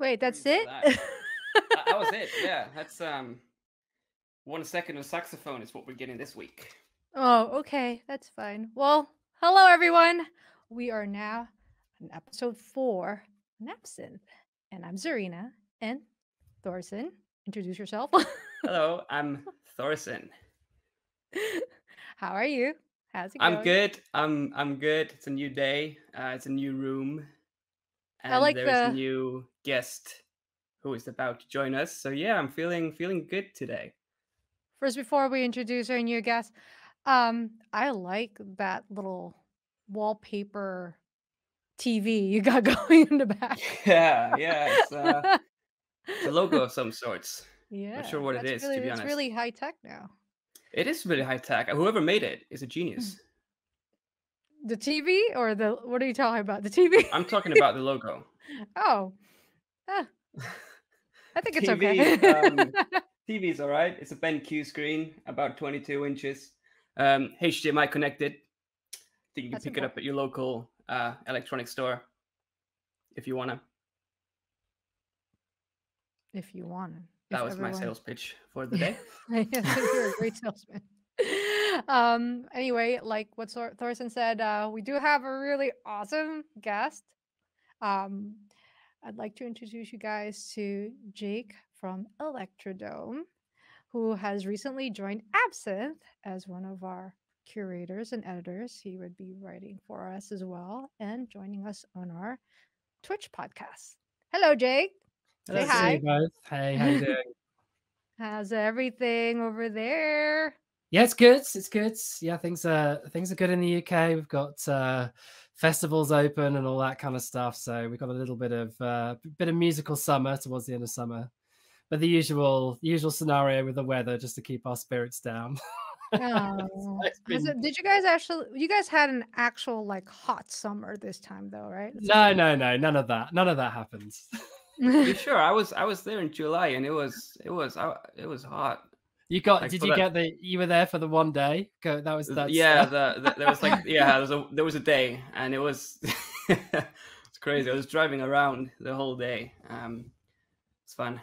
Wait, that's Reason for it? that. That was it. Yeah, that's 1 second of saxophone is what we're getting this week. Oh, okay, that's fine. Well, hello everyone. We are now on episode 4 on Absynth. And I'm Zarina and Thorson. Introduce yourself. Hello, I'm Thorson. How are you? How's it I'm going? good. I'm good. It's a new day. It's a new room, I and like there is a the new guest who is about to join us. So yeah, I'm feeling good today. first before we introduce our new guest. I like that little wallpaper TV you got going in the back. Yeah, it's a logo of some sorts. Not Yeah, sure what it is, to be it's honest. really high tech now. It is really high tech. Whoever made it is a Mm. genius. The TV or the what are you talking about? The TV? I'm talking about the logo. Oh, eh, I think it's TV, okay. TV's all right. It's a BenQ screen, about 22 inches, HDMI connected. I think you can That's pick it up important. at your local electronic store if you wanna. If you want to. That If was my everyone sales pitch for the day. Yes, you're a great salesman. Anyway, like what Thorson said, we do have a really awesome guest. Um, I'd like to introduce you guys to Jake from Electrodome, who has recently joined Absinthe as one of our curators and editors. He would be writing for us as well and joining us on our Twitch podcast. Hello, Jake. Say Hello, See Jake. you hi. both. Hey, how you doing? How's everything over there? Yeah, it's good. It's good. Yeah, things are good in the UK. We've got festivals open and all that kind of stuff. So we've got a little bit of musical summer towards the end of summer. But the usual scenario with the weather just to keep our spirits down. Oh, It's been did you guys actually, you guys had an actual like hot summer this time though, right? no, none of that. None of that happens. Are you sure? I was there in July and it was hot. Like for that, You were there for the one day. That's yeah. There was like there was a day and it was it's crazy. I was driving around the whole day. It's fun.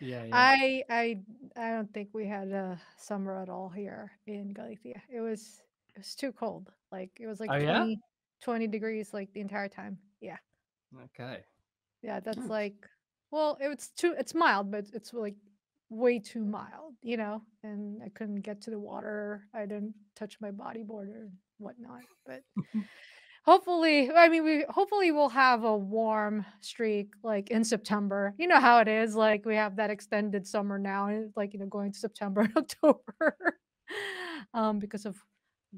yeah. I don't think we had a summer at all here in Galicia. It was too cold. Like it was like Oh yeah. 20 degrees like the entire time. Yeah. Okay. Yeah, that's Oh, like well, it's mild, but it's like way too mild, and I couldn't get to the water. I didn't touch my body border and whatnot. But hopefully, I mean, we hopefully we'll have a warm streak like in September. You know how it is. Like we have that extended summer now, and it's like going to September and October, because of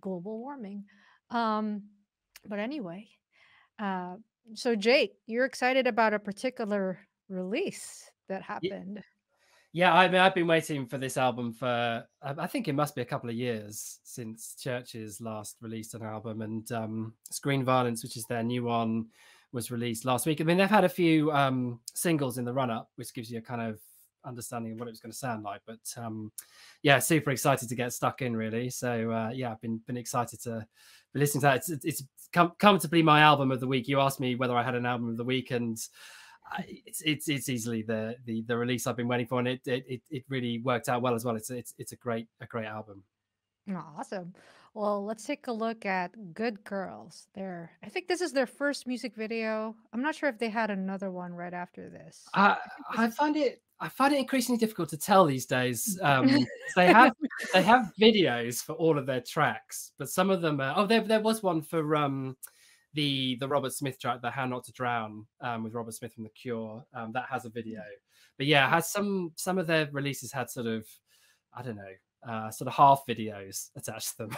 global warming. Um, but anyway, uh, so Jake, you're excited about a particular release that happened. Yeah, I mean, I've been waiting for this album for, I think it must be a couple of years since Churches last released an album, and Screen Violence, which is their new one, was released last week. I mean, they've had a few singles in the run-up, which gives you a kind of understanding of what it was going to sound like. But yeah, super excited to get stuck in, really. So yeah, I've been excited to be listening to that. It's come to be my album of the week. You asked me whether I had an album of the week, and it's easily the release I've been waiting for, and it really worked out well as well. It's a great album. Awesome. Well, let's take a look at Good Girls. I think this is their first music video. I'm not sure if they had another one right after this. I find it increasingly difficult to tell these days. They have videos for all of their tracks, but some of them are, there was one for the Robert Smith track, the How Not to Drown, with Robert Smith from The Cure, that has a video. But yeah, it has some of their releases had sort of, I don't know, sort of half videos attached to them.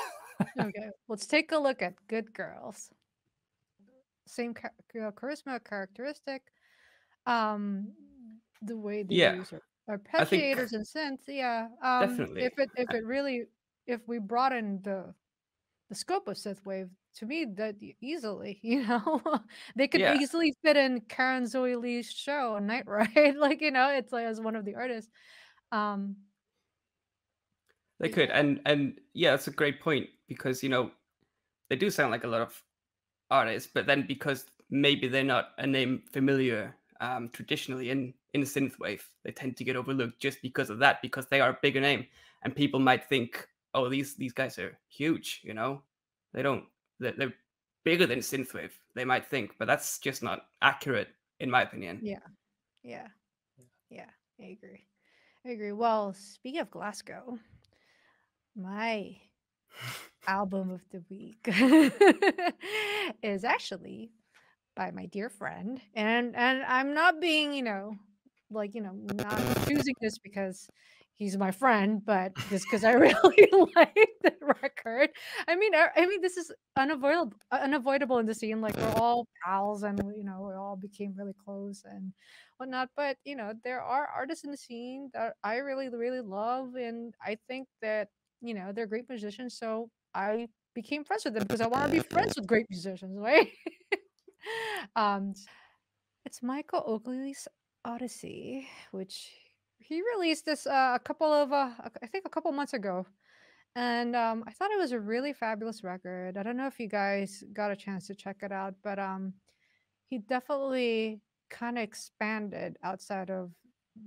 Okay, let's take a look at Good Girls. Same charisma characteristic. The way they yeah. use I think arpeggiators and synths. Yeah. definitely. If we broaden the scope of synthwave, to me that easily, they could Yeah, easily fit in Karen Zoe Lee's show on Night Ride, like it's like as one of the artists. Um, they could, and yeah, that's a great point because they do sound like a lot of artists, but then because maybe they're not a name familiar traditionally in synthwave. They tend to get overlooked just because of that, because they are a bigger name, and people might think, oh, these guys are huge, you know, they're bigger than synthwave, they might think, but that's just not accurate in my opinion. Yeah. I agree. Well, speaking of Glasgow, my album of the week is actually by my dear friend, and I'm not being, not choosing this because he's my friend, but just because I really like the record. I mean, this is unavoidable in the scene. Like, we're all pals, and we all became really close and whatnot. But there are artists in the scene that I really, really love, and I think that they're great musicians. So I became friends with them because I want to be friends with great musicians, right? um, it's Michael Oakley's Odyssey, which he released this a couple of I think a couple months ago, and I thought it was a really fabulous record. I don't know if you guys got a chance to check it out, but he definitely kind of expanded outside of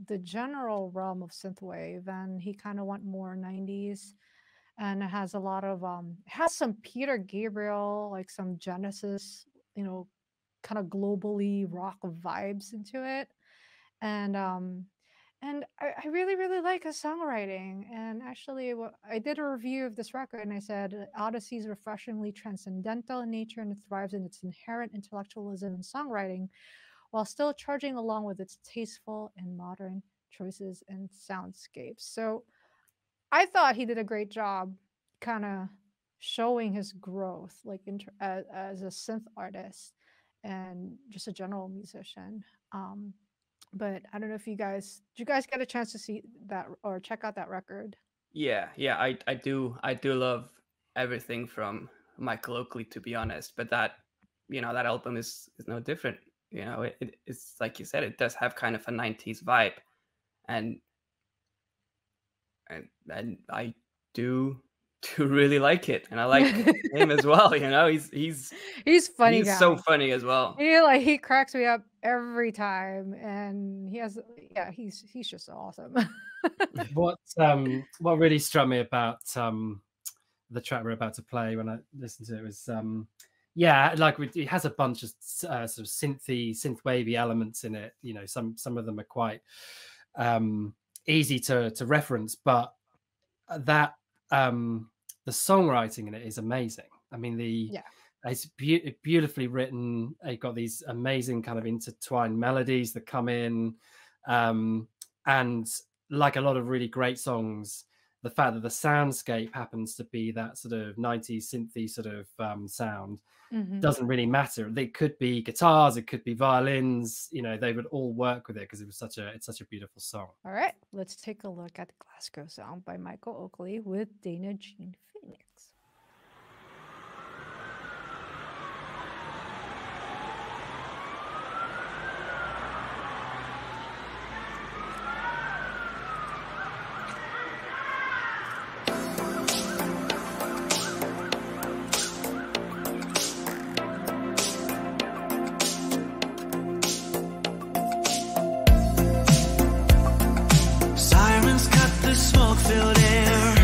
the general realm of synthwave, and he kind of went more 90s, and it has a lot of it has some Peter Gabriel, like some Genesis, kind of globally rock vibes into it, and I really, really like his songwriting. And actually, I did a review of this record, and I said Odyssey is refreshingly transcendental in nature, and it thrives in its inherent intellectualism and songwriting, while still charging along with its tasteful and modern choices and soundscapes. So I thought he did a great job, kind of showing his growth, like as a synth artist and just a general musician. But I don't know if did you guys get a chance to see that or check out that record? Yeah, I do love everything from Michael Oakley, to be honest, but that that album is no different. It's like you said, it does have kind of a 90s vibe, and I do really like it, and I like him as well. He's funny he's guy. so funny as well. He cracks me up every time, and he's just awesome. What really struck me about the track we're about to play when I listened to it was it has a bunch of sort of synth-wavy elements in it. Some of them are quite easy to reference, but that the songwriting in it is amazing. I mean, it's beautifully written. You've got these amazing kind of intertwined melodies that come in, and like a lot of really great songs, the fact that the soundscape happens to be that sort of 90s synthy sort of sound doesn't really matter. They could be guitars, it could be violins, they would all work with it because it's such a beautiful song. All right, let's take a look at the Glasgow song by Michael Oakley with Dana Jean Phoenix. Sirens cut the smoke-filled air.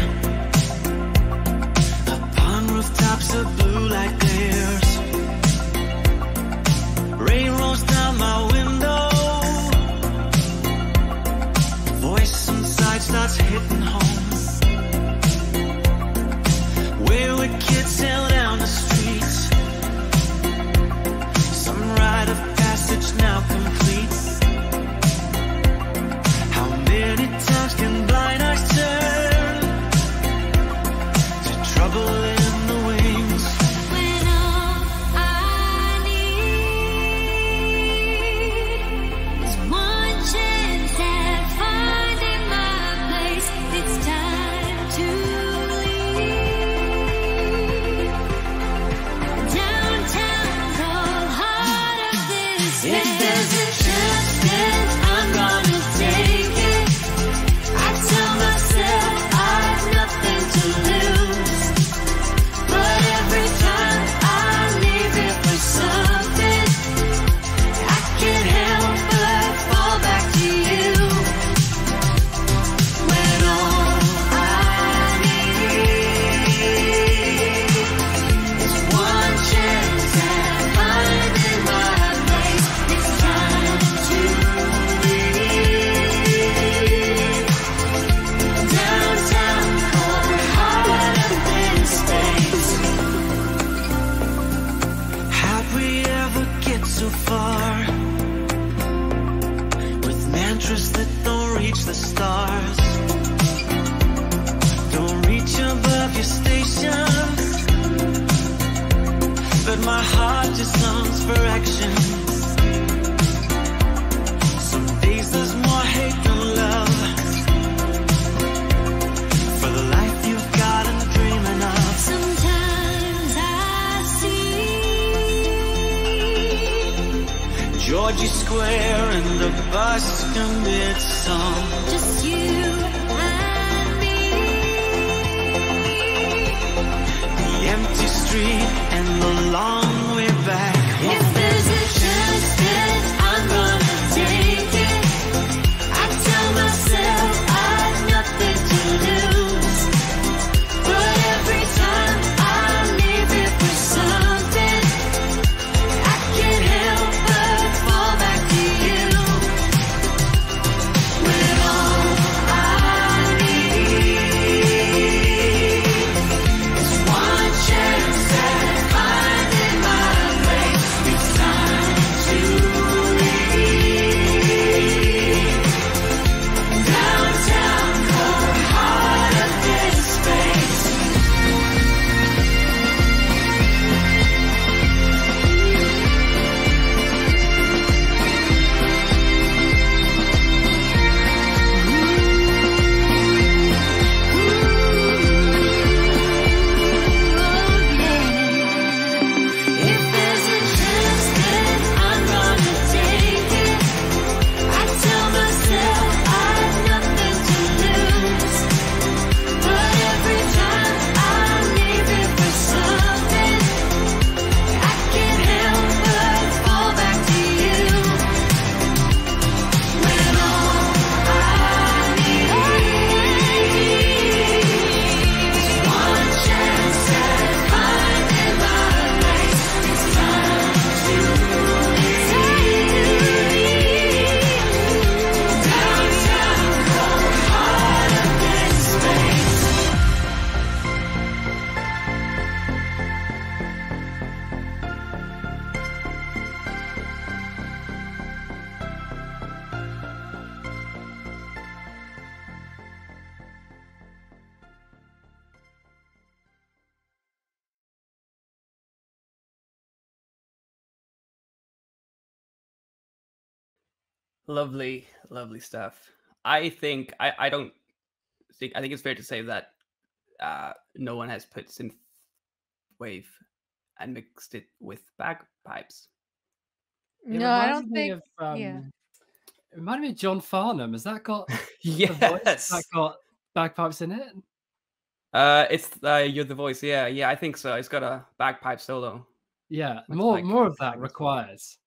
so far, with mantras that don't reach the stars, don't reach above your station, but my heart just longs for action. Some days there's more hate than love, for the life you've got and dreaming of. Sometimes I see Georgie Square and the bus commits song, just you and me, the empty street and the long way back. If there's a chance that I'm gonna take it, I tell myself I've nothing to lose, but every time I leave it for something, I can't help but fall back to you. When all I need is one chance at finding my place. It's time to leave downtown, cold heart of this space. If there's a chance that I'm gonna take it, I tell myself I've nothing to lose, but every time I leave it for something, I can't help but fall back to you. When all I need is one chance at finding my place. It's time to leave downtown, cold heart of this space. Lovely, lovely stuff. I think I don't think I think it's fair to say that no one has put synth wave and mixed it with bagpipes. It No, I reminded don't me think. of Yeah. it reminded me of John Farnham. Has that got a voice Yes. that got bagpipes in it? It's You're the Voice. Yeah, yeah, I think so. It's got a bagpipe solo. Yeah, Much more like more of that Dragon's Soul. requires.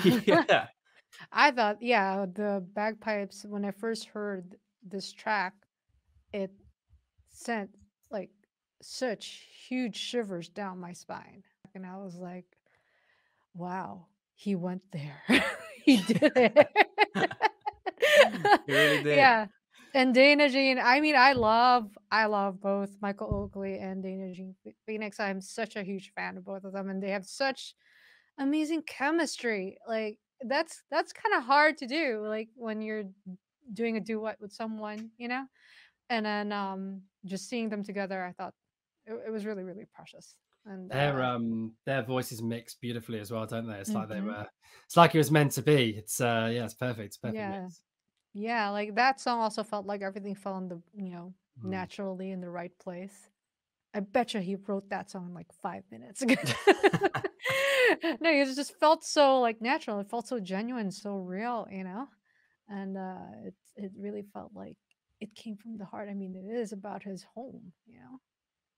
Yeah. I thought, yeah, the bagpipes, when I first heard this track, it sent like such huge shivers down my spine. And I was like, wow, he went there. He did it. You really did. Yeah. And Dana Jean, I mean, I love both Michael Oakley and Dana Jean Phoenix. I'm such a huge fan of both of them, and they have such amazing chemistry. Like that's kind of hard to do, like when you're doing a duet with someone, you know? And then just seeing them together, I thought it was really, really precious. And Their voices mix beautifully as well, don't they? It's like they mhm. were. It's like it was meant to be. It's yeah, it's perfect. It's perfect Yeah. mix. Yeah, like that song also felt like everything fell in the, Mm. naturally in the right place. I bet you he wrote that song in like 5 minutes. No, it just felt so like natural. It felt so genuine, so real, and it really felt like it came from the heart. I mean, it is about his home,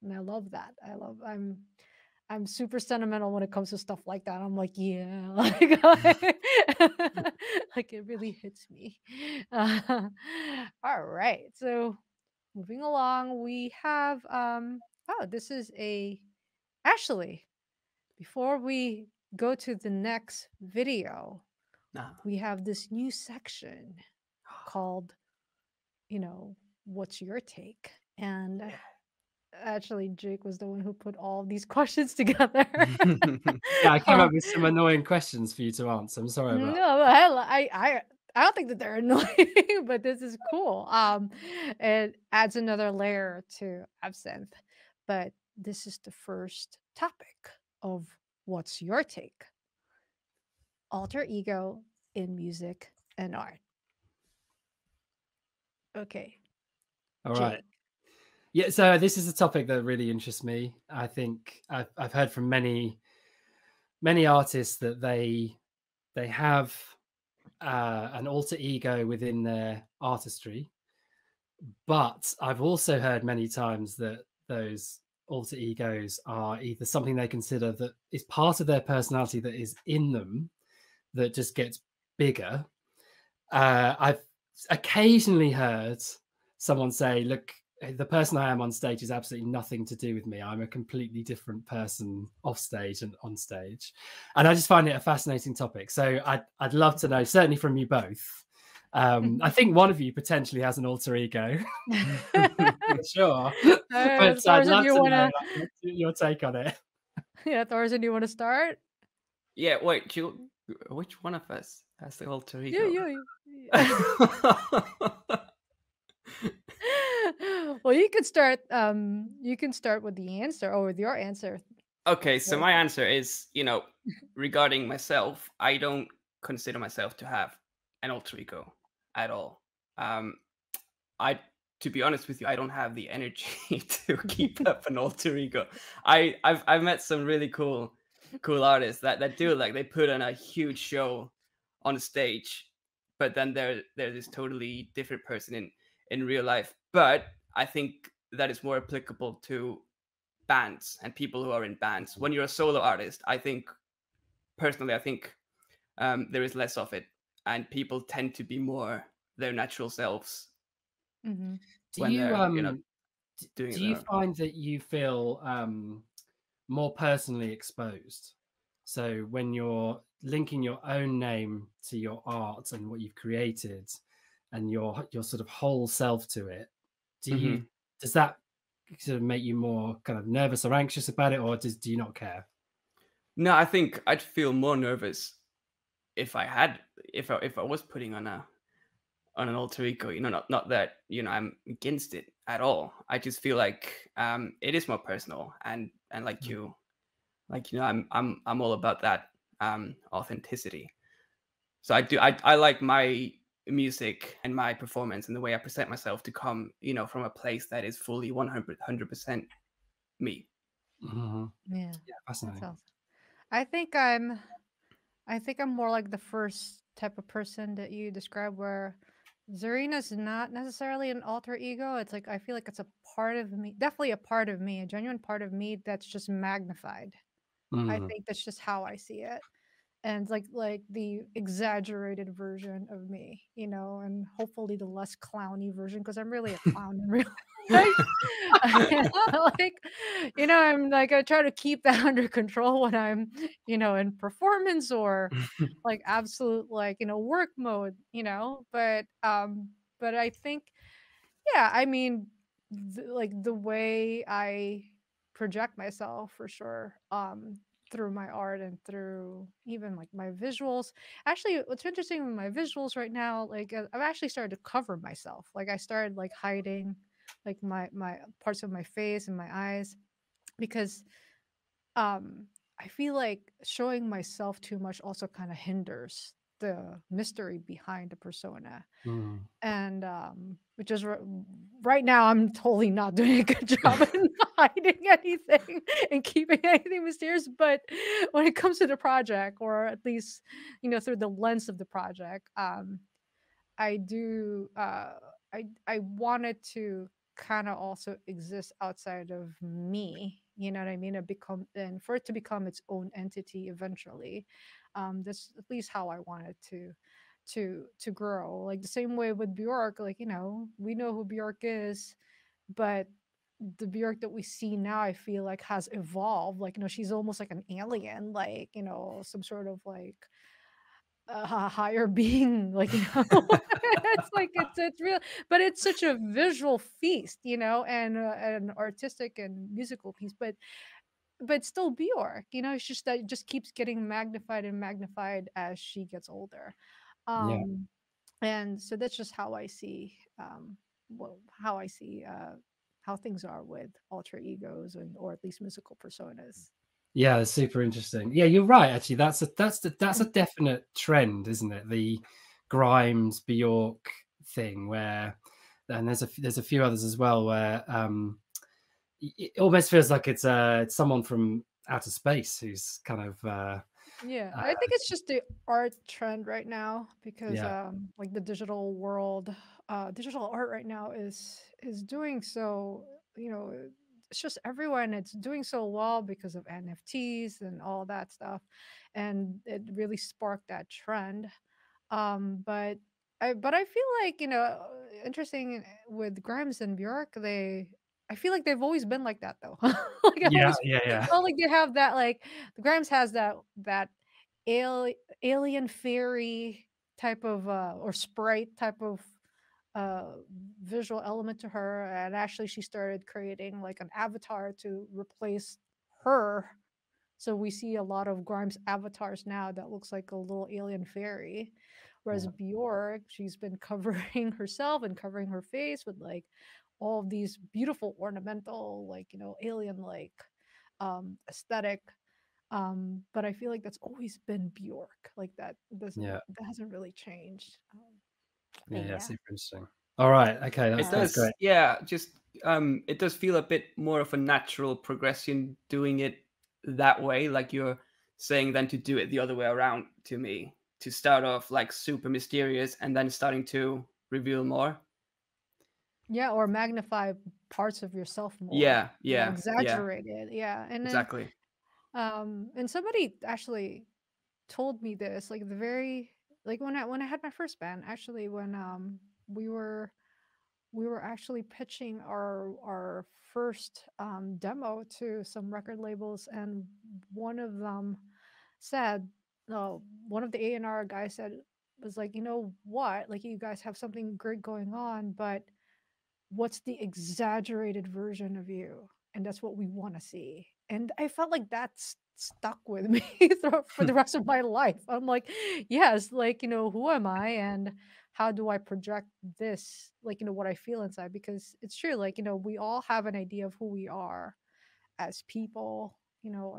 and I love that. I'm super sentimental when it comes to stuff like that. I'm like, yeah, like it really hits me. All right, so moving along, we have oh, this is actually, before we go to the next video, Ah. we have this new section called, What's Your Take? And actually Jake was the one who put all these questions together. Yeah, I came Um, up with some annoying questions for you to answer. I'm sorry about no, I don't think that they're annoying, but this is cool. It adds another layer to Absinthe. But this is the first topic of what's your take? Alter ego in music and art. Okay, All right. Jake. Yeah, so this is a topic that really interests me. I think I've heard from many artists that they have an alter ego within their artistry, but I've also heard many times that those alter egos are either something they consider that is part of their personality that is in them that just gets bigger. I've occasionally heard someone say, look, the person I am on stage is absolutely nothing to do with me. I'm a completely different person off stage and on stage. And I just find it a fascinating topic. So I'd love to know, certainly from you both. I think one of you potentially has an alter ego, for sure. But I'd Thorson, love you to know wanna? like, your take on it. Yeah, Thorson, you wanna start? Yeah, wait, which one of us has the alter ego? You. Well, you could start. You can start with the answer or with your answer. Okay, so my Thorson. answer is, regarding myself, I don't consider myself to have an alter ego at all. Um, to be honest with you, I don't have the energy to keep up an alter ego. I've met some really cool artists that do, like, they put on a huge show on stage, but then they're this totally different person in real life. But I think that is more applicable to bands and people who are in bands. When you're a solo artist, I think personally, there is less of it, and people tend to be more their natural selves Mm-hmm. Do when you they're doing do you their. find that you feel more personally exposed? So when you're linking your own name to your art and what you've created and your sort of whole self to it, Mhm. does that sort of make you more kind of nervous or anxious about it, or do you not care? No, I think I'd feel more nervous if I was putting on an alter ego. Not that I'm against it at all. I just feel like it is more personal, and like Mm. I'm all about that authenticity. So I like my music and my performance and the way I present myself to come from a place that is fully 100% me. Mhm. Yeah, Yeah, that's fascinating. awesome. I think I'm. I think I'm more like the first type of person that you describe, where Zarina's not necessarily an alter ego. It's like I feel like it's a part of me, definitely a part of me, a genuine part of me that's just magnified. I Mm. think that's just how I see it. And like the exaggerated version of me, and hopefully the less clowny version, because I'm really a clown in real life. Like, I'm like I try to keep that under control when I'm, in performance or like absolute like work mode, but I think, yeah, I mean, like the way I project myself for sure, through my art and through even like my visuals. Actually, what's interesting with my visuals right now, like I've actually started to cover myself. Like I started like hiding like my parts of my face and my eyes, because I feel like showing myself too much also kind of hinders the mystery behind the persona. Mm. And which is right now I'm totally not doing a good job in hiding anything and keeping anything mysterious. But when it comes to the project, or at least through the lens of the project, I do I wanted to kind of also exist outside of me, you know what I mean, and become, and for it to become its own entity eventually. That's at least how I wanted to grow, like the same way with Bjork. Like, we know who Bjork is, but the Bjork that we see now, I feel like has evolved. Like, she's almost like an alien, like, some sort of like a higher being, like, it's like it's real, but it's such a visual feast, and an artistic and musical piece, but still Bjork, it's just that it just keeps getting magnified and magnified as she gets older. Yeah. Um, and so that's just how I see, well, how I see how things are with alter egos, or at least musical personas. Yeah, it's super interesting. Yeah, you're right. Actually, that's a definite trend, isn't it? The Grimes Bjork thing, and there's a few others as well, where it almost feels like it's someone from outer space who's kind of Yeah, uh, I think it's just the art trend right now because yeah, like the digital world, digital art right now is doing so, it's just everyone, it's doing so well because of NFTs and all that stuff, and it really sparked that trend. But I feel like, interesting with Grimes and Bjork, I feel like they've always been like that though. Like I yeah, always yeah, yeah, felt like they have that, like the Grimes has that alien fairy type of or sprite type of uh visual element to her, and actually she started creating like an avatar to replace her, so we see a lot of Grimes avatars now that looks like a little alien fairy. Whereas yeah, Bjork, she's been covering herself and covering her face with like all of these beautiful ornamental, like, alien like aesthetic. But I feel like that's always been Bjork. Like yeah, that hasn't really changed. yeah, But yeah. yeah. Super interesting. All right, okay, It that's does, great. yeah. Just it does feel a bit more of a natural progression doing it that way, like you're saying, than to do it the other way around. To me, to start off like super mysterious and then starting to reveal more. Yeah, or magnify parts of yourself more. Yeah, yeah, yeah. Exaggerate it. Yeah. And then Exactly. and somebody actually told me this, like the very, like when I had my first band, actually, when we were actually pitching our first demo to some record labels, and one of them said, one of the A&R guys said, was like, you know what, like you guys have something great going on, but what's the exaggerated version of you? And that's what we want to see. And I felt like that's stuck with me for the rest of my life. I'm like, yes, like, who am I, and how do I project this, like, what I feel inside? Because it's true, like, we all have an idea of who we are as people,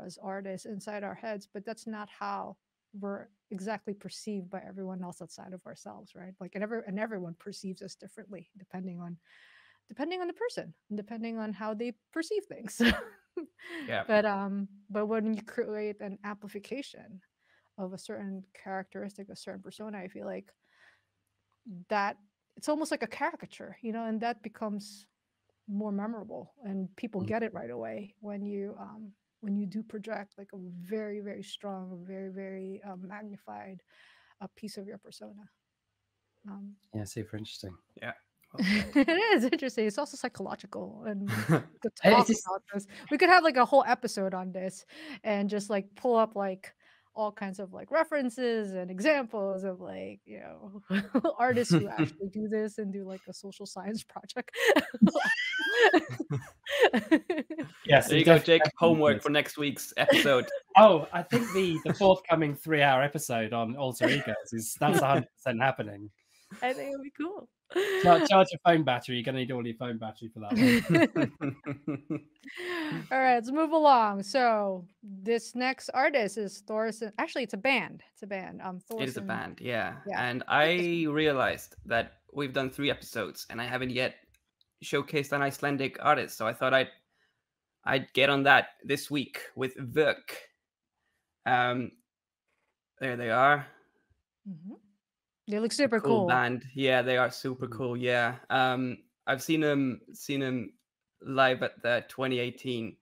as artists inside our heads, but that's not how we're exactly perceived by everyone else outside of ourselves, right? Like, and everyone perceives us differently depending on the person and depending on how they perceive things. Yeah. But when you create an amplification of a certain characteristic, a certain persona, I feel like that it's almost like a caricature, and that becomes more memorable, and people Mm. get it right away when you do project like a very, very strong, very, very magnified piece of your persona. um, Yeah, super interesting. Yeah. It is interesting. It's also psychological, and we could It talk is, about this. We could have like a whole episode on this, and just like pull up like all kinds of like references and examples of like, artists who actually do this and do like a social science project. yes, There you you go, definitely, Jake. definitely Homework would. for next week's episode. Oh, I think the forthcoming 3-hour episode on alter egos that's 100% happening. I think it'd be cool. Charge your phone battery. You're gonna need all your phone battery for that one. All right, let's move along. So this next artist is Thorson. Actually, it's a band. It's a band. It is a Thorson. band, yeah. Yeah. And Like this I realized that we've done 3 episodes and I haven't yet showcased an Icelandic artist, so I thought I'd get on that this week with Vök. There they are. one. They look super Cool cool. band. Yeah, they are super cool. Yeah. I've seen them live at the 2018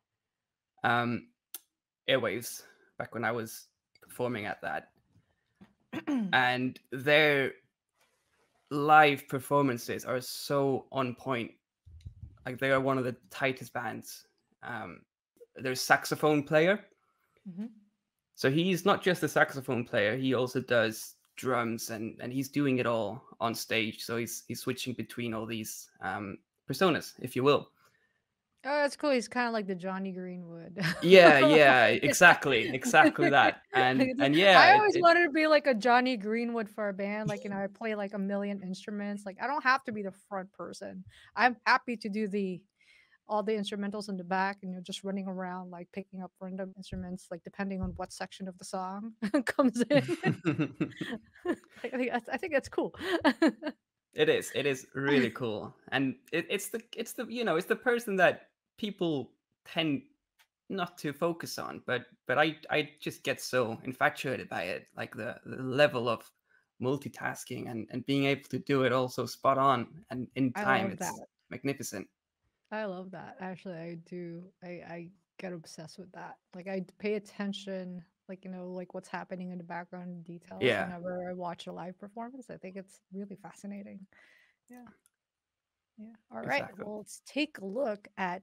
Airwaves, back when I was performing at that. And their live performances are so on point. Like, they are one of the tightest bands. Their saxophone player. Mhm. So he's not just a saxophone player, he also does drums, and he's doing it all on stage. So he's switching between all these personas, if you will. Oh, that's cool. He's kind of like the Johnny Greenwood. Yeah, exactly that. And yeah, I always wanted to be like a Johnny Greenwood for a band. Like, I play like a million instruments. Like, I don't have to be the front person. I'm happy to do all the instrumentals in the back, and you're just running around like picking up random instruments, like depending on what section of the song comes in. I think that's cool. It is really cool, and it's the it's the person that people tend not to focus on, but I just get so infatuated by it, like the level of multitasking and being able to do it all so spot on and in time. It's magnificent. I love that. Actually, I do. I get obsessed with that. Like, I pay attention, like, like what's happening in the background details whenever I watch a live performance. I think it's really fascinating. Yeah. All right. Exactly. Well, let's take a look at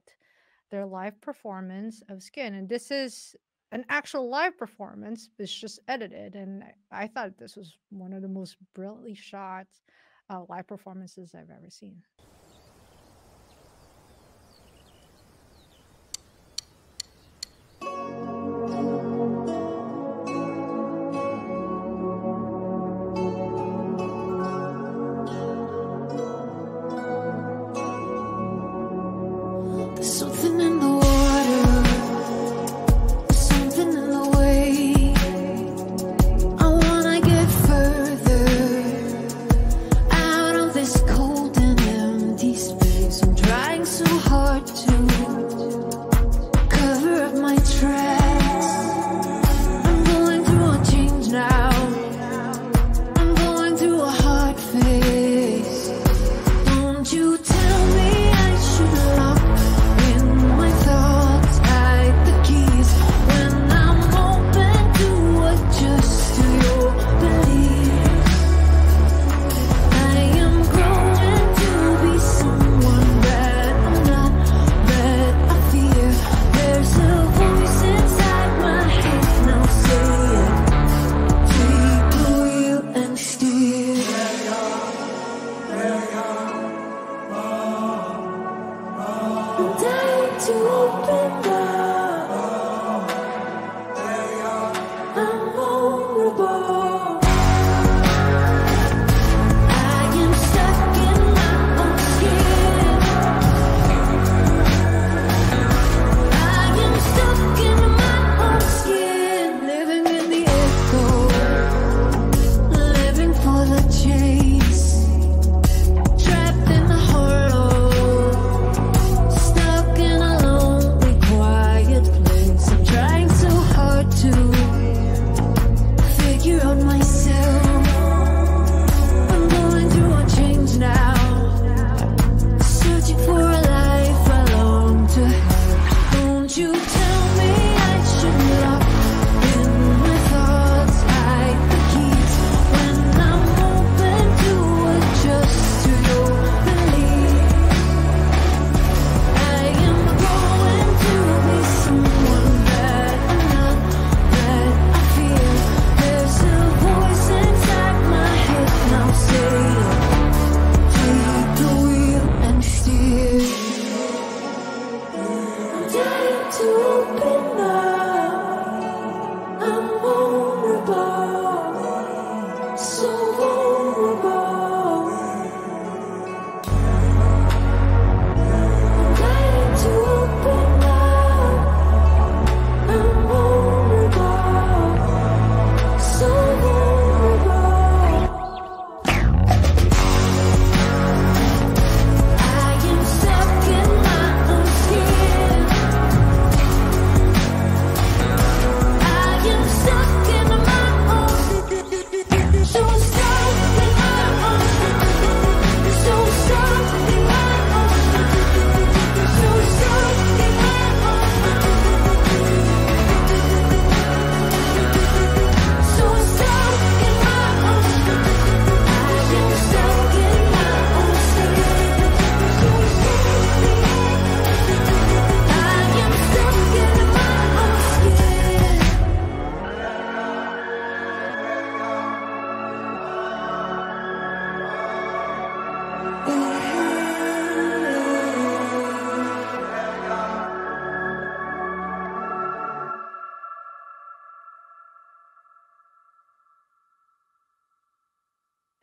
their live performance of Skin. And this is an actual live performance. It's just edited. And I thought this was one of the most brilliantly shot live performances I've ever seen. There's something in the water, there's something in the way. I wanna get further out of this cold and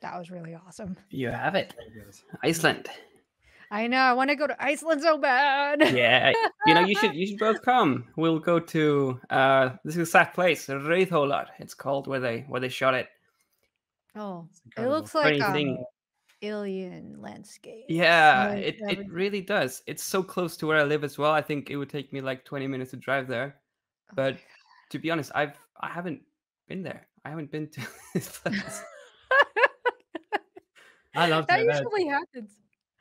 That was really awesome. You have it. Very good. Iceland. I know. I want to go to Iceland so bad. Yeah, you should both come. We'll go to this exact place, Reyðhólar. It's called where they shot it. Oh, It's it incredible. looks like Funny thing. alien landscape. Yeah, Like it everything. really does. It's so close to where I live as well. I think it would take me like 20 minutes to drive there. Oh But my to be honest, I haven't been there. I haven't been to this place. I loved That it. usually happens.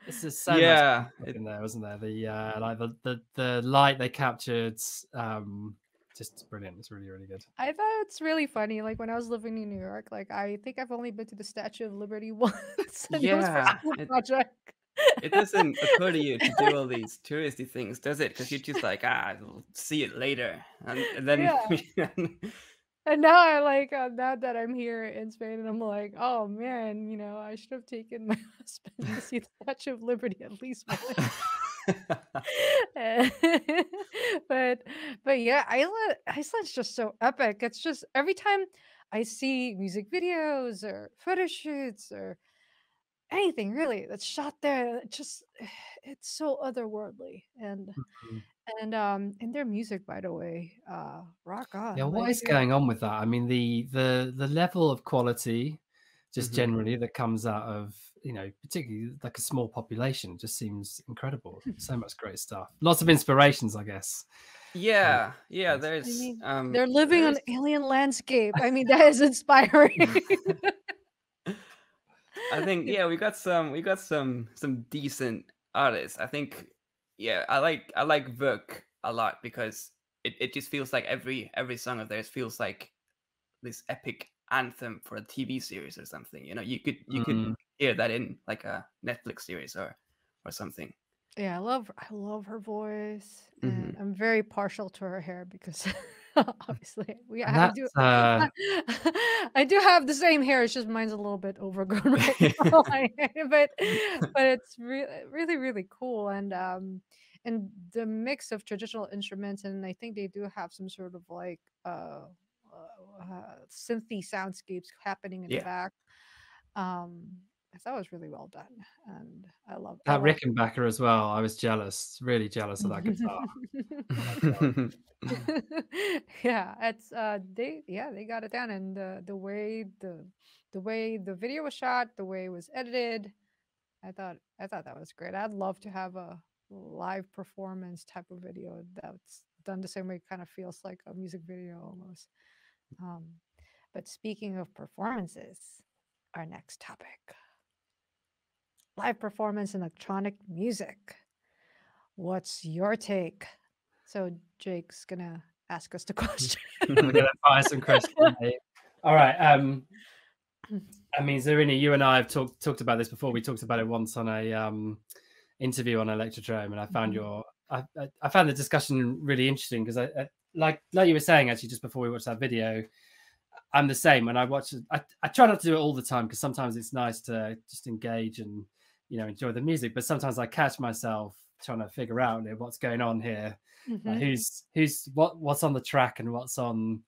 This is so Yeah, much in there, wasn't there? The like the light they captured, just brilliant. It's really, really good. I thought it's really funny. Like when I was living in New York, like I think I've only been to the Statue of Liberty once, and it was for a yeah. school project. It doesn't occur to you to do all these touristy things, does it? Because you're just like, I'll see it later, and then Yeah. And now I like now that I'm here in Spain, and I'm like, oh man, I should have taken my husband to see the Statue of Liberty at least once. but yeah, Iceland's just so epic. It's just every time I see music videos or photo shoots or anything really that's shot there, it's so otherworldly. Mhm. And their music, by the way, rock on. Yeah, what Like is going on with that? I mean, the level of quality, just Mhm. generally that comes out of particularly like a small population, just seems incredible. So much great stuff. Lots of inspirations, I guess. Yeah, Yes. I there's I mean, they're living there's on alien landscape. I mean, that is inspiring. I think we got some decent artists. I think I like Vok a lot because it just feels like every song of theirs feels like this epic anthem for a TV series or something. You could Mm. hear that in like a Netflix series or something. Yeah, I love her voice, and Mhm. I'm very partial to her hair because obviously And I that's do I do have the same hair. It's just mine's a little bit overgrown right now. But it's really really cool, and the mix of traditional instruments, and I think they do have some sort of like synthy soundscapes happening in the Yeah. back. Um, I thought it was really well done, and I that love Rickenbacker as well. I was jealous, really jealous of that guitar. yeah, it's they got it down, and the way the video was shot, the way it was edited, I thought that was great. I'd love to have a live performance type of video that's done the same way. Kind of feels like a music video almost. Um, but speaking of performances, our next topic: live performance in electronic music. What's your take? So Jake's gonna ask us the question. I'm gonna fire some questions. Mate. All right. I mean, Zarina, you and I have talked about this before. We talked about it once on a interview on Electrotrome, and I found I found the discussion really interesting because I like you were saying actually just before we watched that video. I'm the same when I watch it. I try not to do it all the time because sometimes it's nice to just engage and enjoy the music, but sometimes I catch myself trying to figure out what's going on here, like what's on the track and what's on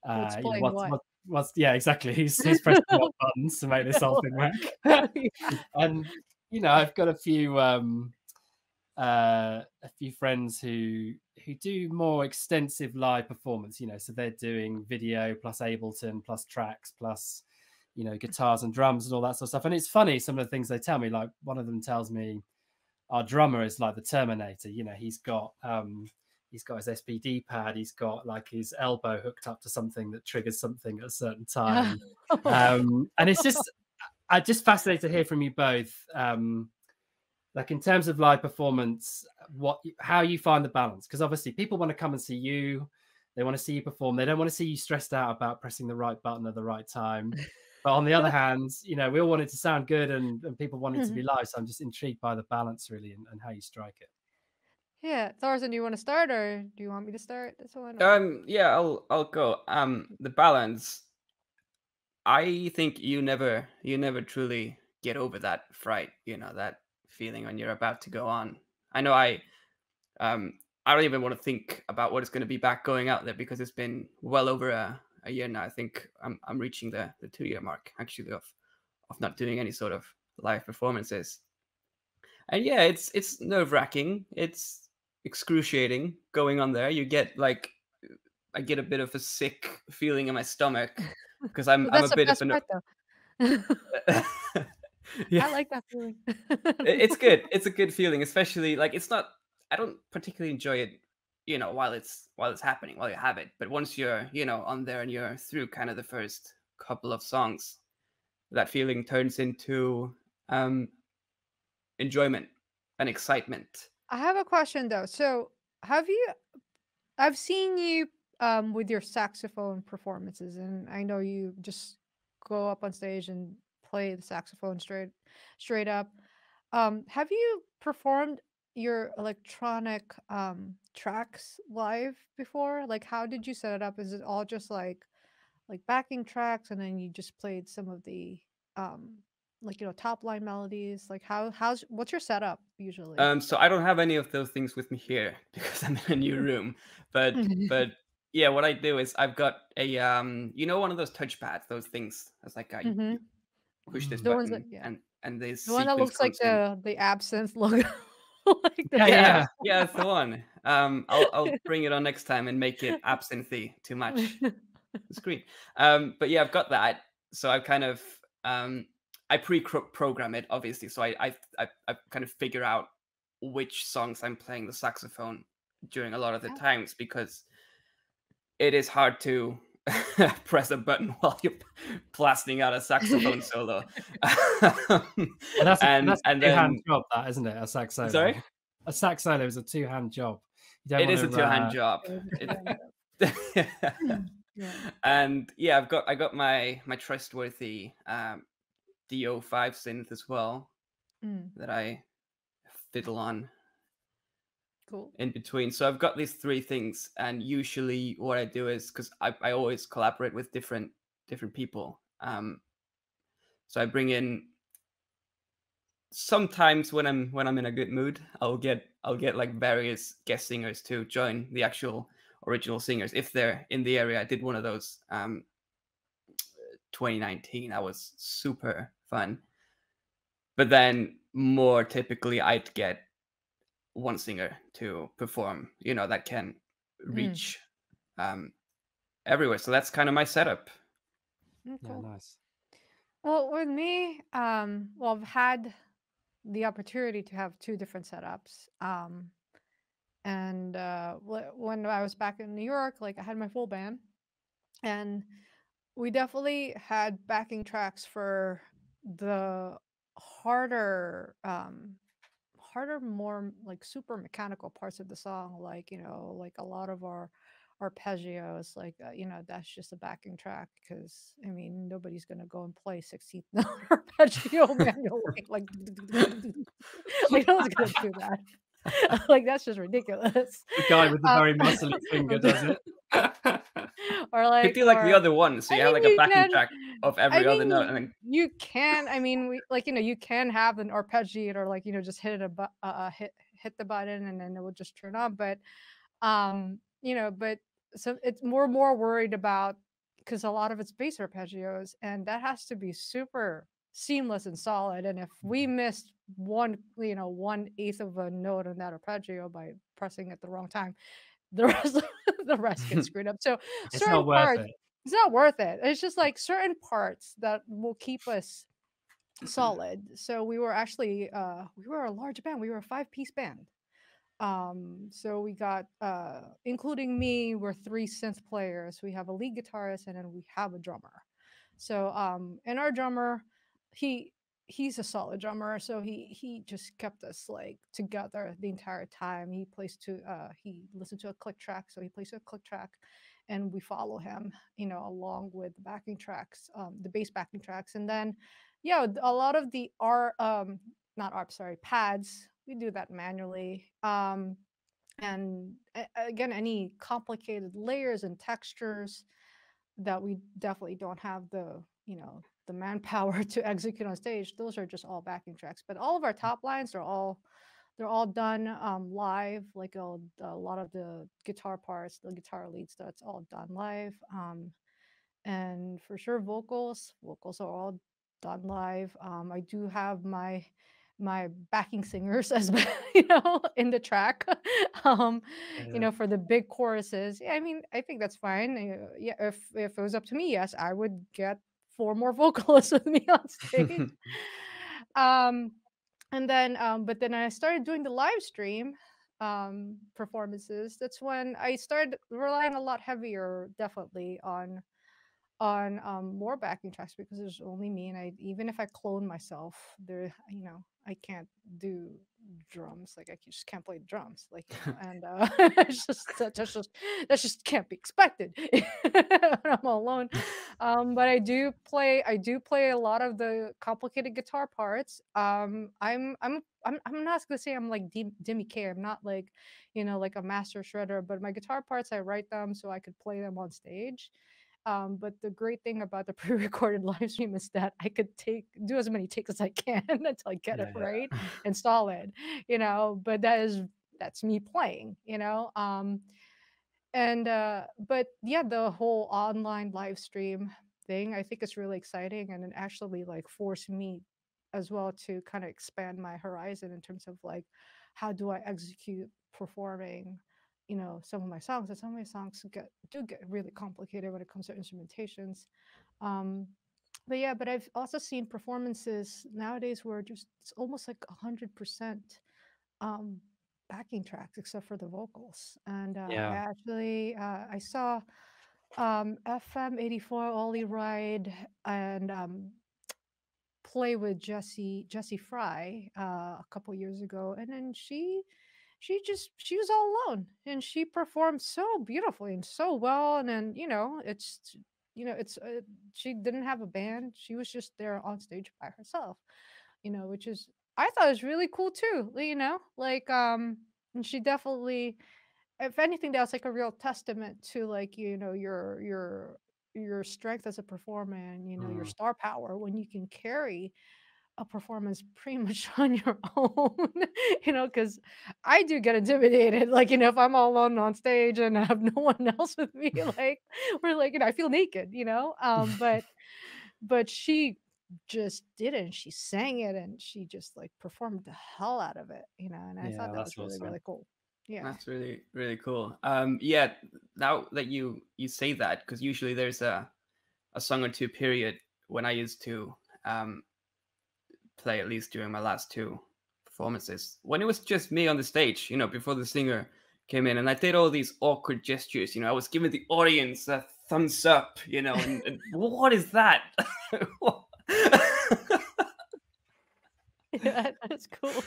What's playing what? what's exactly who's pressing what buttons to make this whole thing work. And I've got a few friends who do more extensive live performance, so they're doing video plus Ableton plus tracks plus guitars and drums and all that sort of stuff. And it's funny, some of the things they tell me, like one of them tells me our drummer is like the Terminator. He's got his SPD pad, he's got like his elbow hooked up to something that triggers something at a certain time. And it's just fascinated to hear from you both, like in terms of live performance, how you find the balance, because obviously people want to come and see you, they want to see you perform, they don't want to see you stressed out about pressing the right button at the right time. But on the other hand, we all want it to sound good and people want it to be live. So I'm just intrigued by the balance really and how you strike it. Yeah, Tarzan, do you want to start or do you want me to start this one? Yeah, I'll go. The balance. I think you never truly get over that fright, that feeling when you're about to go on. I know I don't even want to think about what it's going to be back going out there because it's been well over a year now. I think I'm reaching the 2-year mark actually not doing any sort of live performances. And yeah, it's nerve-wracking. It's excruciating going on there. You get like I get a bit of a sick feeling in my stomach because I'm But I'm a that's the bit of best an part, though. yeah. I like that feeling. It's good. It's a good feeling, especially like it's not. I don't particularly enjoy it, while it's happening, while you have it. But once you're, on there and you're through kind of the first couple of songs, that feeling turns into um enjoyment and excitement. I have a question though. So, have you? I've seen you with your saxophone performances, and I know you just go up on stage and play the saxophone straight up. Have you performed your electronic tracks live before? Like, how did you set it up? Is it all just like backing tracks, and then you just played some of the um like top line melodies? Like, how's what's your setup usually? So I don't have any of those things with me here because I'm in a new room. But yeah, what I do is I've got a one of those touchpads, those things. That's like Hmm. you push this The ones that, button yeah. and this The one that sequence looks like comes in. the Absynth logo, like the Yeah, big Yeah, yeah. ass. yeah, that's the one. I'll bring it on next time and make it absinthy to match the screen. But yeah, I've got that. So I've kind of I program it obviously. So I kind of figure out which songs I'm playing the saxophone during a lot of the Yeah. times because it is hard to press a button while you're blasting out a saxophone solo. And that's And a two-hand then job, that isn't it? A sax solo. sorry, A sax solo is a two-hand job. You don't it want is a to. two-hand job. It was a It, two-hand Yeah. and yeah, I got my trustworthy DO5 synth as well Mm, that I fiddle on cool. in between. So I've got these three things, and usually what I do is because I always collaborate with different people. So I bring in sometimes when I'm in a good mood, I'll get like various guest singers to join the actual original singers if they're in the area. I did one of those 2019. That was super fun. But then more typically I'd get one singer to perform, that can Mm, reach everywhere. So that's kind of my setup. Yeah, cool. nice. Well, with me, well, I've had the opportunity to have two different setups. And when I was back in New York, like I had my full band, and we definitely had backing tracks for the harder, more like super mechanical parts of the song, like like a lot of our arpeggios, like that's just a backing track because I mean nobody's gonna go and play 16th note arpeggio manually, like no one's gonna do that. Like that's just ridiculous. The guy with the Um, very muscly finger does it. or Could like, do like the or other one, so I you have mean, like a you backing can. track of I every other note, and mean, then you can. I mean, we like you can have an arpeggiator, like just hit it hit the button, and then it will just turn on. But but so it's more worried about because a lot of it's bass arpeggios, and that has to be super seamless and solid. And if we missed one eighth of a note on that arpeggio by pressing at the wrong time, the rest the rest gets screwed up. So It's certain not worth parts, it. it's not worth it. It's just like certain parts that will keep us solid. So we were actually we were a large band. We were a five-piece band. So we got including me, we're three synth players. We have a lead guitarist and then we have a drummer. So and our drummer, he he's a solid drummer, so he just kept us like together the entire time. He listened to a click track, so he plays to a click track and we follow him, along with the backing tracks, the bass backing tracks. And then yeah, a lot of the not ARP, sorry, pads, we do that manually. And again, any complicated layers and textures that we definitely don't have the manpower to execute on stage, those are just all backing tracks. But all of our top lines are they're all done live, like a lot of the guitar parts, the guitar leads, that's all done live. And for sure vocals are all done live. I do have my backing singers as in the track. um Yeah. for the big choruses. Yeah, I mean, I think that's fine. Yeah, if it was up to me, yes, I would get four more vocalists with me on stage. um and then but then I started doing the live stream performances. That's when I started relying a lot heavier, definitely, on more backing tracks, because there's only me, and I, even if I clone myself, there, I can't do drums. Like, I just can't play drums, like, and it's just that's just can't be expected when I'm alone. But I do play a lot of the complicated guitar parts. I'm not gonna say I'm like Demi K. I'm not like, like a master shredder, but my guitar parts, I write them so I could play them on stage. But the great thing about the pre-recorded live stream is that I could do as many takes as I can until I get it Yeah. right and solid, But that's me playing, and but yeah, the whole online live stream thing, I think it's really exciting, and it actually like forced me as well to kind of expand my horizon in terms of like, how do I execute performing, some of my songs. And some of my songs do get really complicated when it comes to instrumentations. um but yeah, but I've also seen performances nowadays where just it's almost like 100% um backing tracks except for the vocals. And I Yeah. actually I saw FM 84 Ollie Ride and play with Jessie Fry a couple years ago, and then she was all alone, and she performed so beautifully and so well. And then it's she didn't have a band, she was just there on stage by herself, which is, I thought, was really cool too. Like, and she definitely, if anything, that was like a real testament to, like, your strength as a performer, and your Mm. star power, when you can carry a performance pretty much on your own. Because I do get intimidated, like, if I'm all alone on stage and I have no one else with me, like, we're like, I feel naked, but she just did it, and she sang it, and she just like performed the hell out of it, and I thought Yeah, that that's was really, awesome. really cool. Yeah. That's really really cool. Yeah, now that you say that, because usually there's a song or two period when I used to um play, at least during my last two performances, when it was just me on the stage, before the singer came in, and I did all these awkward gestures. I was giving the audience a thumbs up, and what is that? Yeah, that's cool.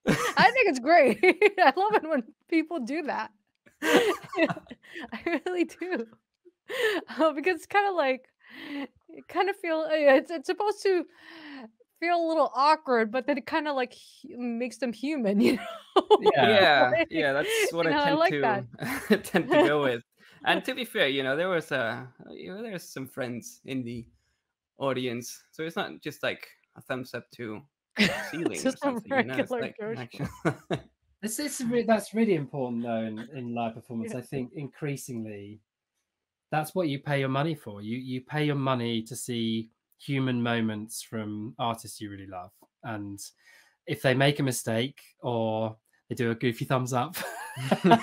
I think it's great. I love it when people do that. I really do. Because it's kind of like, you kind of feel, it's supposed to feel a little awkward, but then it kind of like makes them human, Yeah. Yeah, Like, yeah, that's what I I tend like that. to tend to go with. And to be fair, there's some friends in the audience, so it's not just like a thumbs up to the It's ceiling or just a something. It's regular like Joe actually. Schmo. That's really important though in live performance. Yeah. I think increasingly that's what you pay your money for. You pay your money to see human moments from artists you really love, and if they make a mistake or they do a goofy thumbs up, then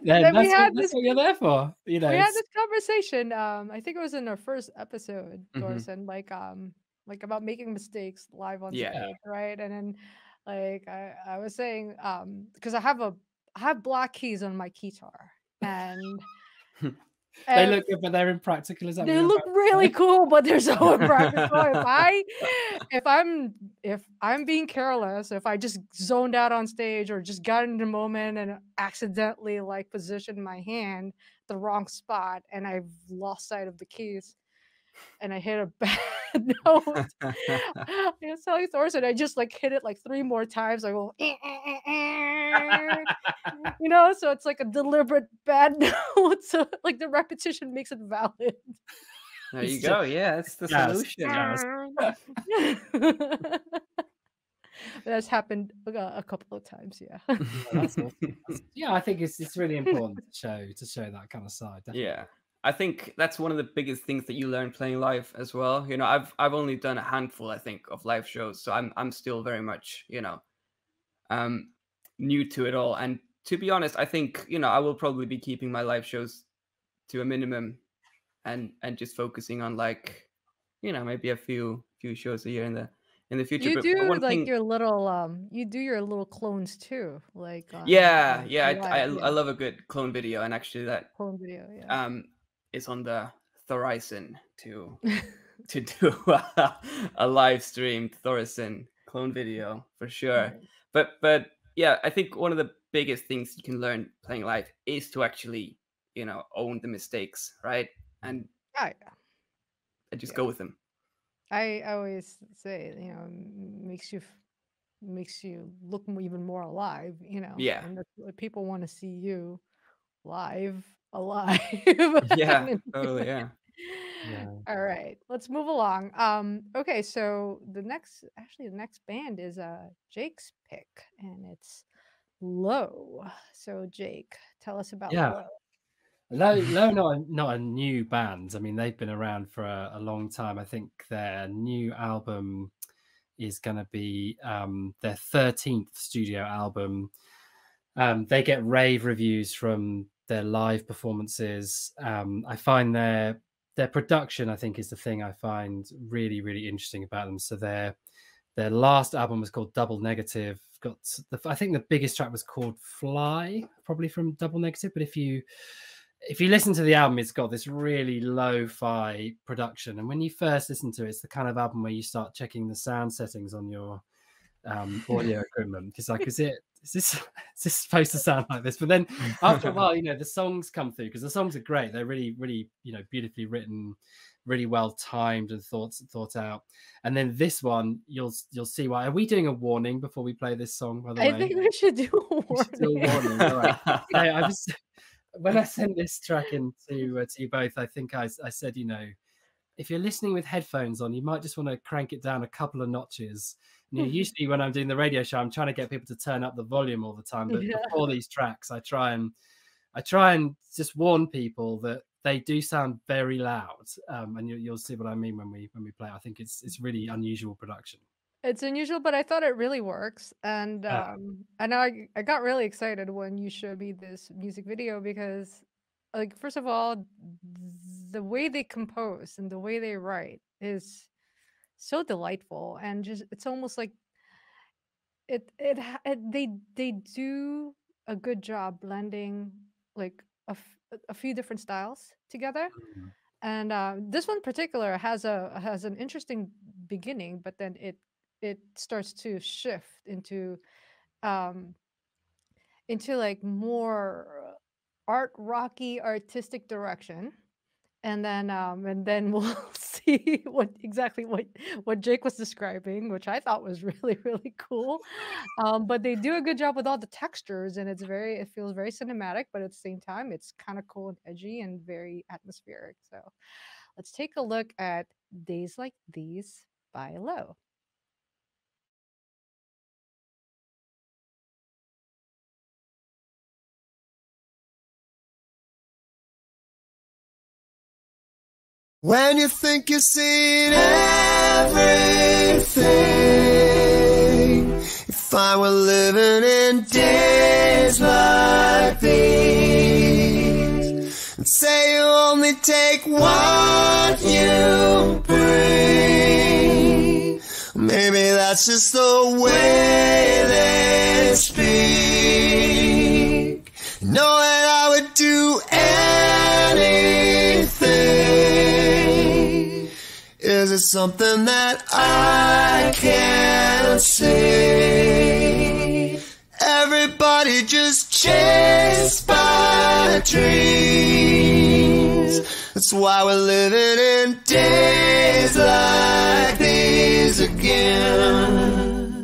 Then that's what you're there for. we had It's this conversation. I think it was in our first episode, Mhm. Dorson, like about making mistakes live on Yeah. yeah, stage, right? And then, like, I was saying, because I have black keys on my guitar, and they if look good, but they're impractical. Is that what they you're look about really to cool, but they're so impractical. If say? I, if I'm being careless, if I just zoned out on stage or just got in the moment and accidentally like positioned my hand the wrong spot, and I've lost sight of the keys, and I hit a bad note. I was telling Thorson, I just like hit it like 3 more times. I go, so it's like a deliberate bad note. So like the repetition makes it valid. There you It's go. Yeah, that's the Yes, solution. yes. That's happened a couple of times, yeah. Yeah, that's awesome. Yeah, I think it's really important to show that kind of side. Definitely. Yeah. I think that's one of the biggest things that you learn playing live as well. You know, I've only done a handful, I think, of live shows, so I'm still very much, you know, new to it all. And to be honest, I think, you know, I will probably be keeping my live shows to a minimum and just focusing on, like, you know, maybe a few shows a year in the future. You But do one like thing, your little you do your little clones too, like yeah, on yeah, live, I yeah, love a good clone video, and actually that clone video, yeah. is on the horizon to do a live streamed Thorison clone video for sure. Right. But yeah, I think one of the biggest things you can learn playing live is to actually, you know, own the mistakes, right? And Oh, yeah. just Yeah. go with them. I always say, you know, makes you look even more alive, you know. Yeah. And that's what people want to see you live, alive. Yeah, And totally, yeah. Yeah. all right, let's move along. Okay, so the next band is Jake's pick, and it's Low. So Jake, tell us about Yeah. Low. Low, not a new band. I mean, they've been around for a long time. I think their new album is going to be their 13th studio album. They get rave reviews from their live performances. I find their production, I think, is the thing I find really, really interesting about them. So their last album was called Double Negative. I think the biggest track was called Fly, probably from Double Negative. But if you listen to the album, it's got this really lo-fi production, and when you first listen to it, it's the kind of album where you start checking the sound settings on your audio equipment, because like, is this supposed to sound like this? But then after a while, you know, the songs come through, because the songs are great. They're really, really, you know, beautifully written, really well timed and thought out. And then this one, you'll see why. Are we doing a warning before we play this song, by the way? I think we should do a We should do a warning. warning. All right. I just, when I sent this track in to you both, I think I said, you know, if you're listening with headphones on, you might just want to crank it down a couple of notches. You know, usually when I'm doing the radio show, I'm trying to get people to turn up the volume all the time. But before these tracks, I try and just warn people that they do sound very loud. And you'll see what I mean when we play. I think it's really unusual production. It's unusual, but I thought it really works. And I got really excited when you showed me this music video, because, like, first of all, the way they compose and the way they write is so delightful, and just it's almost like they do a good job blending like a few different styles together. And this one in particular has an interesting beginning, but then it starts to shift into like more art rocky artistic direction. And then we'll see what Jake was describing, which I thought was really, really cool. But they do a good job with all the textures, and it feels very cinematic, but at the same time it's kind of cool and edgy and very atmospheric. So let's take a look at Days Like These by Low. When you think you've seen everything, if I were living in days like these, and say you only take what you bring, maybe that's just the way they speak. Knowing I would do anything, is it something that I can't see? Everybody just chased by dreams. That's why we're living in days like these again.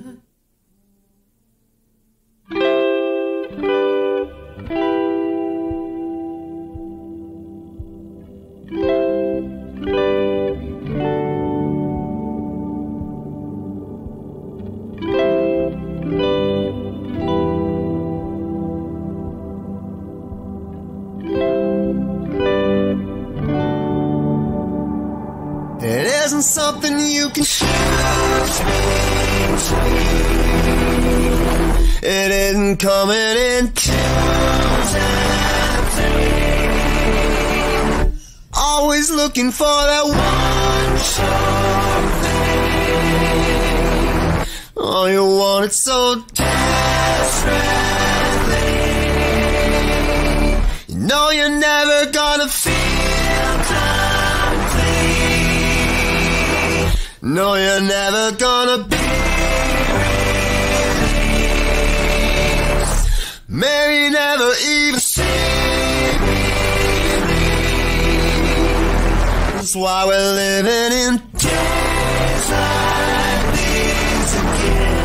It isn't something you can choose between. It isn't coming in twos and threes. Always looking for that one sure thing. Oh, you want it so desperately. You know you're never gonna feel complete. No, you're never gonna be released. Maybe never even see me. That's why we're living in days like these again.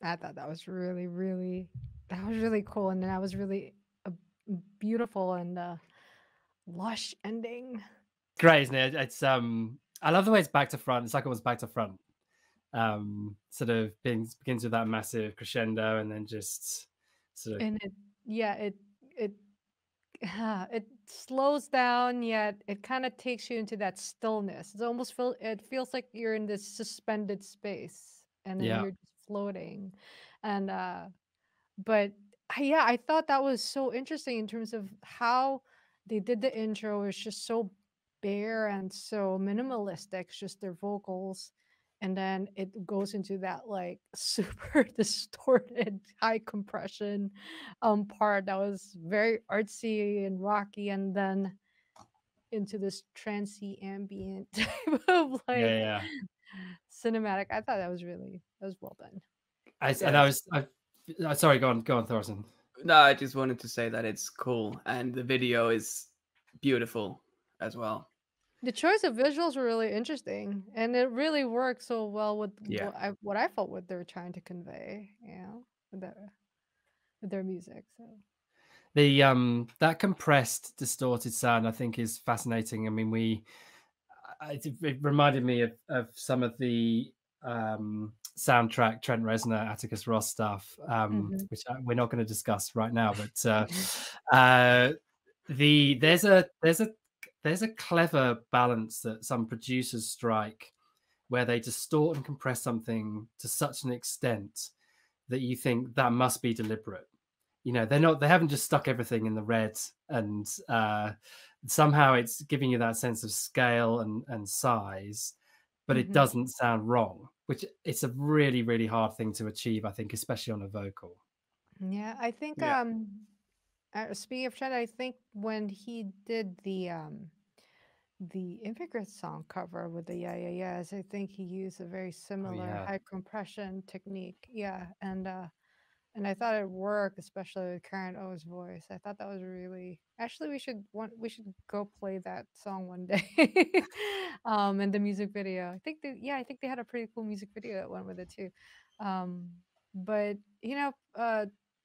I thought that was really cool, and that was really a beautiful and lush ending. Great, isn't it? It's I love the way it's back to front. It's like almost back to front. Sort of begins with that massive crescendo and then just sort of And it it slows down, yet it kind of takes you into that stillness. It feels like you're in this suspended space, and then yeah. you're just floating. And but yeah, I thought that was so interesting in terms of how they did the intro. It's just so bare and so minimalistic, it's just their vocals, and then it goes into that like super distorted high compression part that was very artsy and rocky, and then into this trancey ambient type of like Yeah. cinematic. I thought that was well done. Sorry, go on, Thorsten. No, I just wanted to say that it's cool, and the video is beautiful as well. The choice of visuals were really interesting, and it really worked so well with what I felt what they were trying to convey, with their music. So The that compressed, distorted sound, I think, is fascinating. I mean, it reminded me of some of the soundtrack Trent Reznor, Atticus Ross stuff, which we're not going to discuss right now. But there's a clever balance that some producers strike, where they distort and compress something to such an extent that you think that must be deliberate. You know, they haven't just stuck everything in the red, and somehow it's giving you that sense of scale and size, but it doesn't sound wrong, which it's a really, really hard thing to achieve, I think, especially on a vocal. yeah, I think speaking of Trent, I think when he did the Immigrant Song cover with the Yeah Yeah Yeahs, I think he used a very similar high compression technique. Yeah, and I thought it worked, especially with Karen O's voice. I thought that was really. Actually, we should go play that song one day. In the music video, I think they had a pretty cool music video that went with it too. But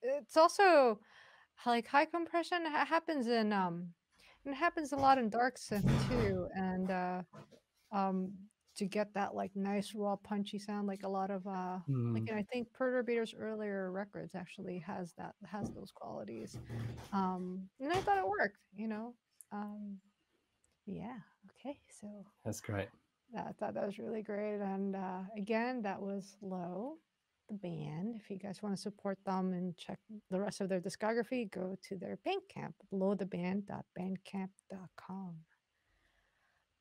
it's also like high compression happens in it happens a lot in dark synth too, and to get that like nice raw punchy sound, like a lot of like, and I think Perturbator's earlier records actually has those qualities, and I thought it worked. Yeah, okay, so That's great. I thought that was really great, and again, that was Low, the band. If you guys want to support them and check the rest of their discography, go to their Bandcamp, lowtheband.bandcamp.com.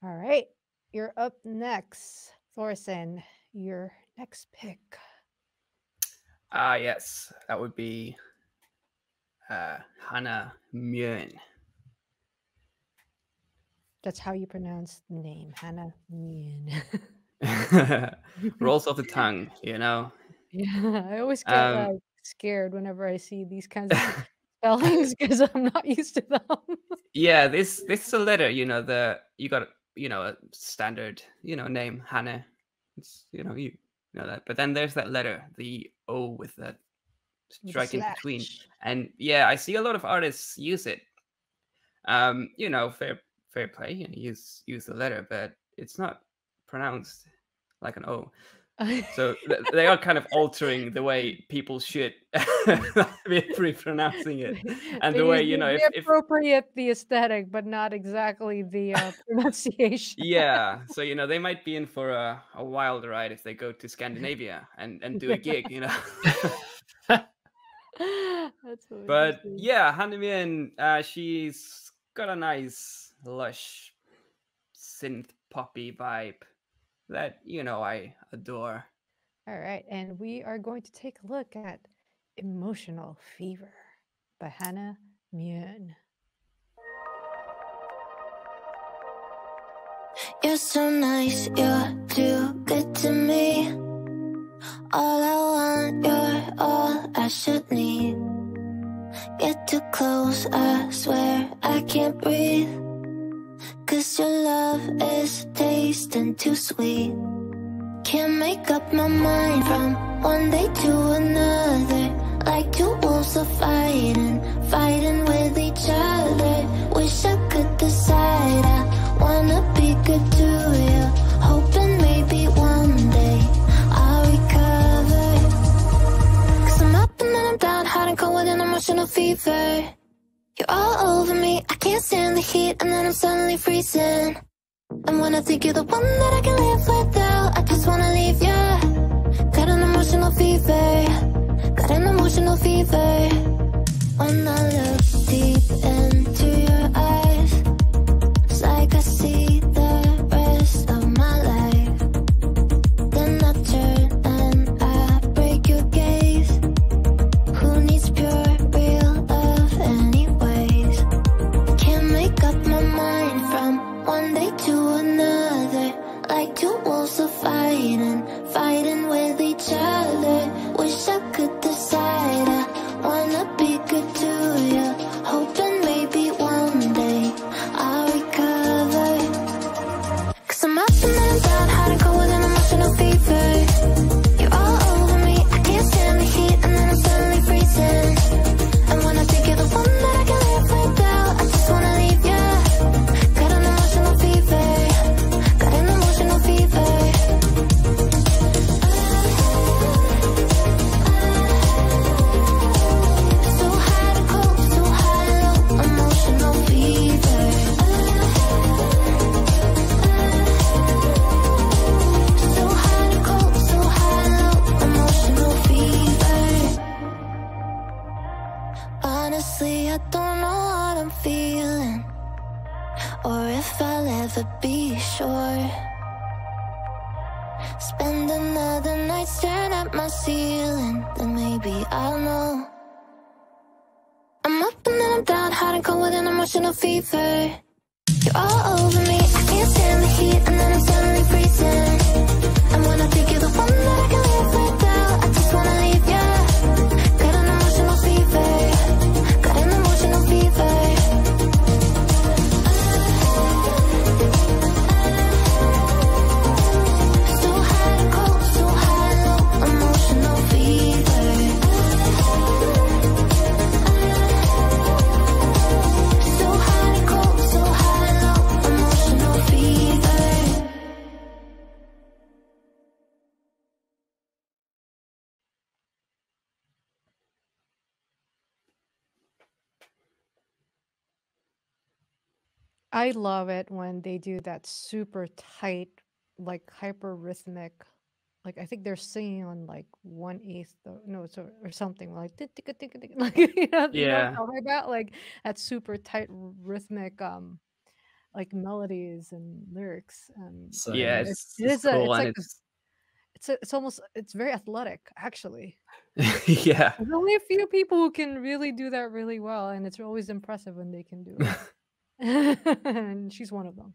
All right, you're up next, Thorsten. Your next pick. Yes, that would be Hanne Mjoen. That's how you pronounce the name, Hanne Mjoen. Rolls off the tongue, you know. Yeah, I always get like scared whenever I see these kinds of spellings because I'm not used to them. Yeah, this is a letter, you know, you got a standard, name, Hanne. It's you know that. But then there's that letter, the O with that strike in between. And yeah, I see a lot of artists use it. Fair play, use the letter, but it's not pronounced like an O. So they are kind of altering the way people should be pronouncing it, and the way if appropriate the aesthetic, but not exactly the pronunciation. Yeah, so they might be in for a wild ride if they go to Scandinavia and do a gig, That's what But yeah, Hanne Mjoen, she's got a nice lush synth poppy vibe that I adore. All right, and we are going to take a look at Emotional Fever by Hanne Mjoen. You're so nice, you're too good to me. All I want, you're all I should need. Get too close, I swear I can't breathe. 'Cause your love is tasting too sweet. Can't make up my mind from one day to another. Like two wolves are fighting with each other. Wish I could decide, I wanna be good to you. Hoping maybe one day I'll recover. 'Cause I'm up and then I'm down, hot and cold with an emotional fever. You're all over me, I can't stand the heat, and then I'm suddenly freezing. And when I think you're the one that I can live without, I just wanna leave you. Got an emotional fever, got an emotional fever. When I look deep into your eyes, it's like I see the rest of my life. Then never be sure. Spend another night staring at my ceiling, then maybe I'll know. I'm up and then I'm down, hot and cold with an emotional fever. You're all over me, I can't stand the heat, and then I'm suddenly freezing. And when I think you're the one that I can live without, I just wanna leave ya. Got an emotional fever, got an emotional fever. So hot and cold, so high and low, emotional fever. So hot and cold, so high and low, emotional fever. I love it when they do that super tight, like hyper rhythmic. Like I think they're singing on like 1/8 notes or something like like you know what Yeah. I'm talking about? Like that super tight rhythmic like melodies and lyrics. So Yeah, It it's is a cool it's and like it's almost it's very athletic actually. yeah. There's only a few people who can really do that really well, and it's always impressive when they can do it. And she's one of them.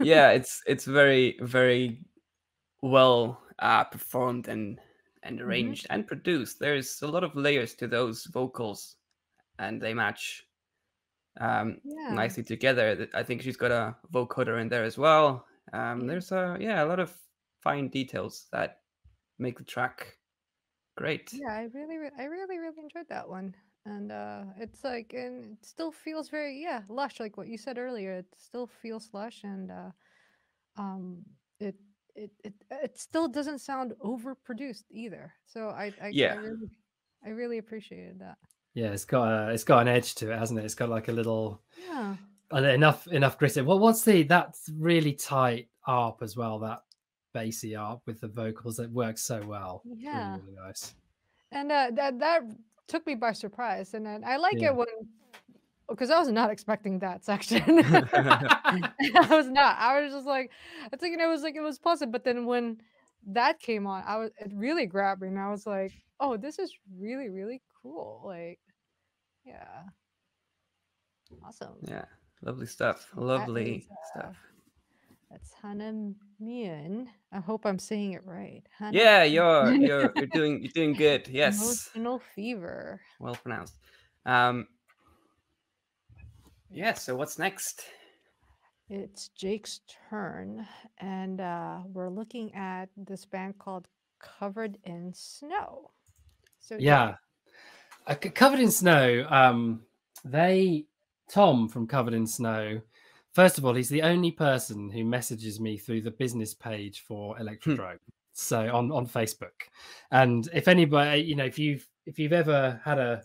Yeah, it's very, very well performed and arranged and produced. There's a lot of layers to those vocals, and they match Yeah. nicely together. I think she's got a vocoder in there as well. Yeah. There's a lot of fine details that make the track great. Yeah, I really enjoyed that one. And it's like, and it still feels very, lush, like what you said earlier. It still feels lush, and um it it still doesn't sound overproduced either. So Yeah. I really appreciated that. yeah, it's got an edge to it, hasn't it? It's got like a little Yeah. enough grit. Well, what's that's really tight arp as well, that bassy arp with the vocals that works so well. It's Yeah. really, really nice. And that took me by surprise. And then I like Yeah. it when, because I was not expecting that section. I was not. I was just like, I was thinking it was positive, but then when that came on, it really grabbed me, and I was like, oh, this is really, really cool. Like, yeah, awesome. Yeah, lovely stuff. That Lovely is, stuff. That's Hanne Mjoen. I hope I'm saying it right. Hanne Yeah, you're doing good. Yes, Emotional Fever. well pronounced. Yeah. So what's next? It's Jake's turn, and we're looking at this band called Covered in Snow. So Yeah, Covered in Snow. Tom from Covered in Snow. First of all, he's the only person who messages me through the business page for Electrodrome. So on Facebook, and if anybody, if you've ever had a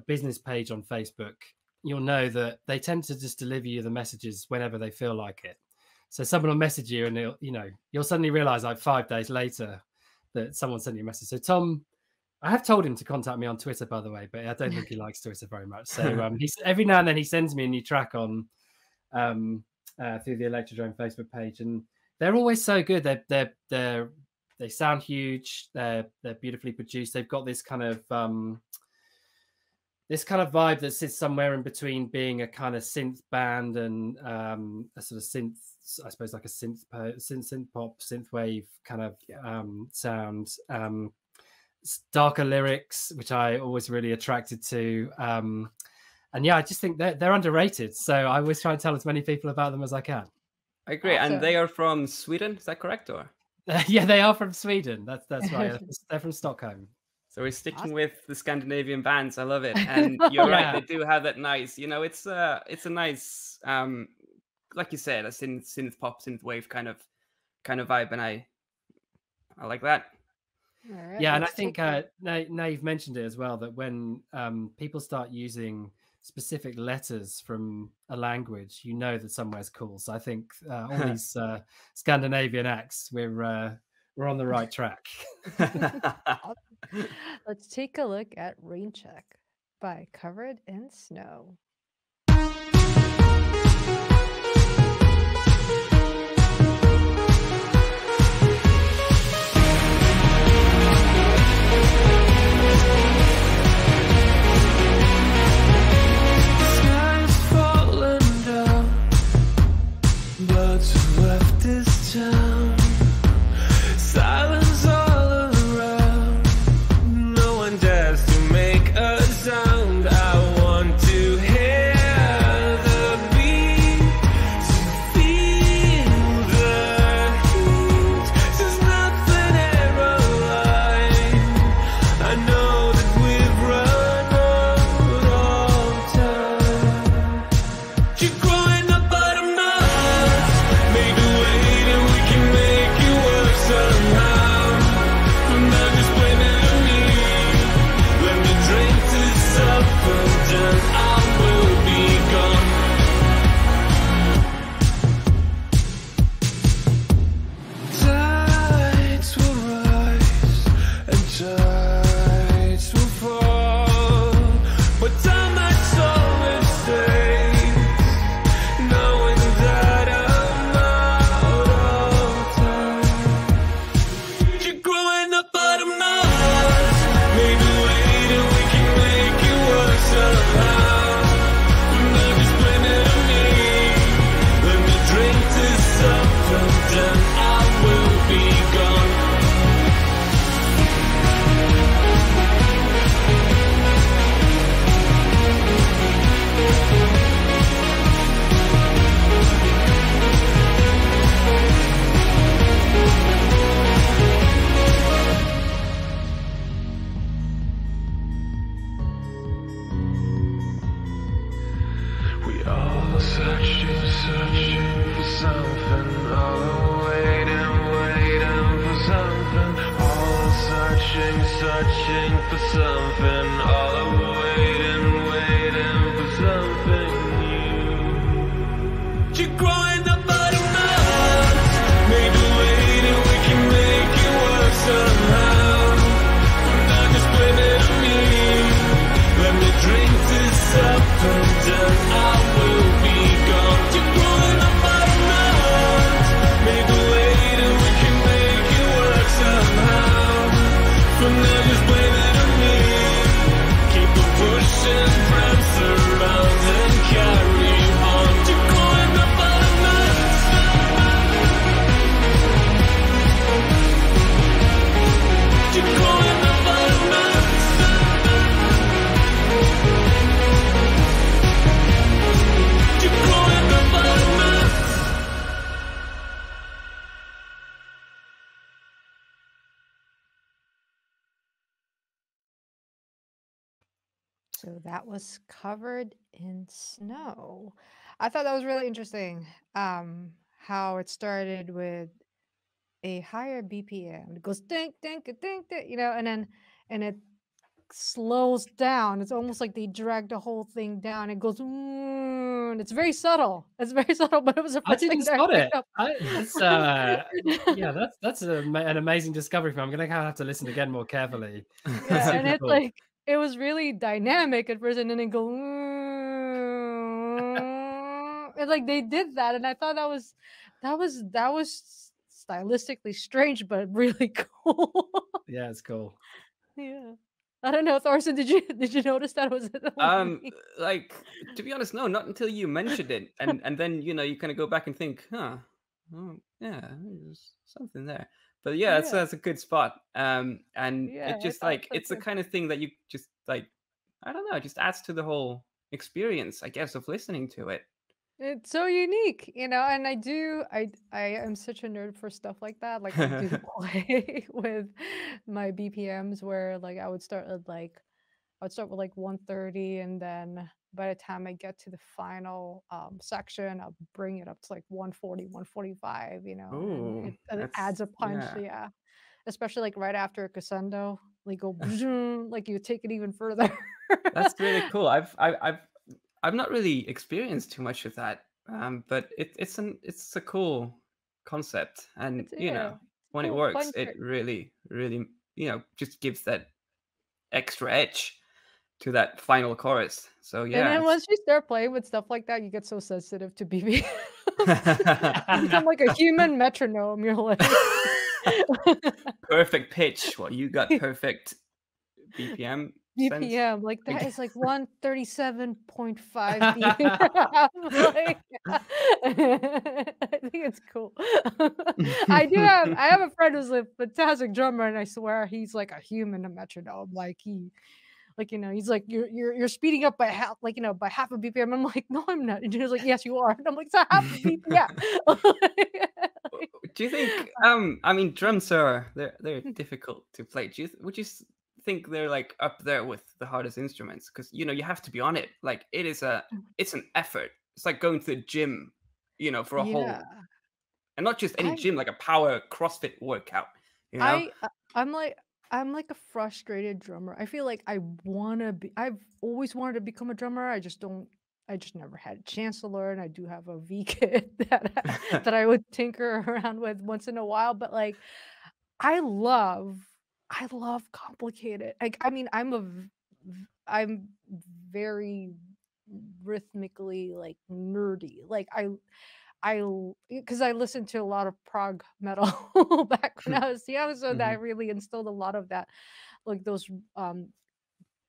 business page on Facebook, you'll know that they tend to just deliver you the messages whenever they feel like it. So someone will message you, and you'll suddenly realize like 5 days later that someone sent you a message. So Tom, I have told him to contact me on Twitter, by the way, but I don't think he likes Twitter very much. So he's every now and then he sends me a new track on through the Electrodrome Facebook page, and they're always so good. They sound huge. They're beautifully produced. They've got this kind of vibe that sits somewhere in between being a kind of synth band and a sort of synth, I suppose, like a synth pop, synth wave kind of sound. Darker lyrics, which I always really attracted to. And yeah, I just think they're underrated. So I always try and tell as many people about them as I can. I agree. Awesome. And they are from Sweden. Is that correct? Or Yeah, they are from Sweden. That's right. They're from Stockholm. so we're sticking with the Scandinavian bands. I love it. And you're right. They do have that nice. It's a nice, like you said, a synth pop, synth wave kind of vibe, and I like that. All right, Yeah, and I let's think take now you've mentioned it as well, that when people start using specific letters from a language, you know that somewhere's cool. So I think all these Scandinavian acts, we're on the right track. Let's take a look at Rain Check by Covered in Snow. All searching, searching for something. All waiting, waiting for something. All searching, searching for something. All waiting, waiting for something new. You're growing up out of nuts. Maybe waiting, we can make it work somehow. Now just blame it on me. Let me drink this up and then I will be gone. You're growing up out of nuts. Maybe later we can make it work somehow. For now just blame it on me. Keep on pushing, press around and carry on. You're growing up out of nuts. You're growing up out of nuts. You're growing up out of nuts. So that was Covered in Snow. I thought that was really interesting. How it started with a higher BPM. It goes dink, dink, dink, dink, and it slows down. It's almost like they dragged the whole thing down. It goes, and it's very subtle. It's very subtle, but it was the I first thing didn't that I spot picked it. up. That's an amazing discovery for me. I'm gonna have to listen again more carefully. Yeah, and Super it's cool. like it was really dynamic at first, and then it go, and like they did that, and I thought that was stylistically strange, but really cool. Yeah, it's cool. Yeah, I don't know, Thorson, did you notice that? Was it only me? Like, to be honest, no, not until you mentioned it, and then you kind of go back and think, huh, oh, yeah, there's something there. But yeah, Yeah. that's a good spot. And Yeah, it I just thought like so it's the too. kind of thing that you just like, I don't know, just adds to the whole experience, I guess, of listening to it. It's so unique, and I am such a nerd for stuff like that. Like I do play with my BPMs where like I would start with like 130, and then by the time I get to the final section, I'll bring it up to like 140, 145, and Ooh, it adds that's a punch, yeah. yeah. Especially like right after a crescendo, like go like you take it even further. That's really cool. I've not really experienced too much of that, but it's a cool concept, and It's yeah, it's a when it cool works, fun it trick. really really just gives that extra edge to that final chorus. So And yeah, then once you start playing with stuff like that, you get so sensitive to BPMs. You become like a human metronome. You're like perfect pitch. Well, you got perfect BPM sense. BPM, like that is like 137.5 BPM. Like, I think it's cool. I have a friend who's a fantastic drummer, and I swear he's like a human metronome. He's like you're speeding up by half, by half a BPM. I'm like, no, I'm not. And he's like, yes, you are. And I'm like, it's a half a BPM. Do you think? I mean, drums they're difficult to play. Would you think they're like up there with the hardest instruments? Because you have to be on it. Like it's an effort. It's like going to the gym, for a whole, Yeah. and not just any I gym, like a power CrossFit workout. I'm like a frustrated drummer. I feel like I've always wanted to become a drummer. I just never had a chance to learn. I do have a V kit that I would tinker around with once in a while, but like I love complicated. Like I mean, I'm very rhythmically like nerdy. Like because I listened to a lot of prog metal back when I was young, so that really instilled a lot of that, like those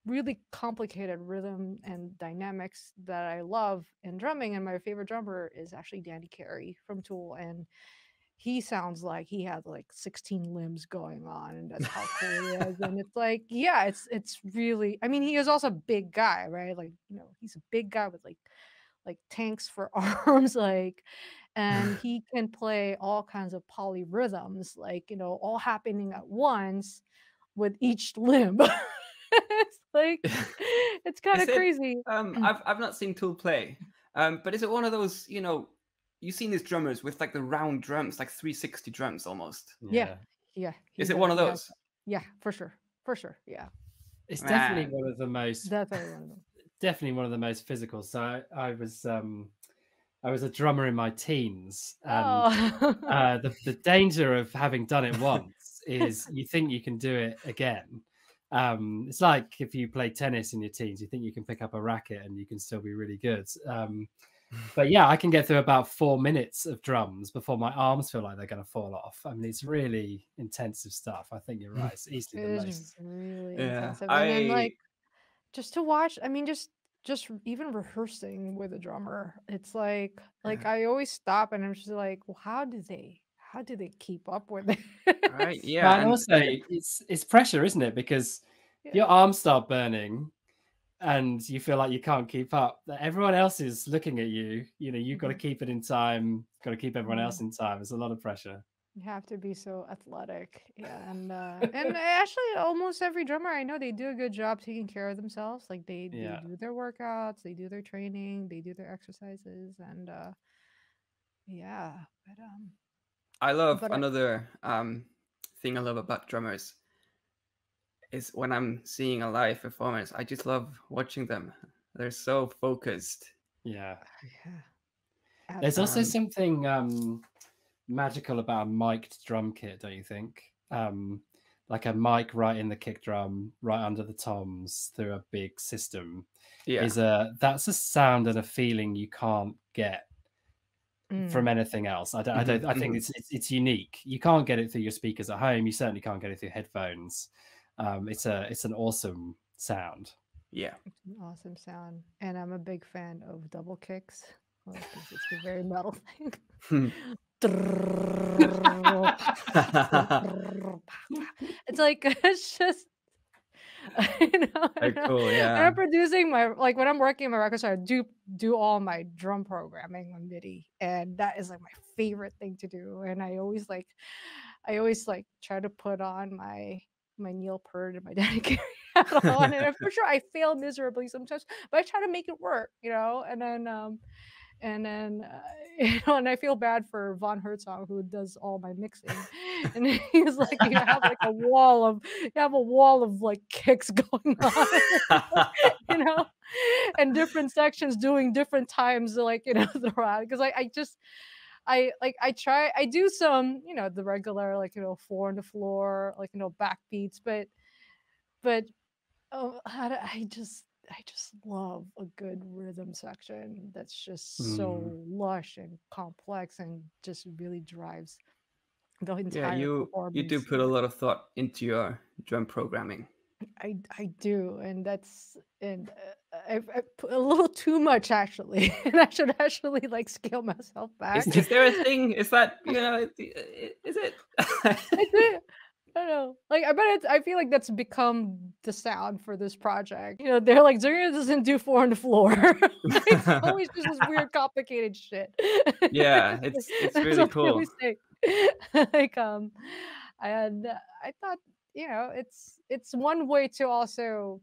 really complicated rhythm and dynamics that I love in drumming. And my favorite drummer is actually Danny Carey from Tool, and he sounds like he has like 16 limbs going on, and that's how cool he is. And it's like, yeah, it's really, I mean, he is also a big guy, right? Like, he's a big guy with like tanks for arms, like, and he can play all kinds of polyrhythms, like, all happening at once with each limb. It's like, it's kind Is of it? crazy. I've not seen Tool play. But is it one of those, you've seen these drummers with like the round drums, like 360 drums almost? Yeah, yeah, Is it one of he has those? that. Yeah, for sure, yeah, It's definitely Man, one of the most definitely one of them. definitely one of the most physical. So I was a drummer in my teens, and Oh, the danger of having done it once is you think you can do it again. It's like if you play tennis in your teens, you think you can pick up a racket and you can still be really good. But yeah, I can get through about 4 minutes of drums before my arms feel like they're going to fall off. I mean, it's really intensive stuff. I think you're right. It's easily it the is most. really yeah, intensive, and then like just to watch. I mean, just even rehearsing with a drummer, it's like yeah, I always stop and I'm just like, well, how do they keep up with right, this? yeah, But and also, it's pressure, isn't it? Because if Yeah. your arms start burning and you feel like you can't keep up, that everyone else is looking at you. You know, you've got to Mhm. keep it in time, got to keep everyone Mhm. else in time. It's a lot of pressure. You have to be so athletic. Yeah, and actually almost every drummer I know, they do a good job taking care of themselves. Like they Yeah. do their workouts, they do their training, they do their exercises, and yeah, I love but another thing I love about drummers is when I'm seeing a live performance. I just love watching them. They're so focused. Yeah. yeah, There's also absolutely. Um, something magical about a mic'd drum kit, don't you think? Like a mic right in the kick drum, right under the toms through a big system yeah, that's a sound and a feeling you can't get Mm. from anything else. hmm I think hmm it's unique. You can't get it through your speakers at home. You certainly can't get it through headphones. It's an awesome sound. yeah. It's an awesome sound, and I'm a big fan of double kicks, like 'cause it's a very metal thing. It's like it's just I Very don't know. cool. When Yeah. I'm producing my like when I'm working on my record store, I do all my drum programming on MIDI, and that is like my favorite thing to do. And I always like try to put on my Neil Peart and my Danny Carey hat on, and for sure I fail miserably sometimes, but I try to make it work, and then and I feel bad for Von Herzog who does all my mixing, and he's like, you have a wall of like kicks going on, you know, and different sections doing different times, like throughout. Because I just I try I do some the regular four on the floor backbeats, but oh, I just love a good rhythm section that's just Mm. so lush and complex and just really drives the Yeah, entire you do performance. put a lot of thought into your drum programming. I do, and I put a little too much actually, and I should actually like scale myself back. Is there a thing? Is that is it? I do. I don't know. Like, I bet I feel like that's become the sound for this project. They're like, Zerina doesn't do four on the floor. It's always just this weird, complicated shit. Yeah, it's That's really what they cool. always say. Like, and I thought, it's one way to also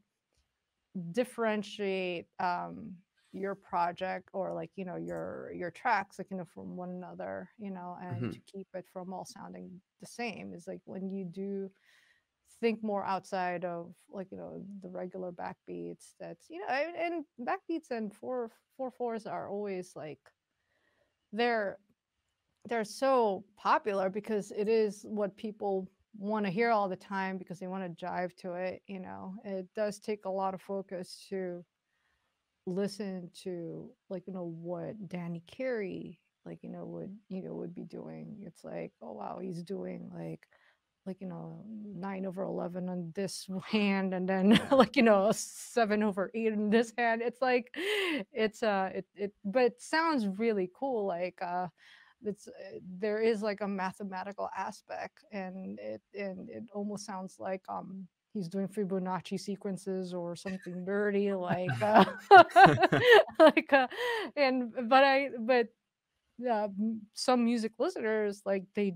differentiate your project or like your tracks like from one another and hmm to keep it from all sounding the same is like when you do think more outside of like the regular backbeats that's and backbeats and four fours are always like they're they're so popular because it is what people want to hear all the time because they want to jive to it. It does take a lot of focus to listen to like what Danny Carey would be doing. It's like, oh wow, he's doing like 9/11 on this hand and then Yeah, like 7/8 in this hand. It's like it but it sounds really cool. Like there is like a mathematical aspect and it almost sounds like he's doing Fibonacci sequences or something dirty like like and but some music listeners like they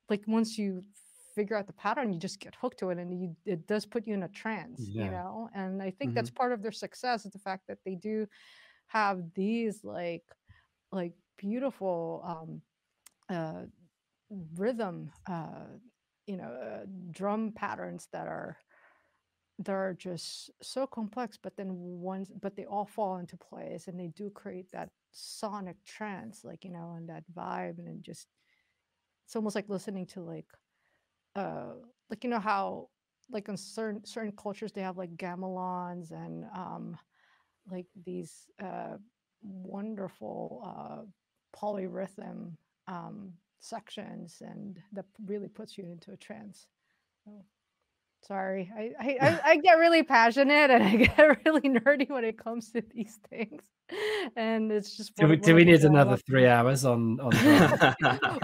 like once you figure out the pattern you just get hooked to it and it does put you in a trance Yeah. and I think hmm that's part of their success is the fact that they do have these like beautiful uh rhythm drum patterns that are just so complex, but then but they all fall into place and they do create that sonic trance, and that vibe, and it just it's almost like listening to uh how like in certain cultures they have like gamelons and like these wonderful polyrhythm sections, and that really puts you into a trance. So, sorry, I get really passionate and I get really nerdy when it comes to these things, and it's just Do one we of the need things I another love to 3 do. hours on drums?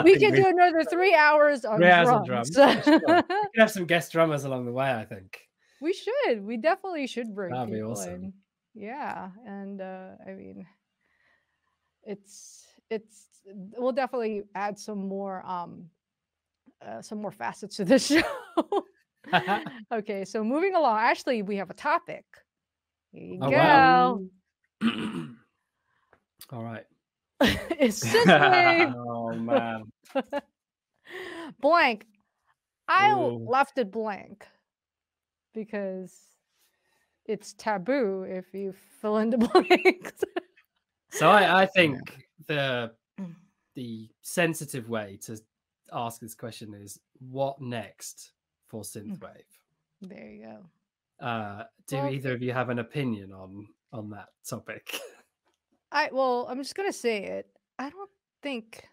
We think can do another 3 hours on 3 hours on drums. drums. For sure. We could have some guest drummers along the way, I think. We should. We definitely should bring That'd be people awesome. in. Yeah, and I mean, it's we'll definitely add some more facets to this show. Okay, so moving along. Actually, we have a topic. Here you Oh, go. wow. All right. It's synthwave. Oh, man. Blank. I Ooh. left it blank because it's taboo if you fill in the blanks. So I think the sensitive way to ask this question is, what next for synthwave? There you go. Do Well, either of you have an opinion on that topic? I'm just gonna say it. I don't think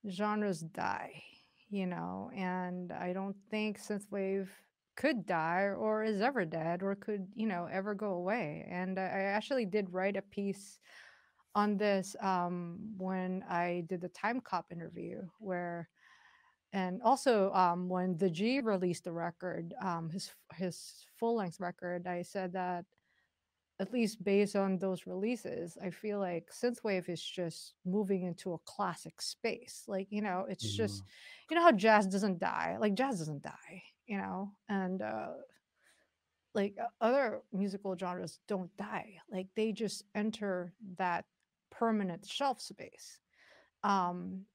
genres die, and I don't think synthwave could die or is ever dead or could, ever go away. And I actually did write a piece on this when I did the Time Cop interview, and also when the G released the record, his full length record, I said that at least based on those releases, I feel like synthwave is just moving into a classic space. It's just, how jazz doesn't die. Like jazz doesn't die, and other musical genres don't die. Like they just enter that permanent shelf space. And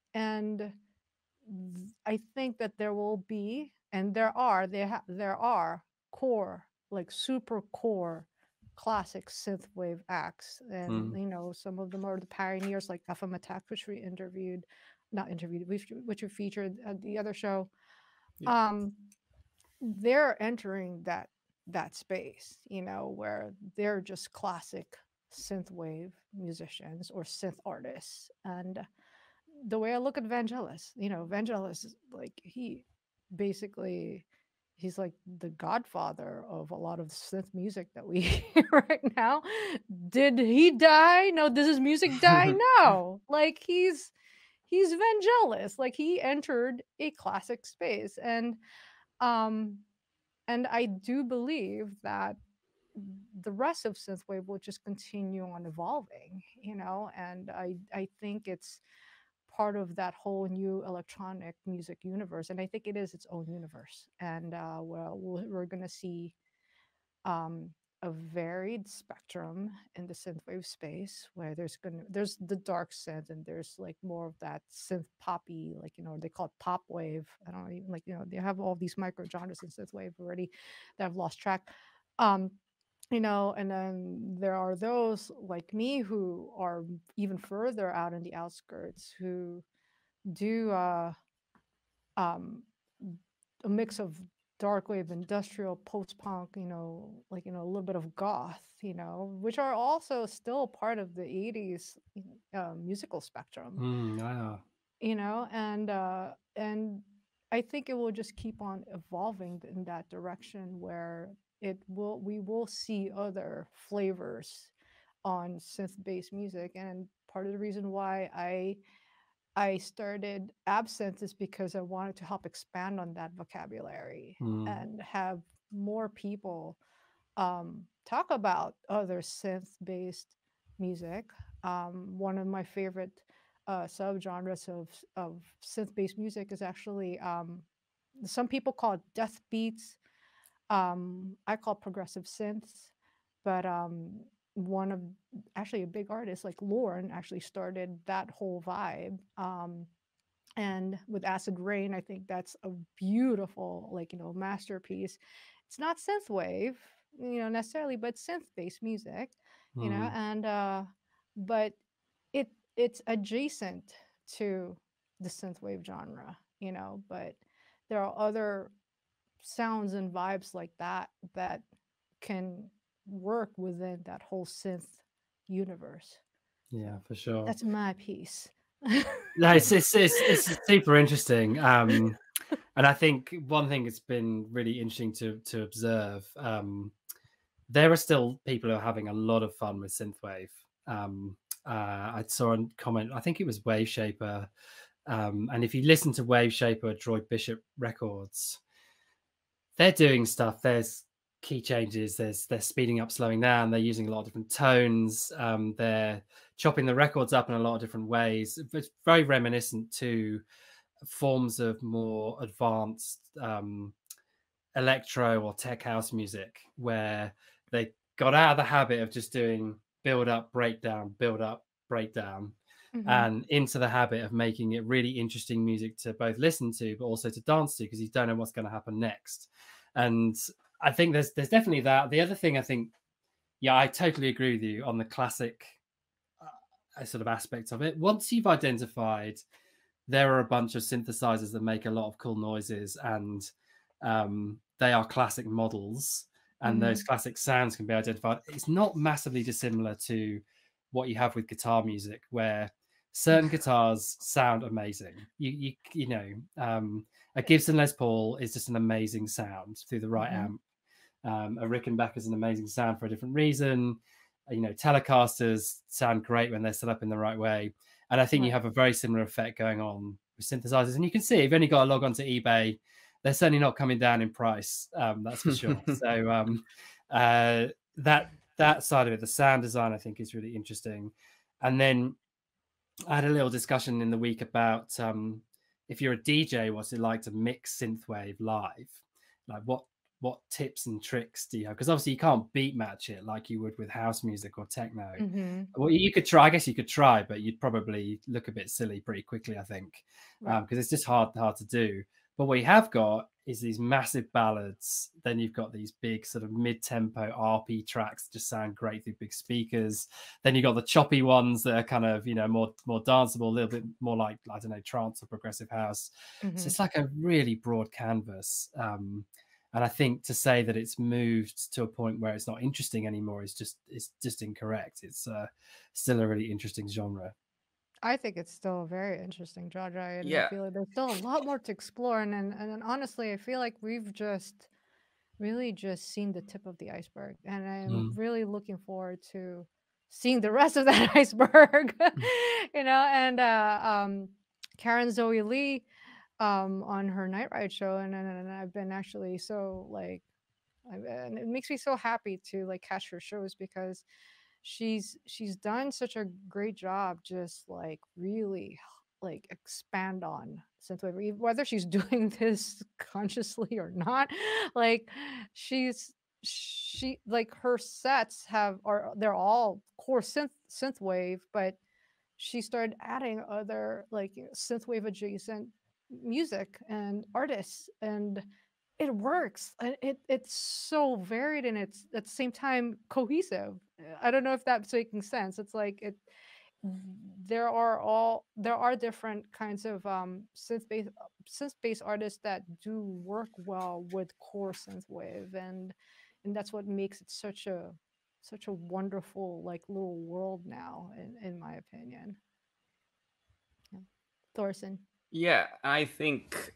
I think that there will be, and there are core, like super core classic synthwave acts, and some of them are the pioneers, like FM Attack, which we interviewed, not interviewed, which we featured at the other show. Yeah. They're entering that space, where they're just classic synthwave musicians or synth artists. And the way I look at Vangelis, Vangelis is like he's like the godfather of a lot of synth music that we hear right now. Did he die? No. Does his music die? No. Like he's Vangelis. Like he entered a classic space, um and I do believe that the rest of synthwave will just continue on evolving, and I think it's part of that whole new electronic music universe, and I think it is its own universe. And we're going to see a varied spectrum in the synthwave space, where there's the dark synth, and there's like more of that synth poppy, like they call it pop wave. I don't even like they have all these micro genres in synthwave already that I've lost track. um and then there are those like me who are even further out in the outskirts, who do a mix of dark wave, industrial, post punk, a little bit of goth, which are also still part of the 80s musical spectrum. Wow. And I think it will just keep on evolving in that direction, where we will see other flavors on synth-based music. And part of the reason why I started Absynth is because I wanted to help expand on that vocabulary and have more people talk about other synth-based music. One of my favorite subgenres of synth-based music is actually some people call it death beats. I call it progressive synths, but one of actually a big artist like Lauren actually started that whole vibe. And with Acid Rain, I think that's a beautiful, like, masterpiece. It's not synthwave, necessarily, but synth-based music, Mm. and but it's adjacent to the synthwave genre, but there are other sounds and vibes like that that can work within that whole synth universe. Yeah, for sure. That's my piece. No, it's super interesting. And I think one thing that's been really interesting to observe, there are still people who are having a lot of fun with synthwave. I saw a comment, I think it was Wave Shaper, and if you listen to Wave Shaper, Droid Bishop Records, they're doing stuff. There's key changes. They're speeding up, slowing down. They're using a lot of different tones. They're chopping the records up in a lot of different ways. It's very reminiscent to forms of more advanced electro or tech house music, where they got out of the habit of just doing build up, breakdown, and into the habit of making it really interesting music to both listen to, but also to dance to, because you don't know what's going to happen next. And I think there's definitely that. The other thing I think, yeah, I totally agree with you on the classic sort of aspects of it. Once you've identified there are a bunch of synthesizers that make a lot of cool noises, and they are classic models, and those classic sounds can be identified. It's not massively dissimilar to what you have with guitar music, where certain guitars sound amazing. A Gibson Les Paul is just an amazing sound through the right amp. A Rickenbacker is an amazing sound for a different reason. Telecasters sound great when they're set up in the right way. And I think you have a very similar effect going on with synthesizers. And you can see, if you've only got to log on to eBay, they're certainly not coming down in price. That's for sure. So that side of it, the sound design, I think is really interesting. And then I had a little discussion in the week about if you're a DJ, what's it like to mix synthwave live? Like what tips and tricks do you have? Because obviously you can't beat match it like you would with house music or techno. Well, you could try. I guess you could try, but you'd probably look a bit silly pretty quickly, I think, because it's just hard to do. But what you have got is these massive ballads. Then you've got these big sort of mid-tempo RP tracks that just sound great through big speakers. Then you've got the choppy ones that are kind of, more danceable, a little bit more like, I don't know, trance or progressive house. So it's like a really broad canvas. And I think to say that it's moved to a point where it's not interesting anymore is just incorrect. It's still a really interesting genre. I think it's still a very interesting genre, and Yeah. I feel like there's still a lot more to explore. And honestly, I feel like we've just really just seen the tip of the iceberg, and I'm really looking forward to seeing the rest of that iceberg. And Karen Zoe Lee on her Night Ride show, and I've been actually so like, and it makes me so happy to like catch her shows, because she's done such a great job, just like really like expand on synthwave, whether she's doing this consciously or not. Like she like her sets they're all core synthwave, but she started adding other like synthwave adjacent music and artists, and it works. It's so varied, and it's at the same time cohesive. I don't know if that's making sense. It's like there are different kinds of synth based artists that do work well with core synthwave, and that's what makes it such a wonderful like little world now, in my opinion. Yeah. Thorson. Yeah, I think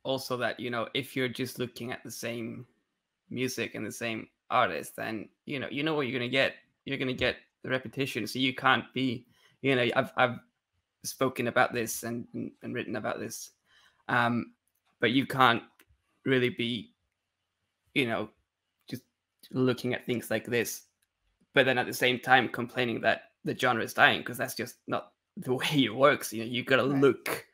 also that, if you're just looking at the same music and the same artist, then you know what you're gonna get. You're gonna get the repetition. So you can't be, I've spoken about this and written about this, but you can't really be, just looking at things like this, but then at the same time complaining that the genre is dying, because that's just not the way it works. You gotta look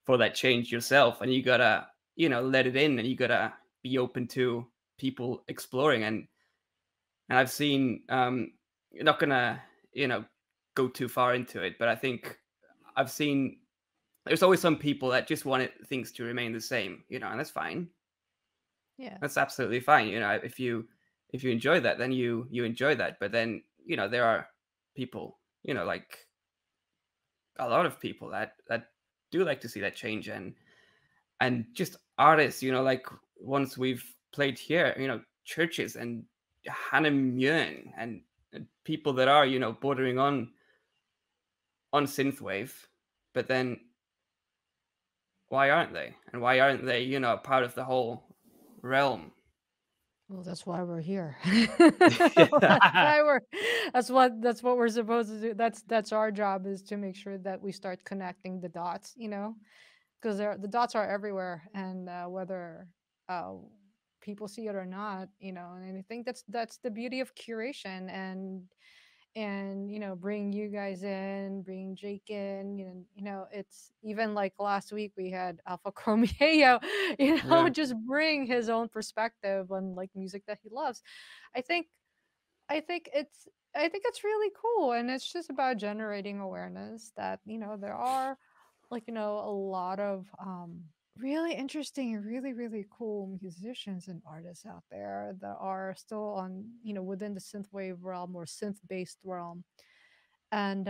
for that change yourself, and you gotta let it in, and you gotta be open to people exploring. And I've seen not gonna, go too far into it, but I think I've seen there's always some people that just want things to remain the same, and that's fine. Yeah. That's absolutely fine. If you enjoy that, then you enjoy that. But then, there are people, like a lot of people that do like to see that change, and just artists, like ones we've played here, churches and Hanne Mjoen and people that are, bordering on synthwave, but then why aren't they? And why aren't they, part of the whole realm? Well, that's why we're here. Yeah. That's why we're that's what we're supposed to do. That's our job, is to make sure that we start connecting the dots, because the dots are everywhere, and whether uh, people see it or not, and I think that's the beauty of curation, and bring you guys in, bring Jake in, it's even like last week we had Alpha Chromeo, Yeah. just bring his own perspective on like music that he loves. I think I think it's I think it's really cool, and it's just about generating awareness that there are, like, a lot of really interesting and really really cool musicians and artists out there that are still on, within the synthwave realm or synth based realm, and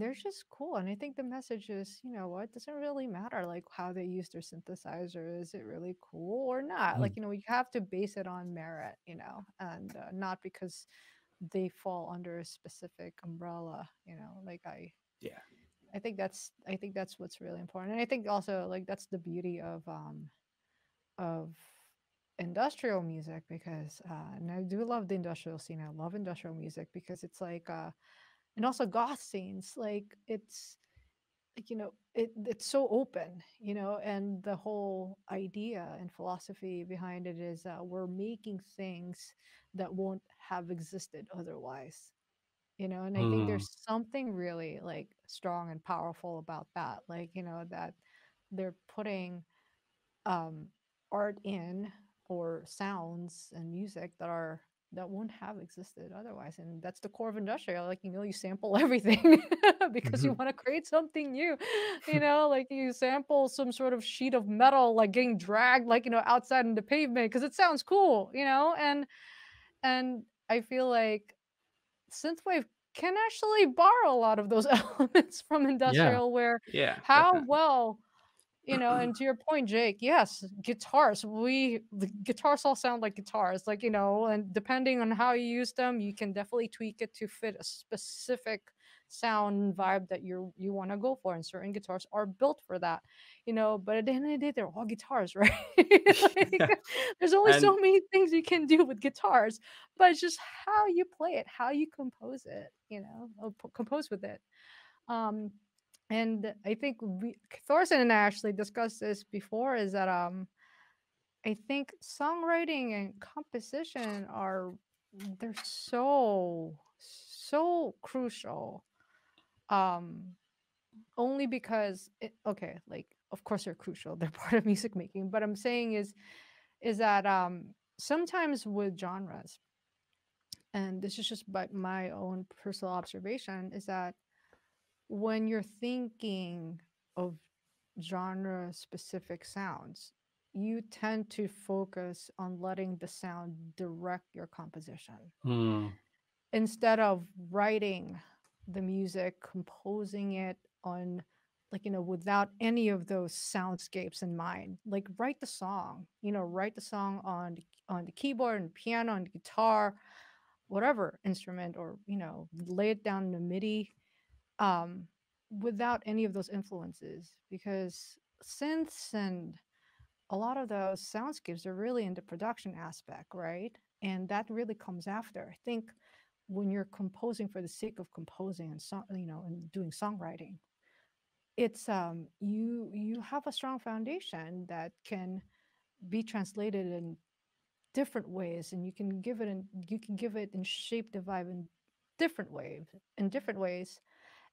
they're just cool. And I think the message is, what, doesn't really matter like how they use their synthesizer. Is it really cool or not? Like, you have to base it on merit, and not because they fall under a specific umbrella, like Yeah. I think that's what's really important. And I think also, like, that's the beauty of industrial music, because and I do love the industrial scene. I love industrial music because it's like and also goth scenes, like like, it's so open, and the whole idea and philosophy behind it is we're making things that won't have existed otherwise, and I think Mm. there's something really like strong and powerful about that, like, that they're putting um art in, or sounds and music that wouldn't have existed otherwise. And that's the core of industrial, like, you sample everything because you want to create something new, like you sample some sort of sheet of metal like getting dragged, like, outside in the pavement because it sounds cool, and I feel like synthwave can actually borrow a lot of those elements from Yeah. industrial, where Yeah, how definitely. well, and to your point, Jake, yes, guitars. The guitars all sound like guitars, like, and depending on how you use them, you can definitely tweak it to fit a specific sound and vibe that you want to go for. And certain guitars are built for that, But at the end of the day, they're all guitars, right? Like, there's only so And many things you can do with guitars, but it's just how you play it, how you compose it, or compose with it. Um, and I think Thorsten and I actually discussed this before, is that I think songwriting and composition they're so crucial. Um Only because okay, like, of course they're crucial. They're part of music making, but I'm saying is that sometimes with genres, and this is just by my own personal observation, is that when you're thinking of genre specific sounds, you tend to focus on letting the sound direct your composition Mm. instead of writing the music, composing it on, like, without any of those soundscapes in mind. Like, write the song on the keyboard and piano and guitar, whatever instrument, or lay it down in the MIDI, um, without any of those influences, because synths and a lot of those soundscapes are really in the production aspect, right? And that really comes after. I think when you're composing for the sake of composing and and doing songwriting, it's you have a strong foundation that can be translated in different ways, and you can give it and shape the vibe in different ways.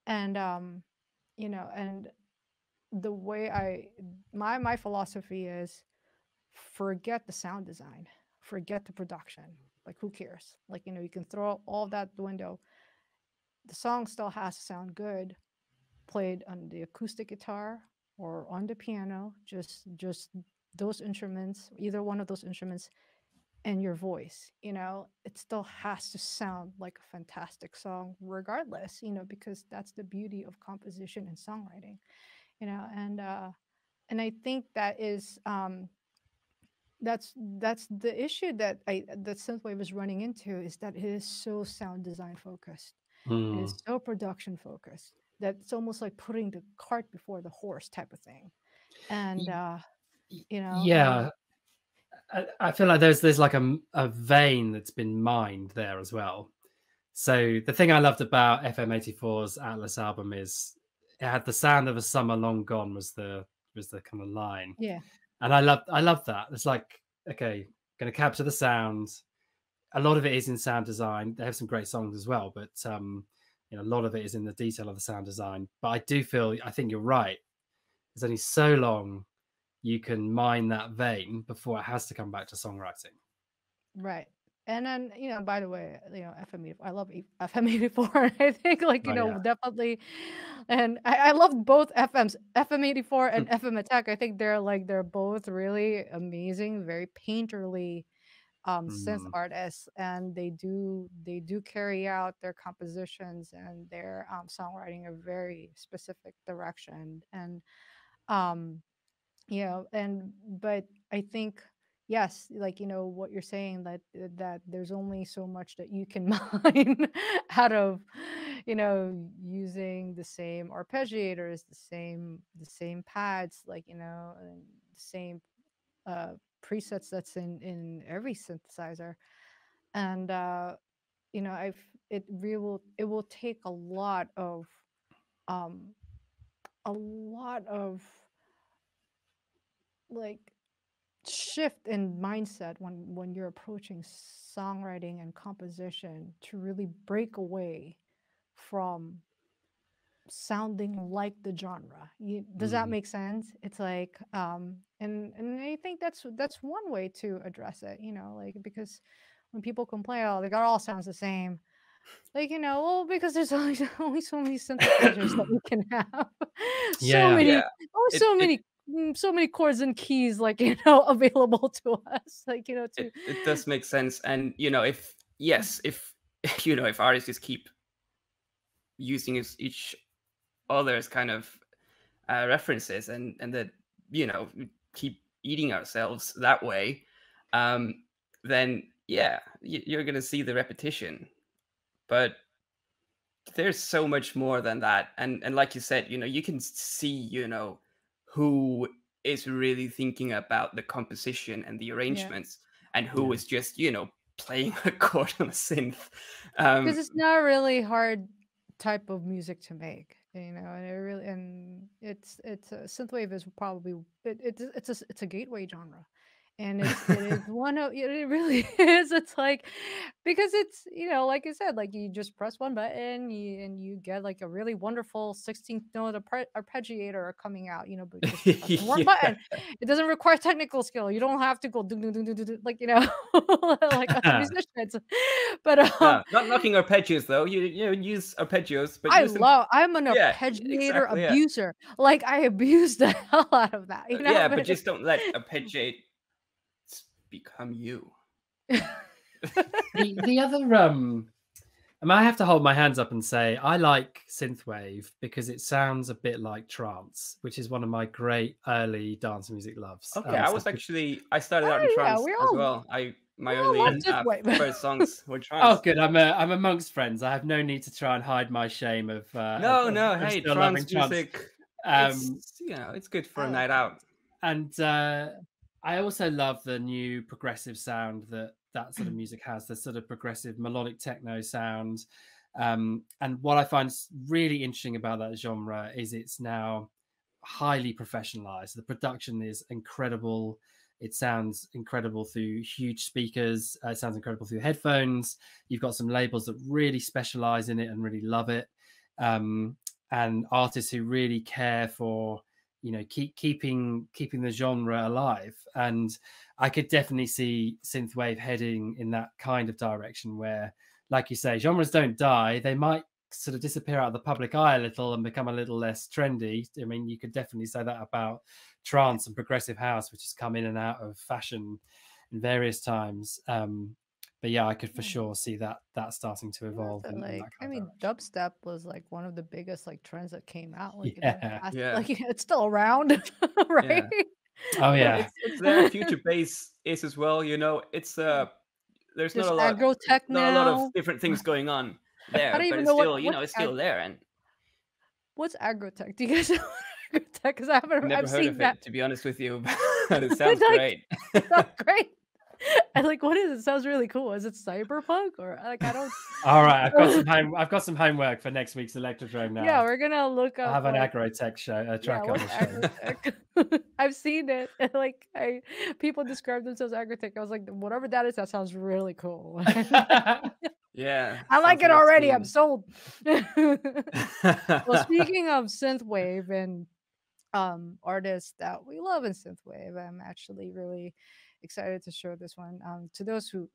And and the way my philosophy is, forget the sound design, forget the production, Like, who cares? Like, you know, you can throw all of that out the window. The song still has to sound good, played on the acoustic guitar or on the piano, just those instruments, either one of those instruments, and your voice, you know, it still has to sound like a fantastic song regardless, you know, because that's the beauty of composition and songwriting, you know. And I think that is that's the issue that synthwave is running into, is that it is so sound design focused. It is so production focused that it's almost like putting the cart before the horse type of thing. And you know, Yeah, I feel like there's like a vein that's been mined there as well. So the thing I loved about FM84's Atlas album is it had the sound of a summer long gone was the kind of line. yeah, And I love that. It's like, okay, going to capture the sound. A lot of it is in sound design. They have some great songs as well, but you know, a lot of it is in the detail of the sound design. But I think you're right. There's only so long you can mine that vein before it has to come back to songwriting. right. And then, you know, by the way, you know, FM84, I love FM84. I think, like, you Oh, know, yeah. definitely, and I love both FMs, FM84 and FM Attack. I think they're both really amazing, very painterly synth Mm. artists, and they do carry out their compositions and their songwriting a very specific direction. And um you know, and but I think, yes, like, you know, what you're saying, that there's only so much that you can mine out of, you know, using the same arpeggiators, the same pads, like, you know, and the same uh presets that's in every synthesizer. And you know, it will take um a lot of like shift in mindset when you're approaching songwriting and composition to really break away from sounding like the genre. Does that make sense? It's like and I think that's one way to address it, you know, like, because when people complain, oh, they got all sounds the same, like, you know, well, because there's only only so many synthesizers that we can have. So Yeah. many, Yeah. oh, It so it many, so many chords and keys, like, you know, available to us, like, you know, to it does make sense. And you know, if yes, if you know, if artists just keep using each other's kind of references, and that, you know, we keep eating ourselves that way, then yeah, you're gonna see the repetition. But there's so much more than that. And like you said, you know, you can see, you know, who is really thinking about the composition and the yeah, arrangements, and who Yeah. is just, you know, playing a chord on a synth. because it's not a really hard type of music to make, you know, and it's synthwave is probably it's a gateway genre, and it is one of it really is. It's like, because it's, you know, like I said, like, you just press one button, and you get like a really wonderful 16th note arpeggiator coming out, you know, but just pressing one Yeah. button. It doesn't require technical skill. You don't have to go ding, ding, ding, ding, ding, ding, like, you know, like other musicians. But No, not knocking arpeggios though. You know, use arpeggios, but use them. I'm an Yeah, arpeggiator exactly. Yeah. abuser. Like, I abuse the hell out of that, you know, Yeah, but but just don't let arpeggiates become you. The other I mean, I have to hold my hands up and say I like synthwave because it sounds a bit like trance, which is one of my great early dance music loves. Okay, I So was actually, I started out in oh yeah, trance as well. My we all love early synthwave. first songs were oh, trance. good. I'm amongst friends. I have no need to try and hide my shame of No, hey, still loving trance trance. music. Um, It's, you know, it's good for I a like night out. and I also love the new progressive sound that sort of music has, the sort of progressive melodic techno sound. And what I find really interesting about that genre is it's now highly professionalized. The production is incredible. It sounds incredible through huge speakers. It sounds incredible through headphones. You've got some labels that really specialize in it and really love it. And artists who really care for, you know, keeping the genre alive. And I could definitely see synthwave heading in that kind of direction where, like you say, genres don't die. They might sort of disappear out of the public eye a little and become a little less trendy. I mean, you could definitely say that about trance and progressive house, which has come in and out of fashion in various times. But yeah, I could for sure see that starting to evolve. In Like, that I kind mean, of direction. dubstep was like one of the biggest like trends that came out. Like, Yeah. like it's still around, right? Oh yeah. It's there. Future bass is as well. You know, it's there's There's not aggro tech a lot of now. different things going on I there, don't but even it's know still, you know, what's it's still there. And what's agrotech? Do you guys know what agrotech? Because I haven't. never I've heard seen of that. it, to be honest with you. But it sounds Like, great. it sounds great. And like, what is it? Sounds really cool. Is it cyberpunk or like I don't? All right, I've got some homework for next week's Electrodrome now. Yeah, we're gonna look up. I have an like, agrotech show track on what's the show. agrotech? I've seen it. And like, people describe themselves agrotech. I was like, whatever that is, that sounds really cool. Yeah. I like sounds it already. I'm extreme. sold. Well, speaking of synthwave and artists that we love in synthwave, I'm actually really excited to show this one to those who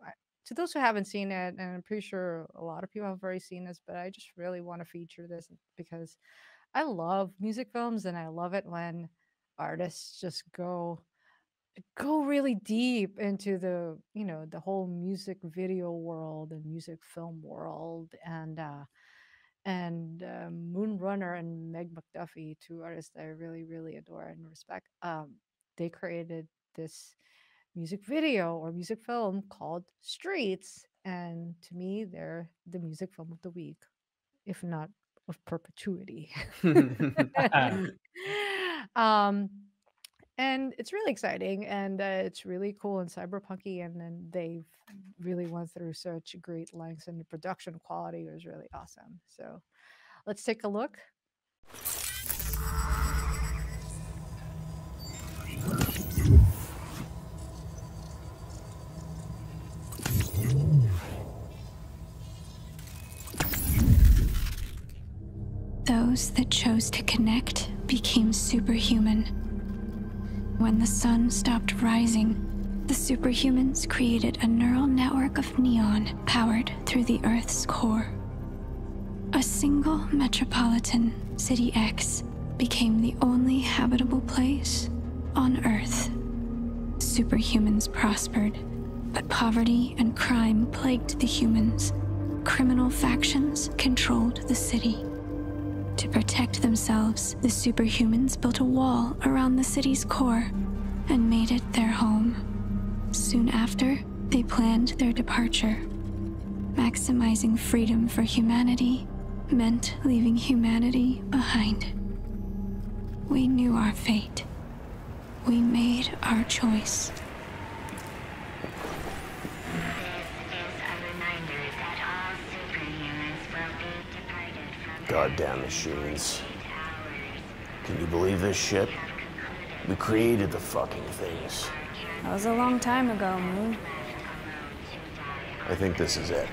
haven't seen it, and I'm pretty sure a lot of people have already seen this, but I just really want to feature this because I love music films and I love it when artists just go really deep into the the whole music video world and music film world. And Moonrunner and Meg Mcduffee, two artists that I really, really adore and respect. They created this music video or music film called Streets, and to me, they're the music film of the week, if not of perpetuity. um, and it's really exciting, and it's really cool and cyberpunky, and then they've really went through such great lengths, and the production quality was really awesome. So let's take a look. Those that chose to connect became superhuman. When the sun stopped rising, the superhumans created a neural network of neon powered through the Earth's core. A single metropolitan, City X, became the only habitable place on Earth. Superhumans prospered, but poverty and crime plagued the humans. Criminal factions controlled the city. To protect themselves, the superhumans built a wall around the city's core and made it their home. Soon after, they planned their departure. Maximizing freedom for humanity meant leaving humanity behind. We knew our fate. We made our choice. Goddamn machines. Can you believe this shit? We created the fucking things. That was a long time ago, Moon. I think this is it.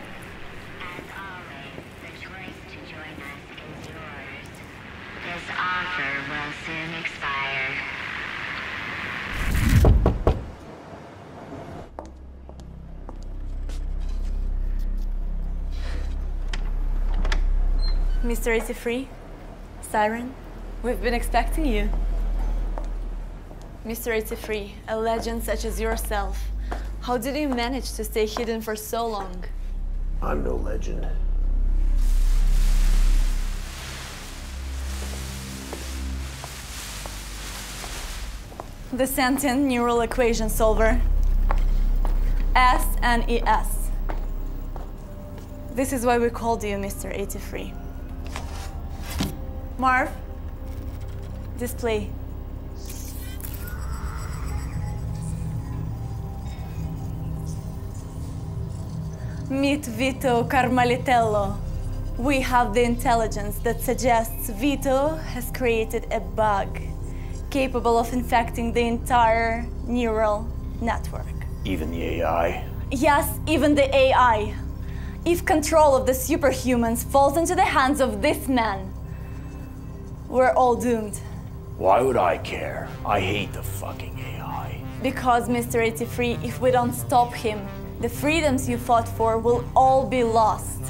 This offer will soon expire. Mr. 83, Siren, we've been expecting you. Mr. 83, a legend such as yourself, how did you manage to stay hidden for so long? I'm no legend. The sentient neural equation solver. SNES. This is why we called you Mr. 83. Marv, display. Meet Vito Carmelitello. We have the intelligence that suggests Vito has created a bug capable of infecting the entire neural network. Even the AI? Yes, even the AI. If control of the superhumans falls into the hands of this man, we're all doomed. Why would I care? I hate the fucking AI. Because, Mr. 83, if we don't stop him, the freedoms you fought for will all be lost.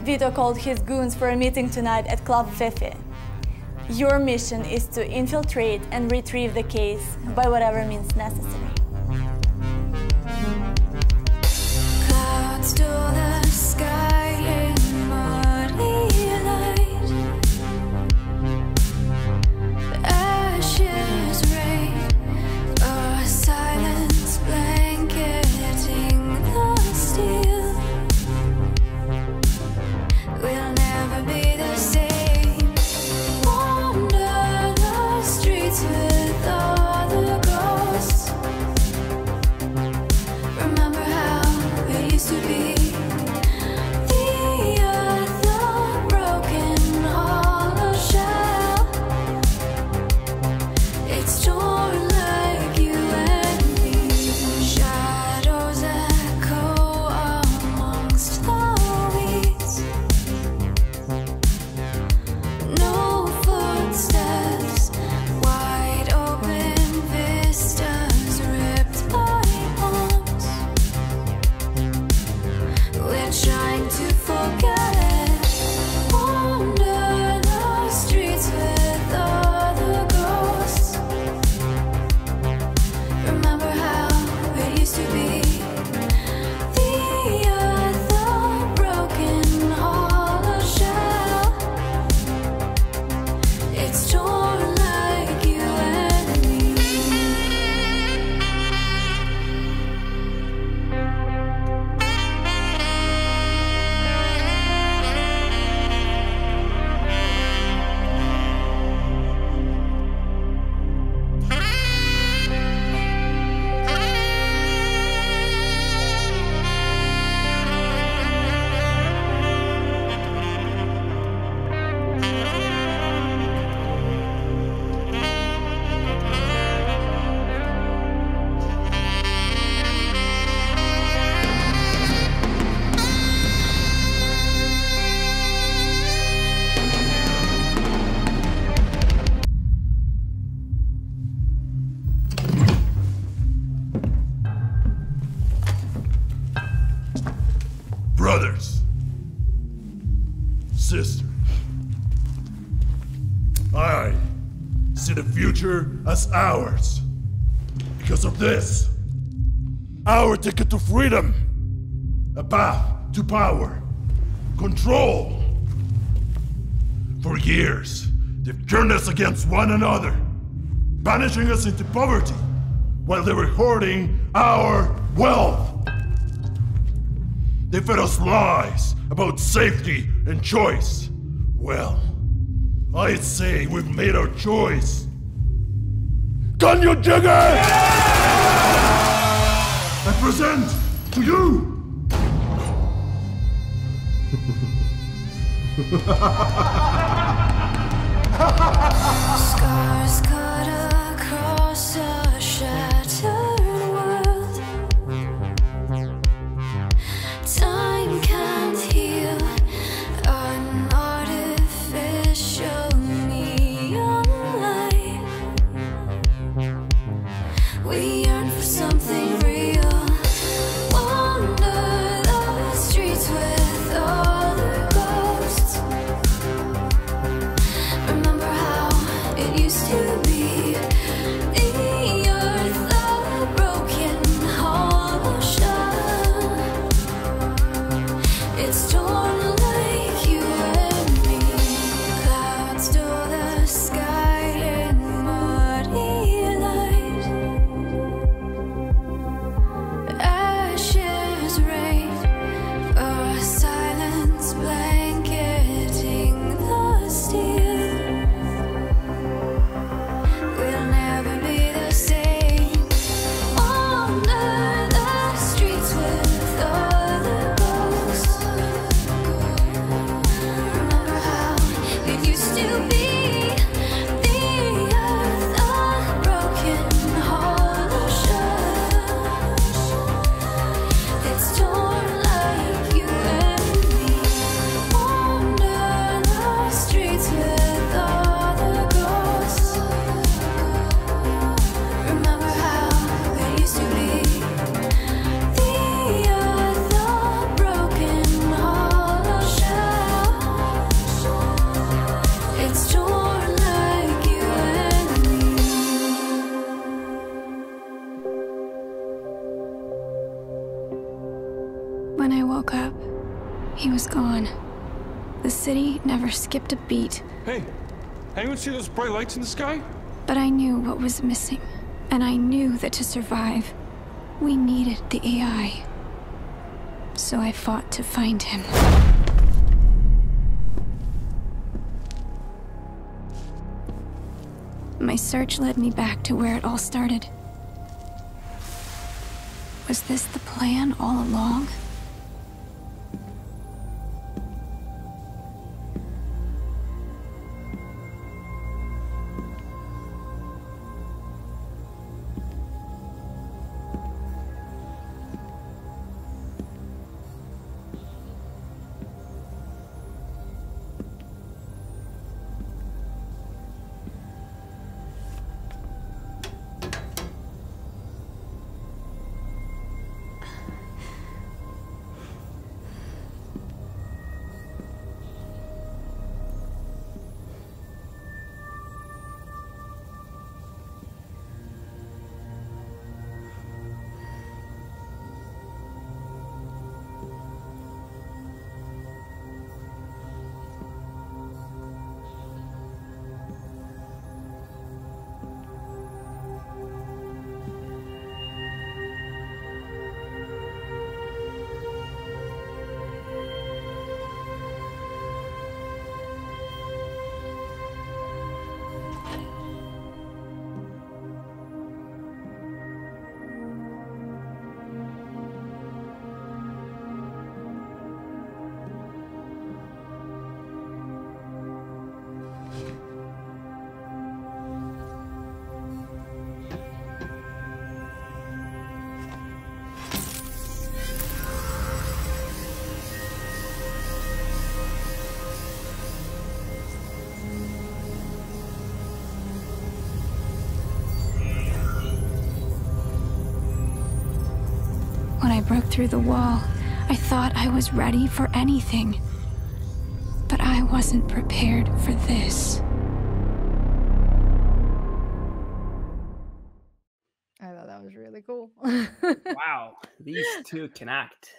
Vito called his goons for a meeting tonight at Club Fefe. Your mission is to infiltrate and retrieve the case by whatever means necessary. Clouds to the sky in muddy light. Ashes rain, a silence blanketing the steel. We'll never be the same. Wander the streets with all the ghosts. Remember how it used to be. The earth, the broken hollow shell. It's torn like you and me. Shadows echo amongst the weeds. No footsteps, wide open vistas ripped by bombs. We're trying to forget. Wander the streets with all the ghosts. Remember how it used to be. The earth, the broken hollow shell. It's torn like you and me. Brothers, sisters, I see the future as ours. Because of this, our ticket to freedom, a path to power, control. For years, they've turned us against one another, banishing us into poverty while they were hoarding our wealth. They fed us lies about safety and choice. Well, I'd say we've made our choice. Can you dig it? I present to you Scars cut across a shattered world. Time can't heal an artificial neon light. We yearn for something real. Wander the streets with all the ghosts. Remember how it used to be. The earth, the broken hollow shell. It's torn like you and me. Clouds to the sky in muddy light. Ashes rain, a silence blanketing the steel. We'll never be the same. Wander the streets with all the ghosts. Remember how it used to be. The earth, a broken hollow shell. It's torn like you and me. Wander the streets with all the ghosts. never skipped a beat. Hey, anyone see those bright lights in the sky? But I knew what was missing, and I knew that to survive, we needed the AI. So I fought to find him. My search led me back to where it all started. Was this the plan all along? When I broke through the wall, I thought I was ready for anything. But I wasn't prepared for this. I thought that was really cool. Wow, these two can act.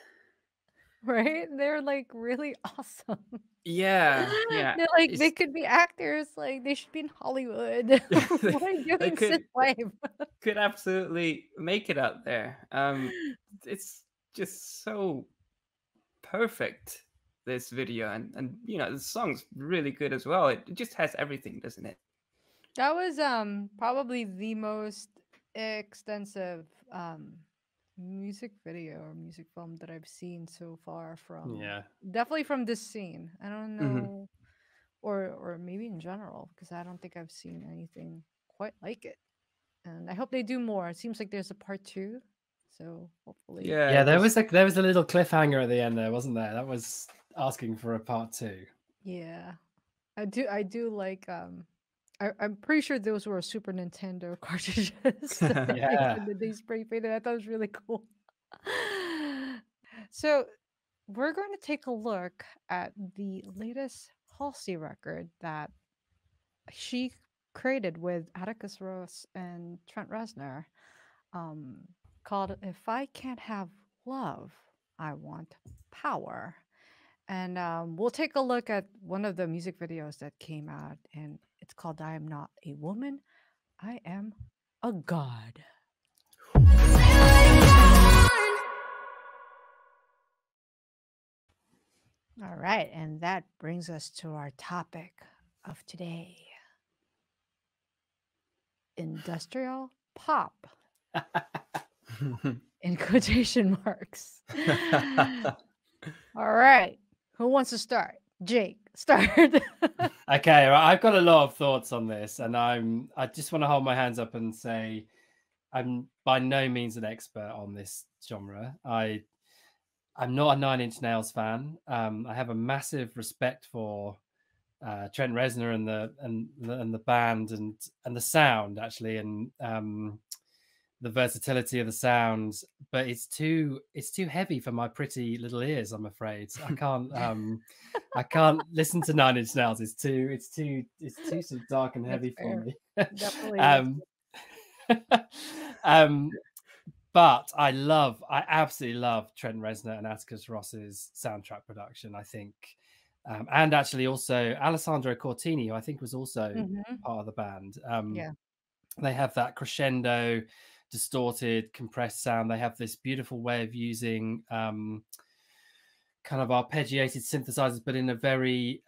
Right? They're like really awesome. Yeah, They're like they it's- could be actors. Like they should be in Hollywood. What are you they doing, could- synthwave? could absolutely make it out there. It's just so perfect, this video, and the song's really good as well. It just has everything, doesn't it? That was probably the most extensive music video or music film that I've seen so far from Yeah. definitely from this scene. I don't know Mhm. or maybe in general because I don't think I've seen anything quite like it. And I hope they do more. It seems like there's a part 2. So hopefully. Yeah, there was a little cliffhanger at the end there, wasn't there? That was asking for a part 2. Yeah. I do like I'm pretty sure those were Super Nintendo cartridges that Yeah. they spray painted. I thought it was really cool. So we're going to take a look at the latest Halsey record that she created with Atticus Ross and Trent Reznor, called "If I Can't Have Love, I Want Power." And we'll take a look at one of the music videos that came out, and it's called "I Am Not a Woman, I Am a God." All right, and that brings us to our topic of today: industrial pop. In quotation marks. All right. Who wants to start? Jake, start. Okay, right, I've got a lot of thoughts on this, and I just want to hold my hands up and say I'm by no means an expert on this genre. I'm not a Nine Inch Nails fan. I have a massive respect for Trent Reznor and the band and the sound actually, and the versatility of the sound, but it's too heavy for my pretty little ears, I'm afraid. I can't listen to Nine Inch Nails. It's too sort of dark and heavy for me. Definitely. But I absolutely love Trent Reznor and Atticus Ross's soundtrack production. I think and actually also Alessandro Cortini, who I think was also Mhm. part of the band. Yeah. They have that crescendo, distorted, compressed sound. They have this beautiful way of using kind of arpeggiated synthesizers, but in a very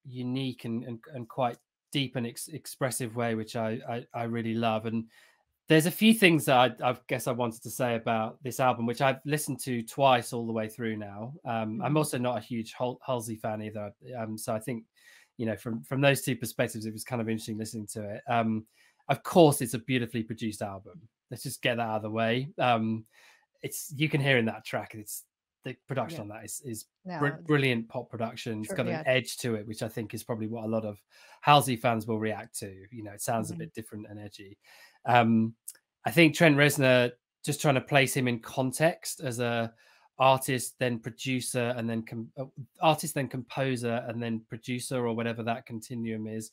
unique and quite deep and expressive way, which I really love. And there's a few things that I guess I wanted to say about this album, which I've listened to twice all the way through now. I'm Mhm. also not a huge Halsey fan either, so I think, you know, from those two perspectives, it was kind of interesting listening to it. Of course, it's a beautifully produced album. Let's just get that out of the way. It's, you can hear in that track, it's the production Yeah. on that is No, brilliant pop production. It's Sure, got an yeah. edge to it, which I think is probably what a lot of Halsey fans will react to. You know, it sounds a Mhm. bit different and edgy. I think Trent Reznor, just trying to place him in context as a artist, then producer, and then artist, then composer, and then producer, or whatever that continuum is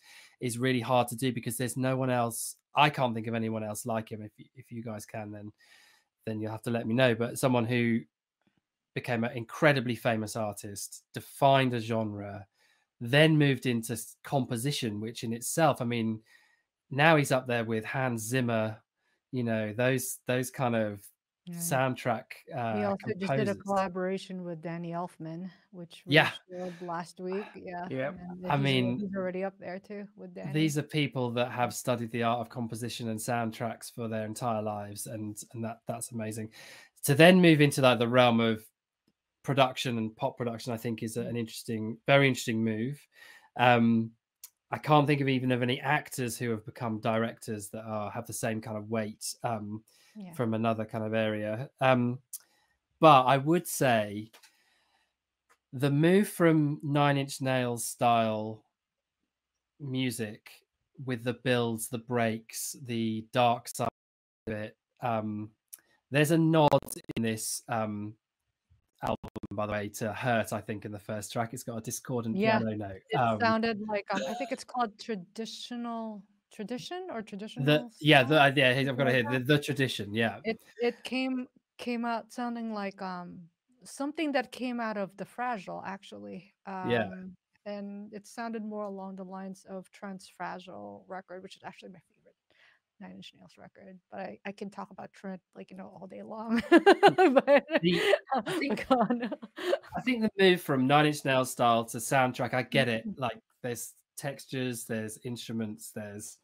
really hard to do, because there's no one else. I can't think of anyone else like him. If you guys can, then you'll have to let me know. But someone who became an incredibly famous artist, defined a genre, then moved into composition, which in itself, I mean, now he's up there with Hans Zimmer, you know, those kind of Yeah. soundtrack He also just did a composers. collaboration with Danny Elfman, which we Yeah. showed last week. Yeah. Yep. And I mean, he's already up there too with Danny. these are people that have studied the art of composition and soundtracks for their entire lives, and that's amazing. To then move into like the realm of production and pop production, I think is an interesting, very interesting move. I can't think of even of any actors who have become directors that have the same kind of weight Yeah. from another kind of area. But I would say the move from Nine Inch Nails style music with the builds, the breaks, the dark side of it. There's a nod in this album, by the way, to Hurt, I think, in the first track. It's got a discordant Yeah. piano note. It sounded like I think it's called tradition or traditional. Yeah, style, I've something got it like here. that. The tradition, yeah. It came out sounding like something that came out of The Fragile, actually. Yeah. And it sounded more along the lines of Trent's Fragile record, which is actually my favorite Nine Inch Nails record. But I can talk about Trent, like, you know, all day long. But I think the move from Nine Inch Nails style to soundtrack, I get it. Like, there's textures, there's instruments, there's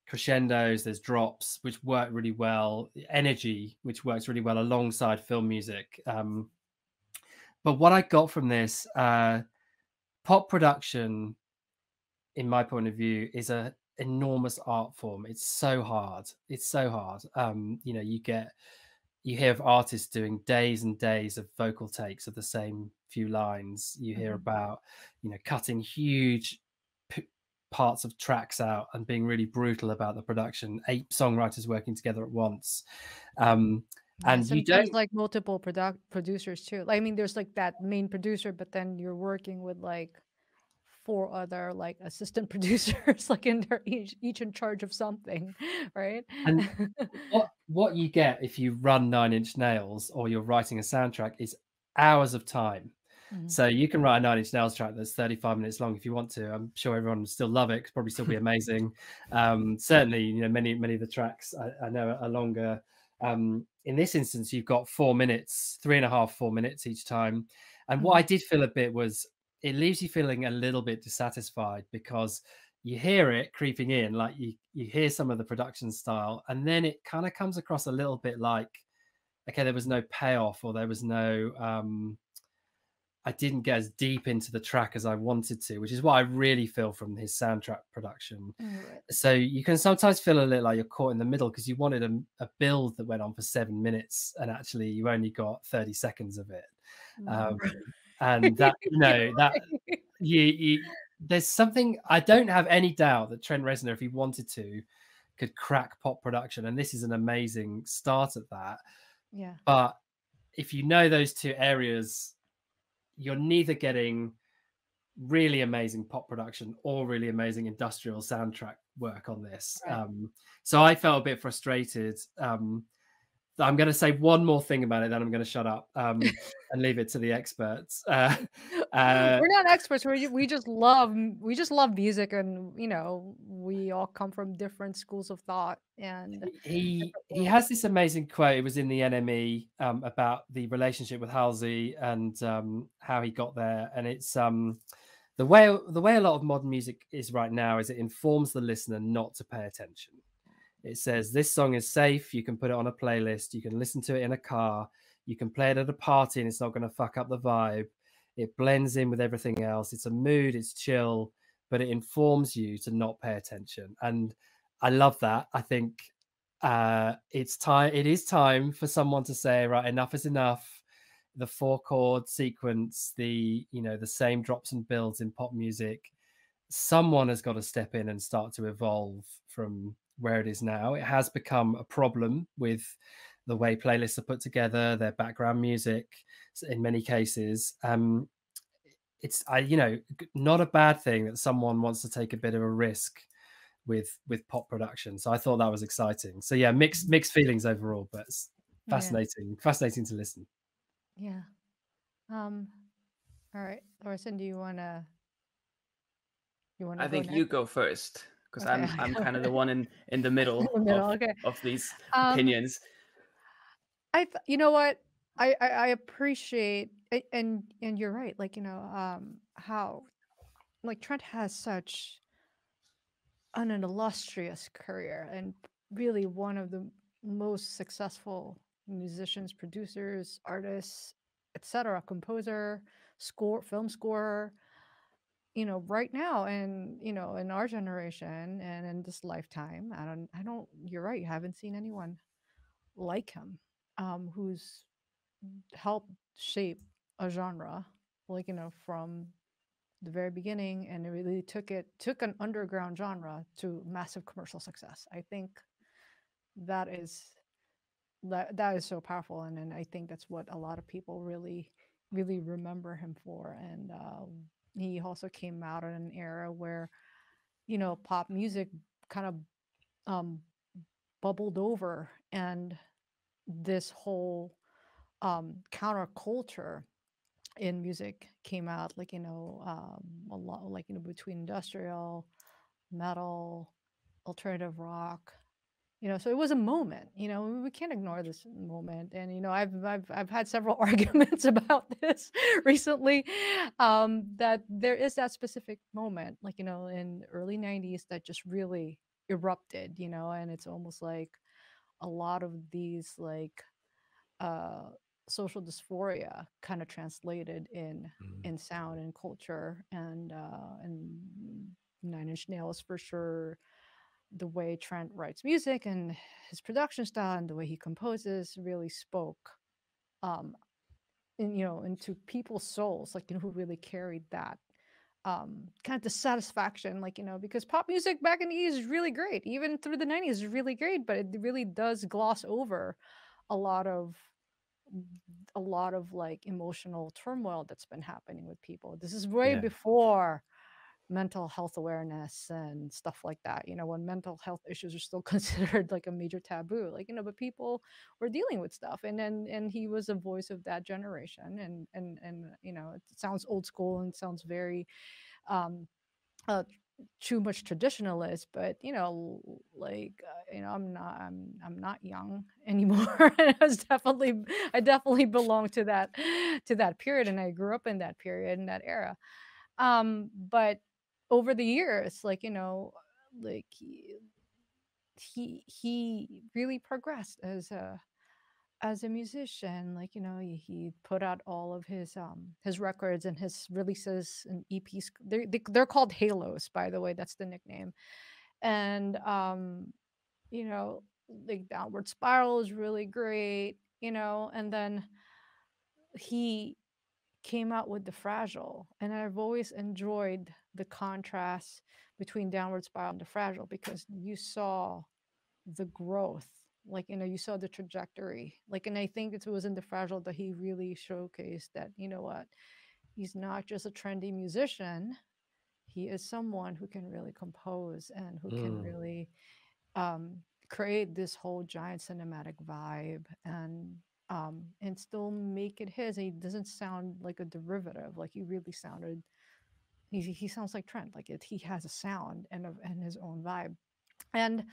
crescendos, there's drops, which work really well, energy, which works really well alongside film music. But what I got from this, pop production, in my point of view, is a enormous art form. It's so hard. It's so hard. You know, you hear of artists doing days and days of vocal takes of the same few lines. You hear about, you know, cutting huge parts of tracks out and being really brutal about the production. 8 songwriters working together at once. And you don't, like multiple producers too. Like, I mean, there's like that main producer, but then you're working with like 4 other like assistant producers, like in there each in charge of something, right? And what you get if you run Nine Inch Nails or you're writing a soundtrack is hours of time. So you can write a Nine Inch Nails track that's 35 minutes long if you want to. I'm sure everyone will still love it. It'll probably still be amazing. Certainly, you know, many of the tracks I know are longer. In this instance, you've got 4 minutes, 3.5, 4 minutes each time. And what I did feel a bit was it leaves you feeling a little bit dissatisfied, because you hear it creeping in, like you hear some of the production style, and then it kind of comes across a little bit like, okay, there was no payoff, or there was no I didn't get as deep into the track as I wanted to, which is what I really feel from his soundtrack production. Right. So you can sometimes feel a little like you're caught in the middle, because you wanted a build that went on for 7 minutes, and actually you only got 30 seconds of it. And that, you know, that you there's something, I don't have any doubt that Trent Reznor, if he wanted to, could crack pop production, and this is an amazing start at that. Yeah. But if you know those two areas, you're neither getting really amazing pop production or really amazing industrial soundtrack work on this. Right. So I felt a bit frustrated I'm going to say one more thing about it, then I'm going to shut up and leave it to the experts. We're not experts. We just love music, and we all come from different schools of thought. And he has this amazing quote. It was in the NME about the relationship with Halsey and how he got there, and it's the way a lot of modern music is right now is it informs the listener not to pay attention. It says this song is safe. You can put it on a playlist. You can listen to it in a car. You can play it at a party, and it's not going to fuck up the vibe. It blends in with everything else. It's a mood. It's chill, but it informs you to not pay attention. And I love that. I think it's time. It is time for someone to say, right, enough is enough. The 4-chord sequence, the same drops and builds in pop music. Someone has got to step in and start to evolve from where it is now. It has become a problem with the way playlists are put together, their background music in many cases. It's not a bad thing that someone wants to take a bit of a risk with pop production. So I thought that was exciting. So yeah, mixed feelings overall, but it's fascinating to listen. Yeah. All right, Orson, do you want to I think go you next? go first, because Okay, I'm kind of the one in the middle, in the middle. Okay. of these Um, opinions. you know what? I appreciate and you're right. Like, how like Trent has such an illustrious career and really one of the most successful musicians, producers, artists, etc., composer, film scorer, right now, and in our generation and in this lifetime. I don't you're right, you haven't seen anyone like him, who's helped shape a genre, like, from the very beginning, and it really took an underground genre to massive commercial success. I think that is that is so powerful, and I think that's what a lot of people really really remember him for. And he also came out in an era where pop music kind of um, bubbled over, and this whole counterculture in music came out, like, a lot, like, between industrial, metal, alternative rock. So it was a moment. We can't ignore this moment. And I've had several arguments about this recently, that there is that specific moment, like, in early 90s, that just really erupted, and it's almost like a lot of these, like, uh social dysphoria kind of translated in sound and culture. And Nine Inch Nails, for sure, the way Trent writes music and his production style and the way he composes really spoke, um into people's souls, like, who really carried that kind of dissatisfaction, like, because pop music back in the 80s is really great, even through the 90s is really great, but it really does gloss over a lot of like emotional turmoil that's been happening with people. This is way Yeah. before mental health awareness and stuff like that, when mental health issues are still considered like a major taboo, like, but people were dealing with stuff. And he was a voice of that generation. And it sounds old school and sounds very um uh, too much traditionalist, but like, I'm not young anymore. And I definitely belong to that period, and I grew up in that period, in that era. But over the years, like, like, he really progressed as a musician. Like, he put out all of his records and his releases and EPs. They're called halos, by the way. That's the nickname. And like, Downward Spiral is really great. And then he came out with The Fragile, and I've always enjoyed the contrast between Downward Spiral and The Fragile, because you saw the growth, like, you saw the trajectory, like. And I think it was in The Fragile that he really showcased that, what, he's not just a trendy musician, he is someone who can really compose and who can really create this whole giant cinematic vibe and still make it his. He doesn't sound like a derivative. Like he really sounded. He sounds like Trent. Like he has a sound and his own vibe. And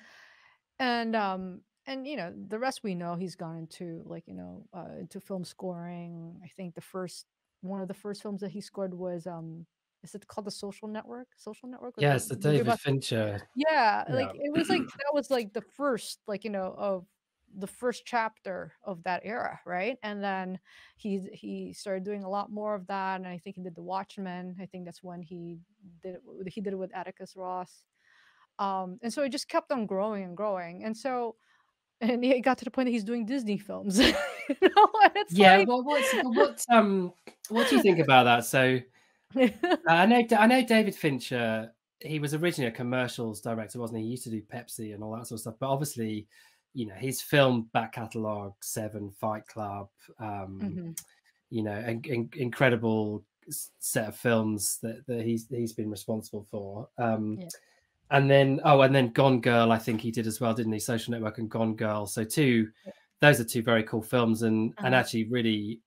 and you know the rest we know. He's gone into like into film scoring. I think the first one of the first films that he scored was is it called The Social Network? Social Network with Yeah, the it's the movie David about Fincher. yeah, Yeah. like it was like that was like the first like of the first chapter of that era, right? And then he started doing a lot more of that, and I think he did The Watchmen. I think that's when he did it with Atticus Ross. And so it just kept on growing and growing, and so and it got to the point that he's doing Disney films, and it's Yeah, like well, what do you think about that? So I know David Fincher. He was originally a commercials director, wasn't he? He used to do Pepsi and all that sort of stuff. But obviously, his film back catalogue, Seven, Fight Club, Mhm. incredible set of films that he's been responsible for. Yeah. And then Gone Girl, I think he did as well, didn't he? Social Network and Gone Girl. So those are two very cool films, and actually really,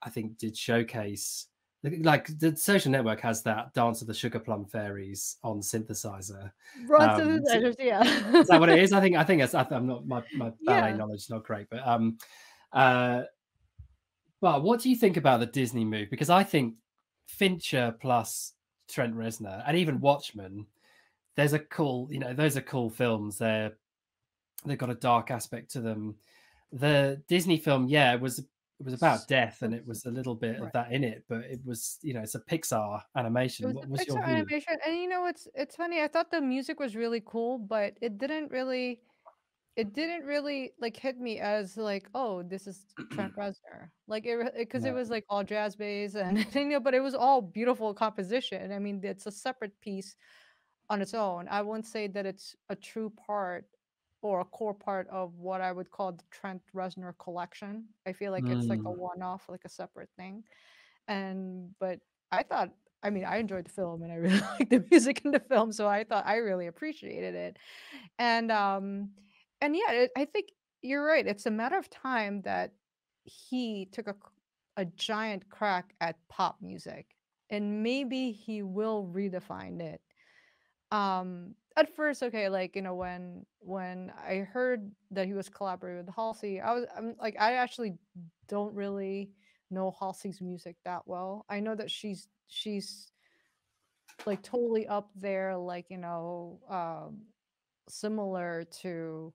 I think, did showcase. Like the Social Network has that Dance of the Sugar Plum Fairies on synthesizer. Run to the edges, yeah. Is that what it is? I think I'm not my ballet Yeah. knowledge is not great, but what do you think about the Disney move? Because I think Fincher plus Trent Reznor and even Watchmen, those are cool films. They've got a dark aspect to them. The Disney film, yeah, it was about death, and it was a little bit of Right. that in it, but it was, it's a Pixar It animation. was What a was your Pixar view? animation, and it's funny. I thought the music was really cool, but it didn't really like hit me as like, oh, this is Trent Reznor. Like it because it No. was like all jazz based and but it was all beautiful composition. I mean, it's a separate piece on its own. I wouldn't say that it's a true part or a core part of what I would call the Trent Reznor collection. I feel like it's like a Mm. one-off, like a separate thing. But I thought, I mean, I enjoyed the film and I really liked the music in the film, so I thought I really appreciated it. And yeah, I think you're right. It's a matter of time that he took a giant crack at pop music, and maybe he will redefine it. At first, okay, like when I heard that he was collaborating with Halsey, I'm like I actually don't really know Halsey's music that well. I know that she's like totally up there, like similar to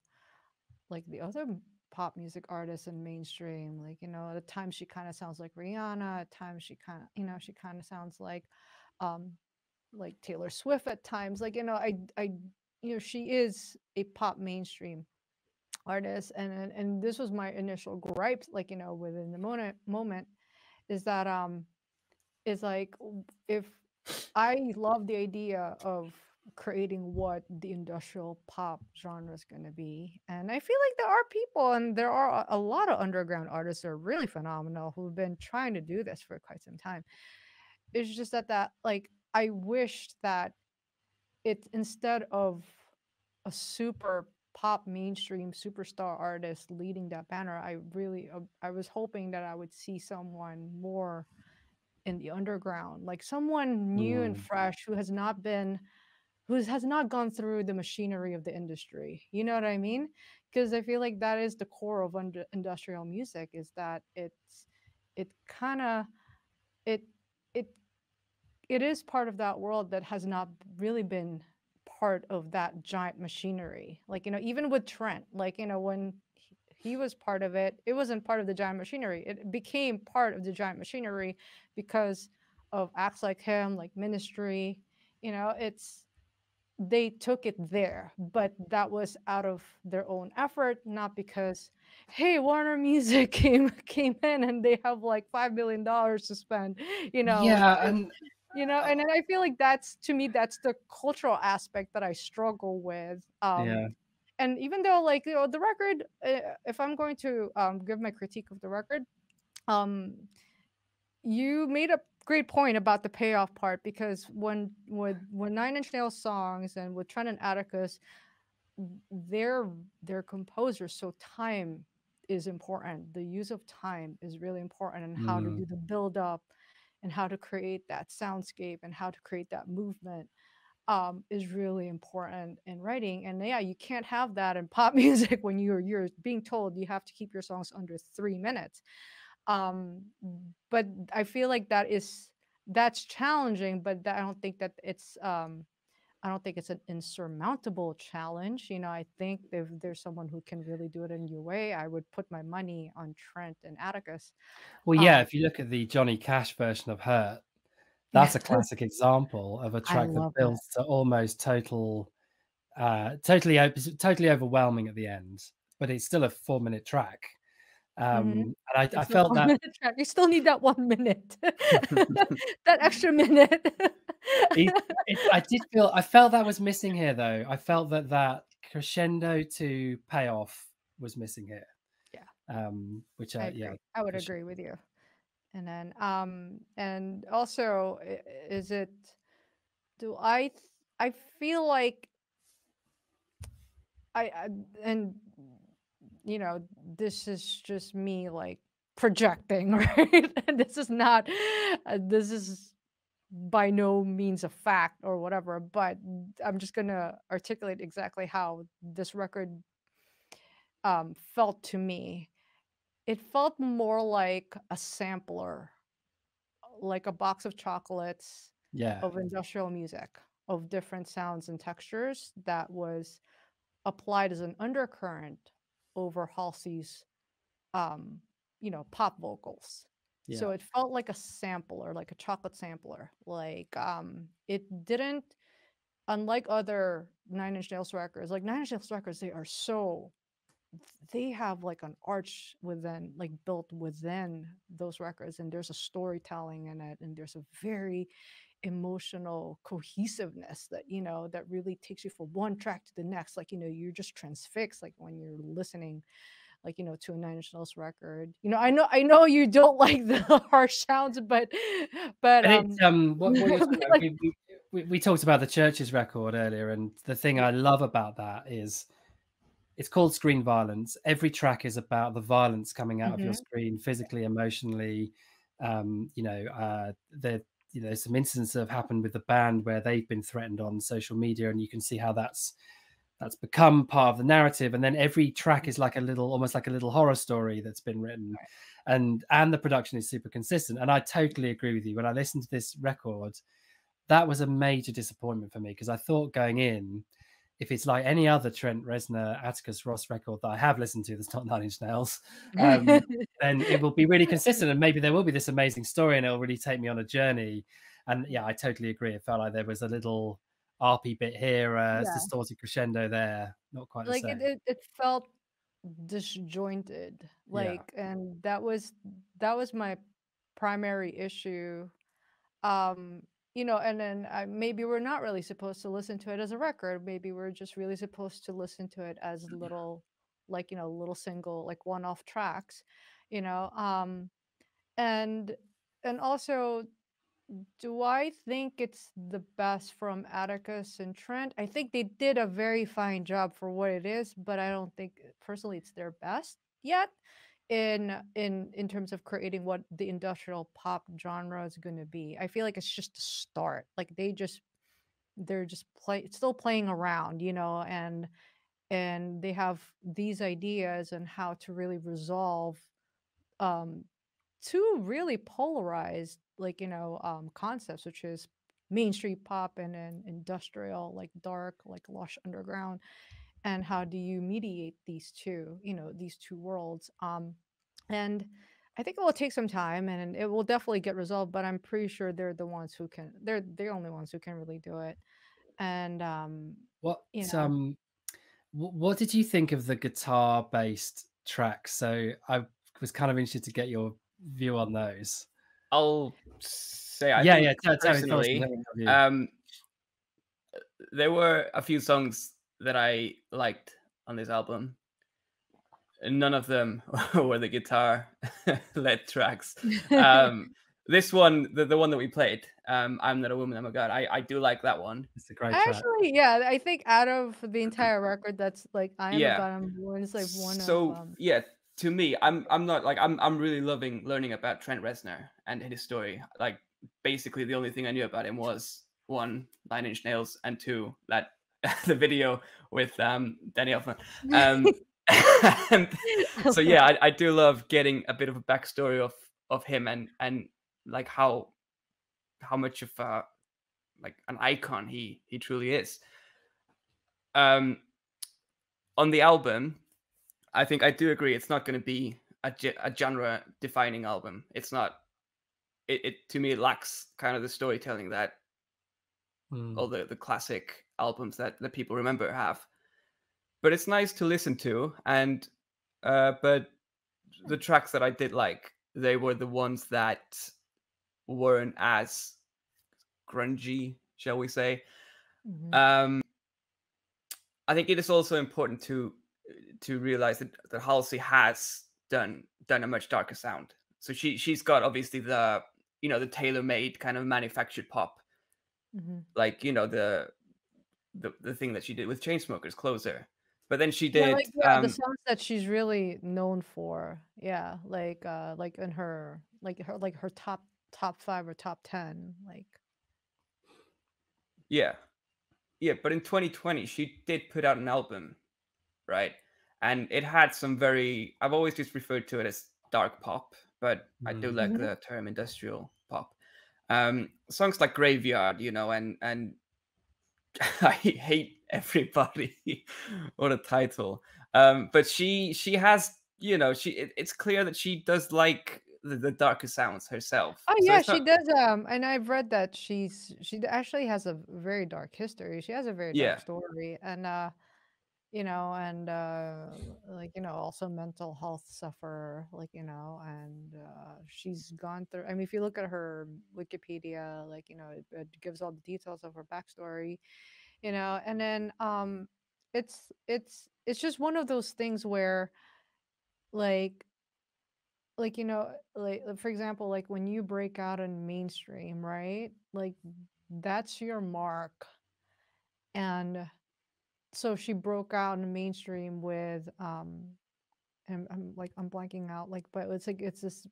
like the other pop music artists in mainstream. Like at times she kind of sounds like Rihanna. At times she kind of she kind of sounds um like Taylor Swift at times. Like I she is a pop mainstream artist, and this was my initial gripes. Like within the moment is that is like if I love the idea of creating what the industrial pop genre is going to be. And I feel like there are people and there are a lot of underground artists that are really phenomenal who've been trying to do this for quite some time. It's just that like I wish that it instead of a super pop mainstream superstar artist leading that banner, I was hoping that I would see someone more in the underground, like someone new and Mm. fresh who has not gone through the machinery of the industry. You know what I mean? Because I feel like that is the core of industrial music is that it kind of it it it is part of that world that has not really been part of that giant machinery. Like, even with Trent, like, when he was part of it, it wasn't part of the giant machinery. It became part of the giant machinery because of acts like him, like Ministry. It's they took it there, but that was out of their own effort, not because, hey, Warner Music came in and they have like $5 million to spend, Yeah, and and then I feel like that's to me that's the cultural aspect that I struggle with. yeah. And even though like the record, if I'm going to give my critique of the record, um you made a great point about the payoff part because when Nine Inch Nails songs and with Trent and Atticus, they're composers, so time is important. The use of time is really important, and how to Mm. do the build up and how to create that soundscape and how to create that movement is really important in writing. And yeah, you can't have that in pop music when you're being told you have to keep your songs under 3 minutes. um but I feel like that's challenging, but I don't think that I don't think it's an insurmountable challenge. I think if there's someone who can really do it in your way, I would put my money on Trent and Atticus. Well, yeah, if you look at the Johnny Cash version of Hurt, that's a classic example of a I track that love that. builds to almost totally overwhelming at the end, but it's still a 4-minute track. And I It's a felt that 4-minute track. You still need that 1 minute, that extra minute. I felt that was missing here, though. I felt that crescendo to payoff was missing here. Yeah. Which I yeah, agree. I would agree with you. And then and also is it do I feel like I and this is just me like projecting, right? And this is not this is by no means a fact or whatever, but I'm just gonna articulate exactly how this record felt to me. It felt more like a sampler, like a box of chocolates Yeah. of industrial music, of different sounds and textures that was applied as an undercurrent over Halsey's pop vocals. So Yeah. it felt like a sampler, like a chocolate sampler. Like it didn't, unlike other Nine Inch Nails records, like Nine Inch Nails records, they have like an arch within, like built within those records, and there's a storytelling in it, and there's a very emotional cohesiveness that that really takes you from one track to the next. Like you're just transfixed, like when you're listening like to a Nine Inch Nails record. I know you don't like the harsh sounds, but it's what you're talking about, like, we talked about the Churches record earlier, and the thing I love about that is it's called Screen Violence. Every track is about the violence coming out of your screen, physically, emotionally. There's some incidents that have happened with the band where they've been threatened on social media, and you can see how that's become part of the narrative. And then every track is like almost like a little horror story that's been written, and the production is super consistent. And I totally agree with you. When I listened to this record, that was a major disappointment for me, because I thought going in, if it's like any other Trent Reznor, Atticus Ross record that I have listened to that's not Nine Inch Nails, then it will be really consistent, and maybe there will be this amazing story and it'll really take me on a journey. And yeah, I totally agree. It felt like there was a little arpy bit here, distorted crescendo there, not quite like the same. it felt disjointed, like, and that was my primary issue. And then maybe we're not really supposed to listen to it as a record. Maybe we're just really supposed to listen to it as little, like, little single, like one-off tracks, you know. And also, do I think it's the best from Atticus and Trent? I think they did a very fine job for what it is, but I don't think personally it's their best yet in terms of creating what the industrial pop genre is going to be. I feel like it's just a start. Like they're just still playing around, and they have these ideas and how to really resolve two really polarized concepts, which is mainstream pop and then industrial, like dark, like lush underground. And how do you mediate these two worlds? And I think it will take some time, and it will definitely get resolved, but I'm pretty sure they're the only ones who can really do it. And what did you think of the guitar based tracks? So I was kind of interested to get your view on those. I'll say I think personally, there were a few songs that I liked on this album. None of them were the guitar led tracks. this one, the one that we played, I'm Not a Woman, I'm a God. I do like that one. It's a great track. Actually, yeah, I think out of the entire record, that's like I Am a Yeah. God, I'm Born is like one So of yeah, to me, I'm not like I'm really loving learning about Trent Reznor and his story. Like basically the only thing I knew about him was one, Nine Inch Nails, and two, that the video with Danny Elfman. And so yeah, I do love getting a bit of a backstory of him and like how much of like an icon he truly is. On the album, I think I do agree. It's not going to be a genre defining album. It's not. It to me it lacks kind of the storytelling that all the classic albums that people remember have. But it's nice to listen to, and but the tracks that I did like, they were the ones that weren't as grungy, shall we say. I think it is also important to realize that Halsey has done a much darker sound. So she's got obviously the the tailor-made kind of manufactured pop, like the thing that she did with Chainsmokers, Closer. But then she yeah, did like the songs that she's really known for. Yeah, like in her her top 5 or top 10, like yeah. But in 2020 she did put out an album, right? And it had some very, I've always just referred to it as dark pop, but I do like the term industrial pop. Songs like Graveyard, and I hate everybody. What a title. But she has, it's clear that she does like the darker sounds herself. Oh So yeah, it's she not, does. And I've read that she actually has a very dark history. She has a very dark yeah, story, and and like also mental health sufferer, like and she's gone through. I mean, if you look at her Wikipedia, like it gives all the details of her backstory, and then it's just one of those things where like for example, like when you break out in mainstream, right? Like that's your mark. And so she broke out in mainstream with and I'm blanking out, like, but it's like it's this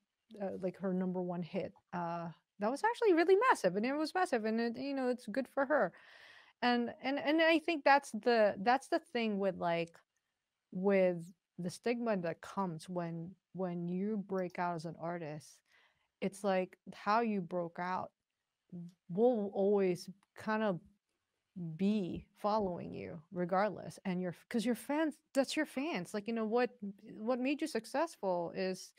like her number one hit. That was actually really massive, and it was massive, and it's good for her. And I think that's the thing with with the stigma that comes when you break out as an artist. It's like how you broke out will always kind of be following you regardless, and because your fans, that's your fans, like what made you successful is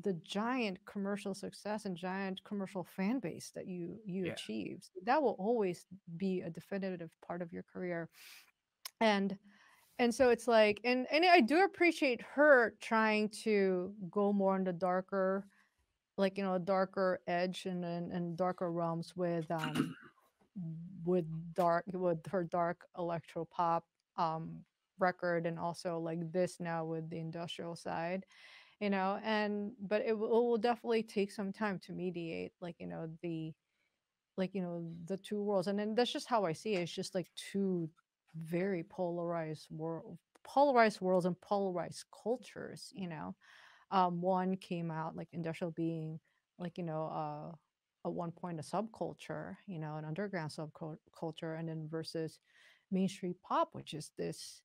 the giant commercial success and giant commercial fan base that you yeah, achieved. That will always be a definitive part of your career. And so it's like, and I do appreciate her trying to go more on the darker, like darker edge and darker realms with her dark electro pop record, and also like this now with the industrial side, and but it will definitely take some time to mediate, like the two worlds. And then that's just how I see it. It's just like two very polarized worlds and polarized cultures. One came out like industrial being like at one point a subculture, an underground subculture, and then versus mainstream pop, which is this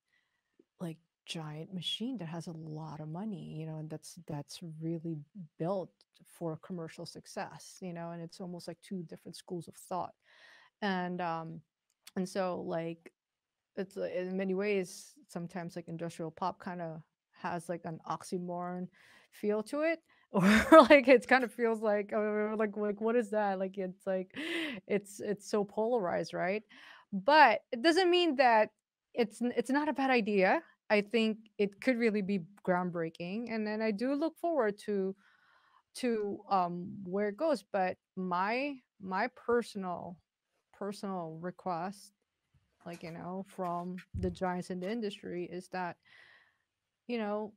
like giant machine that has a lot of money, and that's really built for commercial success, and it's almost like two different schools of thought. And so like it's in many ways sometimes like industrial pop kind of has like an oxymoron feel to it, or like it kind of feels like like what is that, like it's like it's so polarized, right? But it doesn't mean that it's not a bad idea. I think it could really be groundbreaking, and then I do look forward to where it goes. But my personal request, from the giants in the industry, is that you know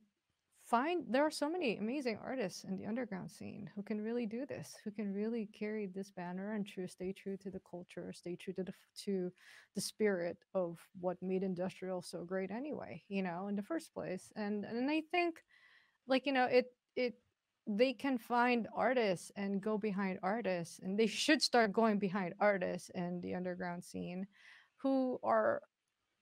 there are so many amazing artists in the underground scene who can really do this, who can really carry this banner and stay true to the culture, stay true to the spirit of what made industrial so great anyway, in the first place. And I think, like, it they can find artists and go behind artists, and they should start going behind artists in the underground scene who are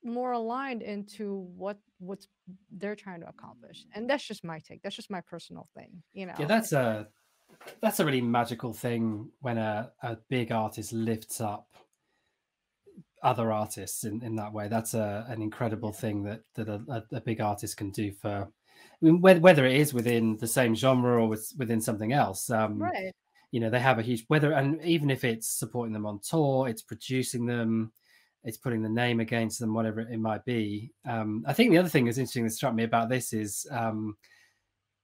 more aligned into what's they're trying to accomplish. And that's just my take. That's just my personal thing, Yeah, that's a really magical thing when a big artist lifts up other artists in that way. That's an incredible thing that a big artist can do for, I mean, whether it is within the same genre or within something else. Right. They have a huge, and even if it's supporting them on tour, it's producing them, it's putting the name against them, whatever it might be. I think the other thing that's interesting that struck me about this is,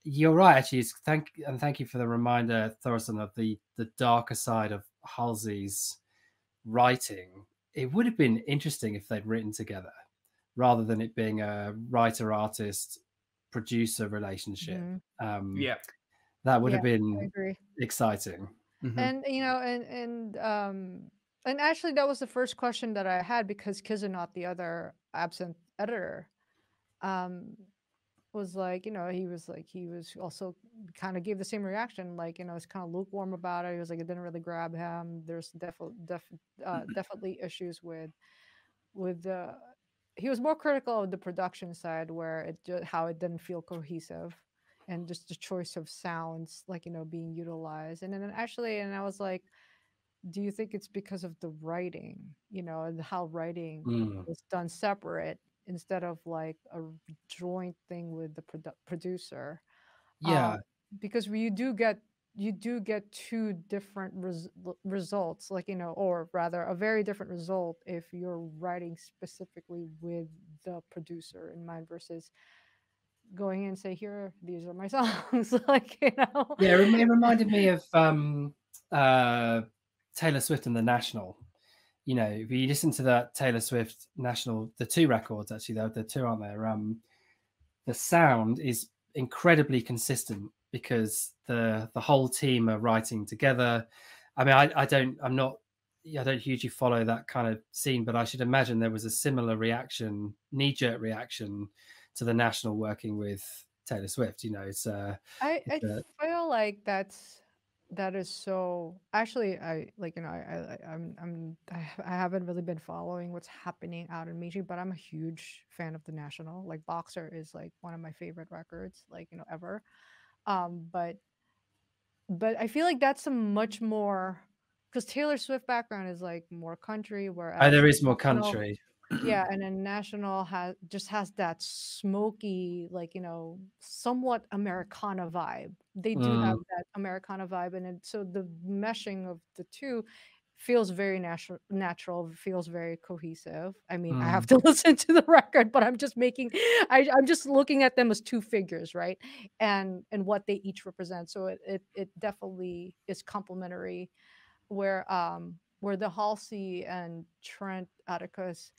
you're right, actually. Thank you for the reminder, Thorsten, of the darker side of Halsey's writing. It would have been interesting if they'd written together, rather than it being a writer-artist producer relationship. Yeah, that would have I been agree. exciting. And and actually that was the first question that I had, because Kizunot, the other Absynth editor, was like, he was also kind of gave the same reaction, like, it's kind of lukewarm about it. He was like, it didn't really grab him. There's definitely issues with the he was more critical of the production side, where how it didn't feel cohesive, and just the choice of sounds, like, being utilized. And then actually, and I was like, do you think it's because of the writing, and how writing was done separate instead of like a joint thing with the producer? Yeah. Because you do get two different results, like, or rather a very different result if you're writing specifically with the producer in mind, versus going in and say, here, these are my songs. Like, Yeah, it reminded me of Taylor Swift and the National. If you listen to that Taylor Swift National, the two records, actually, the two, aren't there? The sound is incredibly consistent because the whole team are writing together. I mean, I don't hugely follow that kind of scene, but I should imagine there was a similar reaction, knee-jerk reaction, to the National working with Taylor Swift. I feel like that is so. Actually, I like, I haven't really been following what's happening out in Meiji, but I'm a huge fan of the National. Like, Boxer is like one of my favorite records, like, ever. But I feel like that's a much more, because Taylor Swift background is like more country, whereas there is more country. Yeah, and then National has that smoky, like, somewhat Americana vibe. They do have that Americana vibe, and so the meshing of the two feels very natural, feels very cohesive. I mean, I have to listen to the record, but I'm just I'm just looking at them as two figures, right? And what they each represent. So it definitely is complementary, where the Halsey and Trent Atticus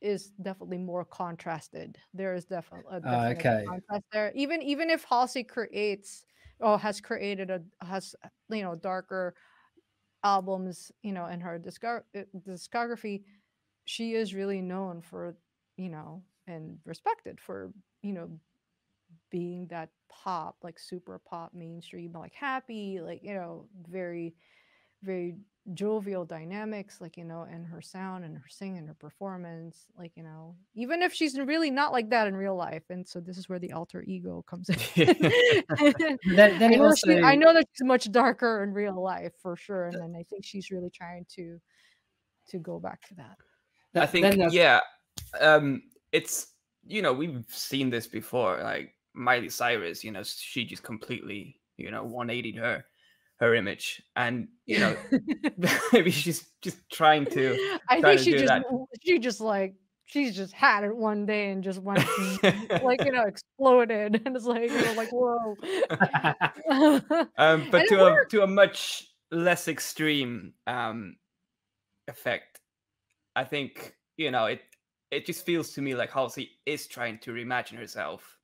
is definitely more contrasted. There is definitely a definite Okay. contrast there. Even if Halsey has created darker albums, in her discography, she is really known for, and respected for, being that pop, like super pop, mainstream, like happy, like, very, very jovial dynamics, like, in her sound and her singing and her performance, like, even if she's really not like that in real life. And so this is where the alter ego comes in. I know that she's much darker in real life, for sure, and then I think she's really trying to go back to that. I think it's, we've seen this before, like Miley Cyrus, she just completely 180'd her image, and maybe she's just trying to. I think she just had it one day and just went like, exploded, and it's like, whoa. But to a much less extreme effect, I think it just feels to me like Halsey is trying to reimagine herself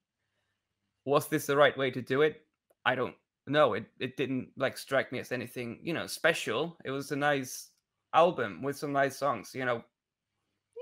Was this the right way to do it? I don't know. It didn't like strike me as anything, special. It was a nice album with some nice songs, Yeah,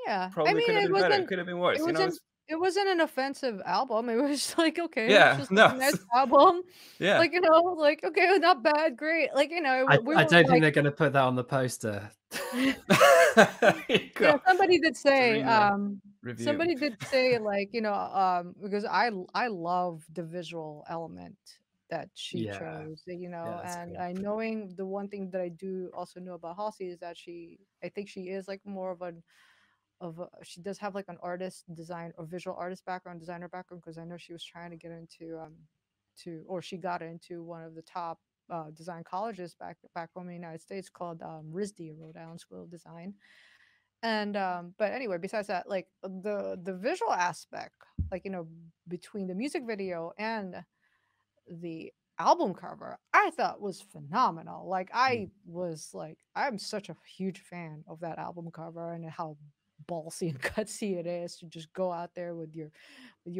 I probably mean, could have been better, it could have been it worse, wasn't it wasn't an offensive album. It was like, okay, it's Yeah, just like no. a nice album. Yeah. Like, like, okay, not bad, great. Like, we I were don't think like, they're going to put that on the poster. There you go. somebody did say, During the review. somebody did say, like, because I love the visual element that she Yeah. chose, Yeah, that's and good. I knowing the one thing that I do also know about Halsey is that I think she is like more she does have like an artist design or visual artist background, designer background, because I know she was trying to get into or she got into one of the top design colleges back home in the United States called RISD, Rhode Island School of Design. And but anyway, besides that, like the visual aspect, like between the music video and the album cover, I thought was phenomenal. Like I'm such a huge fan of that album cover and how ballsy and gutsy it is to just go out there with your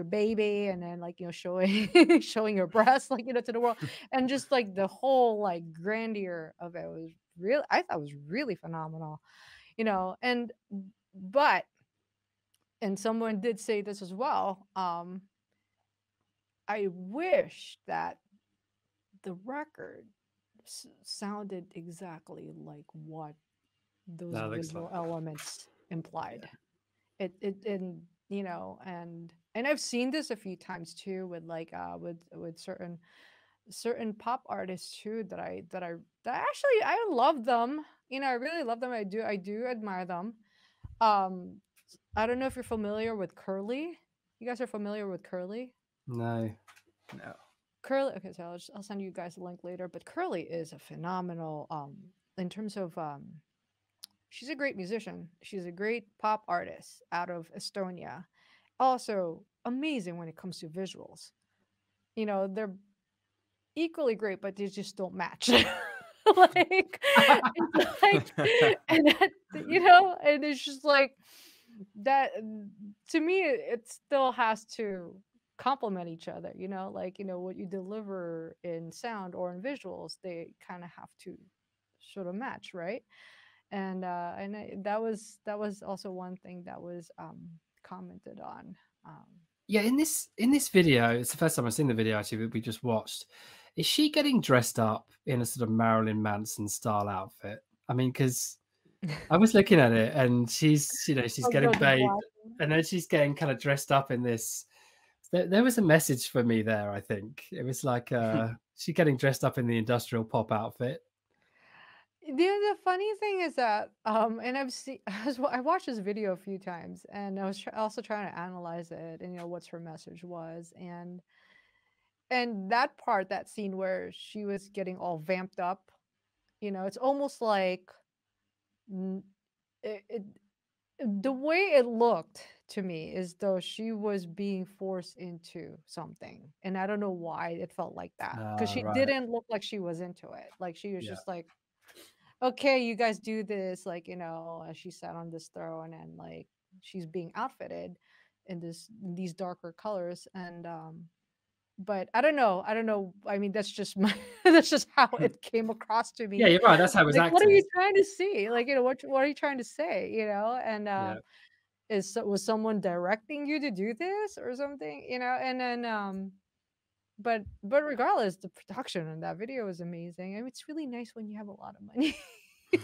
baby and then like showing showing your breasts like to the world, and just like the whole like grandeur of it was really, I thought was really phenomenal. And but and someone did say this as well, I wish that the record sounded exactly like what those That looks visual like. elements implied. It and I've seen this a few times too with like with certain pop artists too that actually I love them. I really love them. I do admire them. Um I don't know if you're familiar with Curly. You guys are familiar with Curly? No. No. Curly, okay, so I'll send you guys a link later. But Curly is a phenomenal in terms of she's a great musician. She's a great pop artist out of Estonia. Also amazing when it comes to visuals. They're equally great, but they just don't match. Like it's like and that, and it's just like that to me it still has to complement each other, like what you deliver in sound or in visuals, they kind of have to sort of match, right? That was also one thing that was commented on. Yeah, in this video, it's the first time I've seen the video actually that we just watched. Is she getting dressed up in a sort of Marilyn Manson style outfit? I mean, because I was looking at it and she's getting bathed and then she's getting kind of dressed up in this. There was a message for me there, I think. It was like she getting dressed up in the industrial pop outfit. The funny thing is that and I watched this video a few times, and I was also trying to analyze it and what her message was, and that scene where she was getting all vamped up, it's almost like it the way it looked to me is though she was being forced into something, and I don't know why it felt like that, because she Right. didn't look like she was into it. Like she was just like, okay, you guys do this, like as she sat on this throne, and like she's being outfitted in these darker colors, and but I don't know. I mean, that's just that's just how it came across to me. Yeah, you're right. That's how it was Like, acted. what are you trying to see? Like, what are you trying to say? And was someone directing you to do this or something? And then but regardless, the production on that video is amazing. I mean, it's really nice when you have a lot of money. You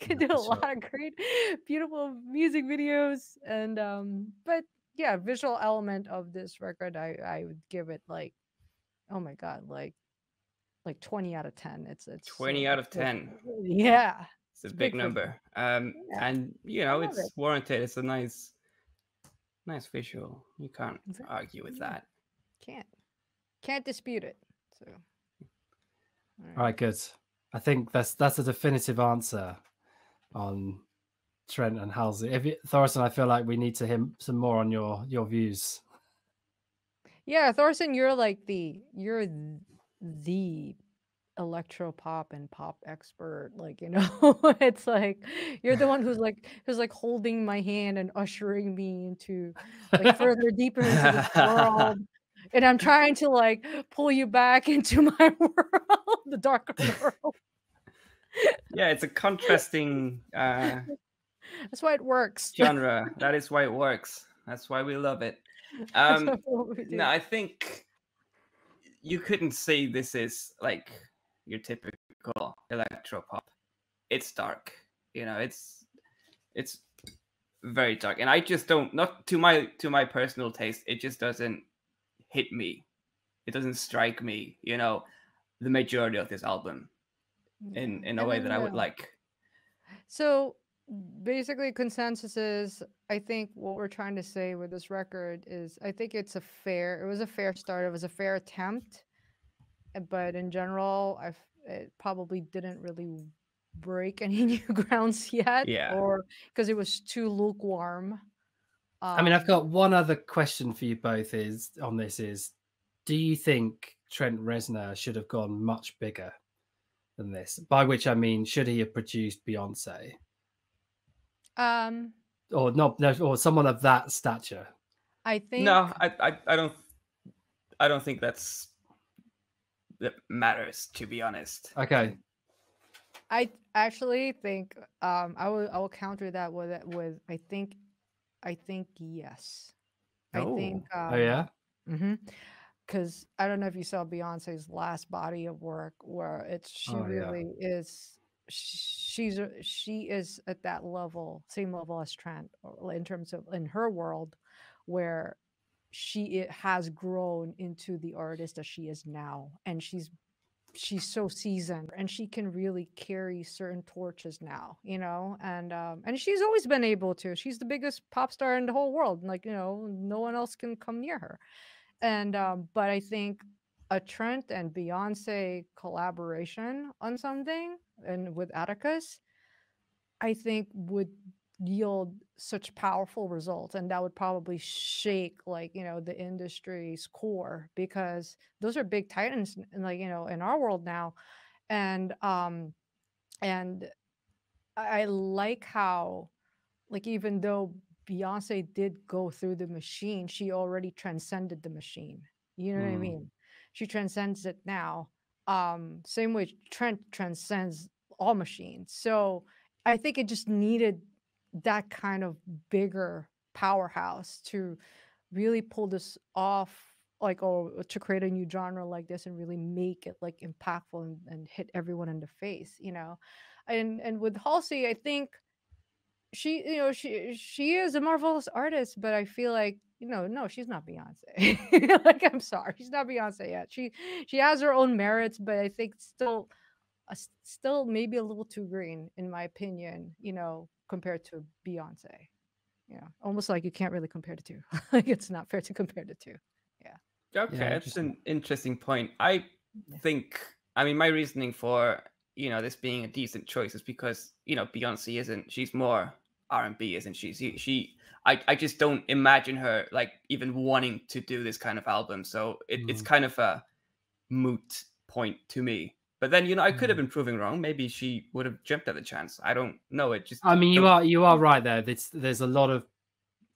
can do a lot of great, beautiful music videos, and but yeah, visual element of this record, I would give it like, oh my god, like 20 out of 10. It's 20 out of 10. Yeah, It's a big number. And it's warranted. It's a nice visual. You can't argue with that. Can't dispute it. So all right, good. I think that's a definitive answer on Trent and Halsey. Thorsten, I feel like we need to hear some more on your views. Yeah, Thorsten, you're the electro pop and pop expert, like, you know. It's like you're the one who's like holding my hand and ushering me into like further deeper into this world, and I'm trying to like pull you back into my world, the darker world. Yeah, it's a contrasting That's why it works. genre. That is why it works. That's why we love it. That's what we do. No, I think you couldn't say this is like your typical electro pop. It's dark, you know. It's very dark, and I just don't, not to my personal taste. It just doesn't hit me. It doesn't strike me, you know, the majority of this album in a way that I would like. So basically, consensus is I think what we're trying to say with this record is I think it was a fair start. It was a fair attempt, but in general, it probably didn't really break any new grounds yet, Yeah. or because it was too lukewarm. I mean, I've got one other question for you both is, do you think Trent Reznor should have gone much bigger than this? By which I mean, should he have produced Beyonce? Or not, no, or someone of that stature? I think No, I don't think that matters, to be honest. Okay. I actually think I will counter that with I think yes. I think Oh yeah. because I don't know if you saw Beyonce's last body of work where she Oh, yeah. really is she is at that level, same level as Trent, in terms of in her world, where it has grown into the artist that she is now, and she's so seasoned and she can really carry certain torches now, you know, and she's always been able to. She's the biggest pop star in the whole world, like, you know, no one else can come near her. And but I think a Trent and Beyonce collaboration on something, and with Atticus, I think would yield such powerful results, and that would probably shake, like, you know, the industry's core, because those are big titans, like, you know, in our world now. And I like how, like, even though Beyonce did go through the machine, she already transcended the machine. You know what I mean? She transcends it now. Same way Trent transcends all machines. So I think it just needed that kind of bigger powerhouse to really pull this off, like, or to create a new genre like this and really make it like impactful and hit everyone in the face, you know. And with Halsey, I think she, you know, she is a marvelous artist, but I feel like, you know, no, she's not Beyonce. Like, I'm sorry, she's not Beyonce yet. She has her own merits, but I think still maybe a little too green, in my opinion, you know, compared to Beyonce. Yeah, almost like you can't really compare the two. Like, it's not fair to compare the two. Yeah. Okay, Yeah, that's an interesting point. I think, I mean, my reasoning for, you know, this being a decent choice is because, you know, Beyonce isn't, she's more R&B, isn't she? I just don't imagine her like even wanting to do this kind of album. So it's kind of a moot point to me. But then, you know, I could have been proving wrong. Maybe she would have jumped at the chance. I don't know. It just, I mean, you are right there. There's a lot of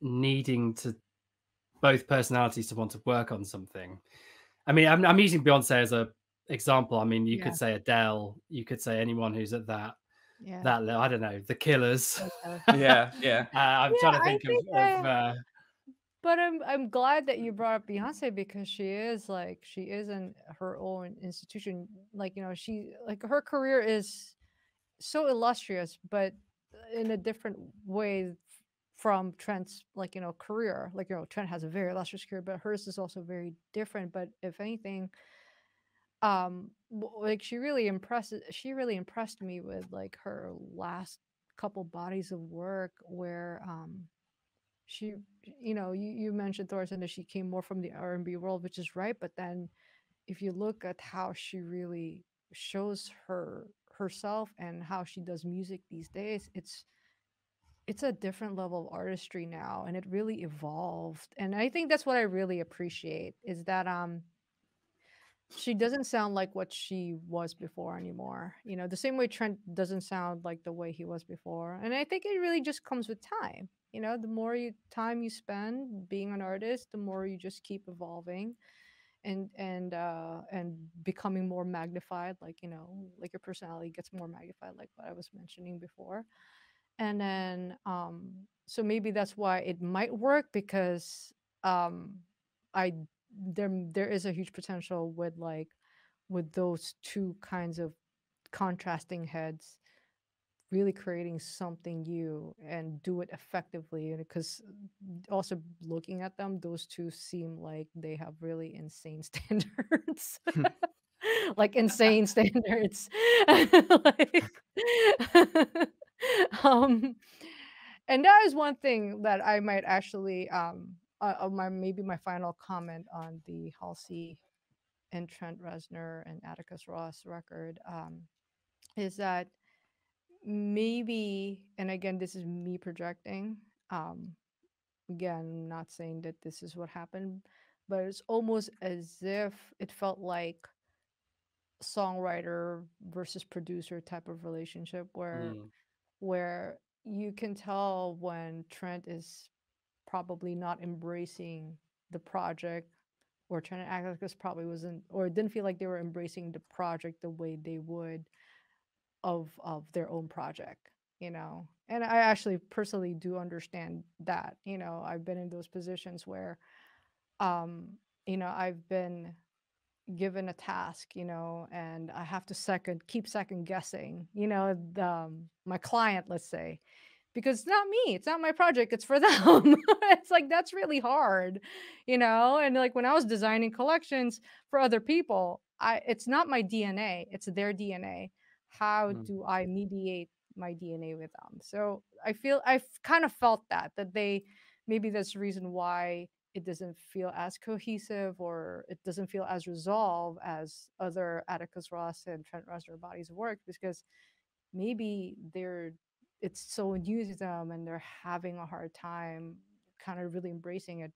needing to both personalities to want to work on something. I mean, I'm using Beyonce as a example. I mean, you could say Adele, you could say anyone who's at that level. I don't know, the Killers. Yeah. I'm trying to think of but I'm glad that you brought up Beyonce, because she is in her own institution. Like, you know, she, like, her career is so illustrious, but in a different way from Trent's, like, you know, career. Like, you know, Trent has a very illustrious career, but hers is also very different. But if anything, like, she really impressed me with, like, her last couple bodies of work, where she, you know, you mentioned Thorson, that she came more from the R&B world, which is right. But then if you look at how she really shows herself and how she does music these days, it's a different level of artistry now, and it really evolved. And I think that's what I really appreciate, is that she doesn't sound like what she was before anymore. The same way Trent doesn't sound like the way he was before. And I think it really just comes with time. The more time you spend being an artist, the more you just keep evolving and becoming more magnified, like like your personality gets more magnified, like what I was mentioning before. And then so maybe that's why it might work, because um I there is a huge potential with those two kinds of contrasting heads really creating something new and do it effectively. Because also looking at them, those two seem like they have really insane standards. Like insane standards. Like, um and that is one thing that I might actually my maybe my final comment on the Halsey and Trent Reznor and Atticus Ross record, is that maybe, and again, this is me projecting. Again, I'm not saying that this is what happened, but it's almost as if it felt like songwriter versus producer type of relationship, where you can tell when Trent is probably not embracing the project, or Trent and Atticus probably wasn't, or it didn't feel like they were embracing the project the way they would of their own project. And I actually personally do understand that. I've been in those positions where um I've been given a task, and I have to keep second guessing, my client, let's say, because it's not me, it's not my project, it's for them. It's like, that's really hard. And like when I was designing collections for other people, it's not my DNA, it's their DNA. How do I mediate my DNA with them? So I've kind of felt that they, maybe that's the reason why it doesn't feel as cohesive, or it doesn't feel as resolved as other Atticus Ross and Trent Reznor bodies of work, because maybe it's so new to them and they're having a hard time kind of really embracing it.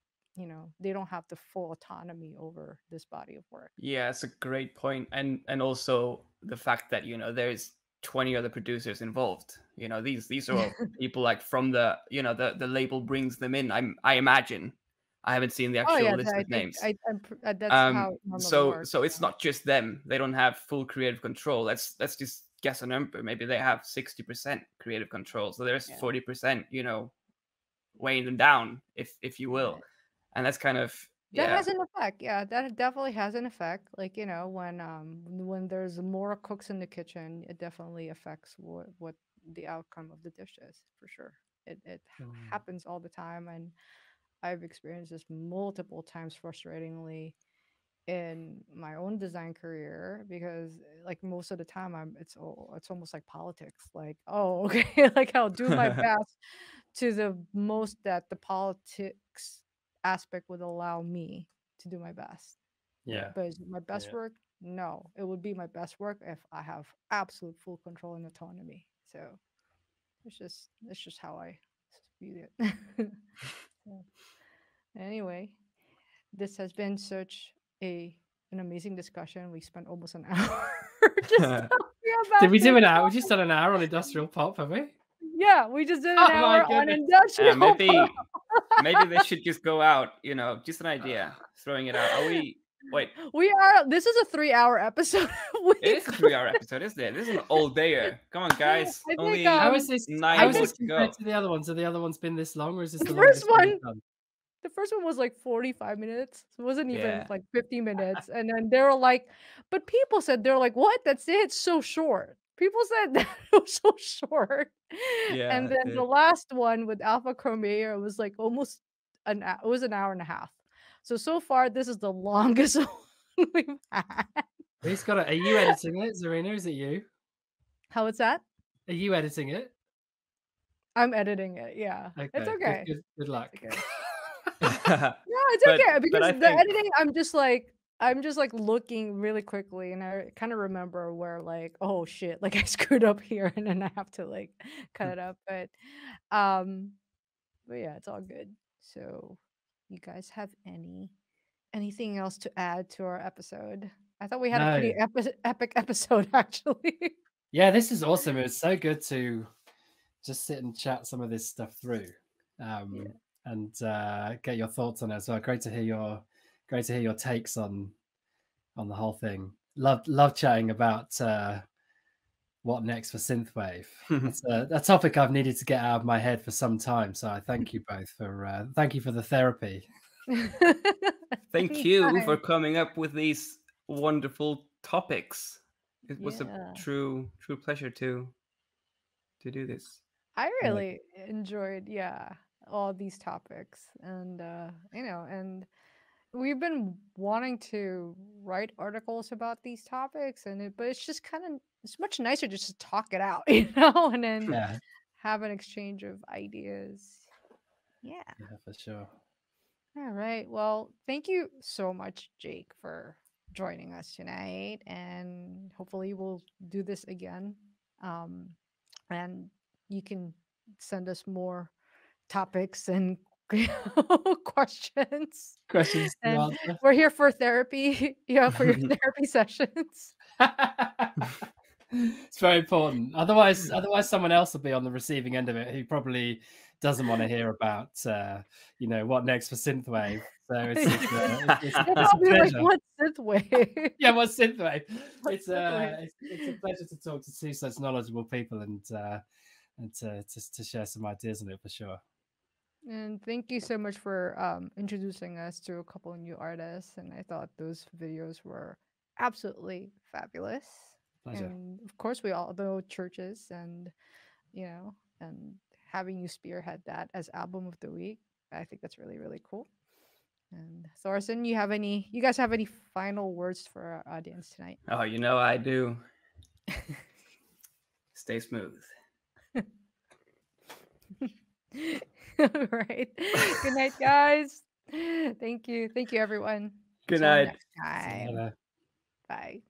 They don't have the full autonomy over this body of work. Yeah, it's a great point. And also the fact that, there's 20 other producers involved. These are all people like from the label brings them in. I imagine. I haven't seen the Oh actual yeah, list I of think names. that's how it normally works. So it's not just them. They don't have full creative control. Let's just guess a number. Maybe they have 60% creative control. So there's 40%, weighing them down, if you will. And that's kind of That has an effect. Yeah, that definitely has an effect. Like, when there's more cooks in the kitchen, it definitely affects what the outcome of the dish is, for sure. It happens all the time, and I've experienced this multiple times, frustratingly, in my own design career, because like most of the time it's almost like politics. Like, oh, okay, like I'll do my best to the most that the politics aspect would allow me to do my best. Yeah. But is it my best work? No, it would be my best work if I have absolute full control and autonomy. So it's just how I view it. So, anyway, this has been such an amazing discussion. We spent almost an hour just talking about Did we do this an hour? We just topic. done an hour on industrial pop, have we? Yeah, we just did an Oh my hour on goodness. industrial maybe pop. they should just go out, just an idea, throwing it out. Are we wait? This is a 3-hour episode. It is a 3-hour episode, isn't it? This is an all dayer. Come on, guys. I Only think How is this 9 how is more this to go. compared to the other ones? Have the other ones been this long, or is this the the first longest one one you've done? the first one was like 45 minutes. So it wasn't even Yeah. like 50 minutes. And then they were like, but people said, they're like, what? That's it. It's so short. People said that it was so short. Yeah, And it then the did. last one with Alpha Chromator was like almost it was an hour and a half. So far, this is the longest one we've had. Who's got it? Are you editing it, Zarina? Is it you? How is that? Are you editing it? I'm editing it. Yeah. Okay. It's okay. Good luck. It's okay. No, it's okay, because I the think editing, I'm just like looking really quickly, and I kind of remember where, like, oh shit, like I screwed up here, and then I have to like cut it up. Um, but yeah, it's all good. So, you guys have anything else to add to our episode? I thought we had a pretty epic episode, actually. Yeah, this is awesome. It was so good to just sit and chat some of this stuff through, and get your thoughts on it as well. Great to hear your takes on the whole thing. Love chatting about what next for synthwave. That's a topic I've needed to get out of my head for some time. So I thank you both for thank you for the therapy. Thank you for coming up with these wonderful topics. It was a true pleasure to do this. I really enjoyed, all these topics, and and we've been wanting to write articles about these topics, but it's just it's much nicer just to talk it out, and then have an exchange of ideas. Yeah, for sure. All right. Well, thank you so much, Jake, for joining us tonight, and hopefully we'll do this again. And you can send us more topics and questions. And we're here for therapy. For your therapy sessions. It's very important. Otherwise, someone else will be on the receiving end of it who probably doesn't want to hear about, what next for synthwave. So it's a pleasure. Like, what's synthwave? Yeah, what's synthwave? It's a pleasure to talk to two such knowledgeable people and to share some ideas on it for sure. And thank you so much for introducing us to a couple of new artists. And I thought those videos were absolutely fabulous. Pleasure. And of course, we all know churches, and and having you spearhead that as album of the week, I think that's really, really cool. And Thorsten, you guys have any final words for our audience tonight? Oh, I do. Stay smooth. All right. Good night, guys. Thank you, everyone. Good night. Next time. Bye.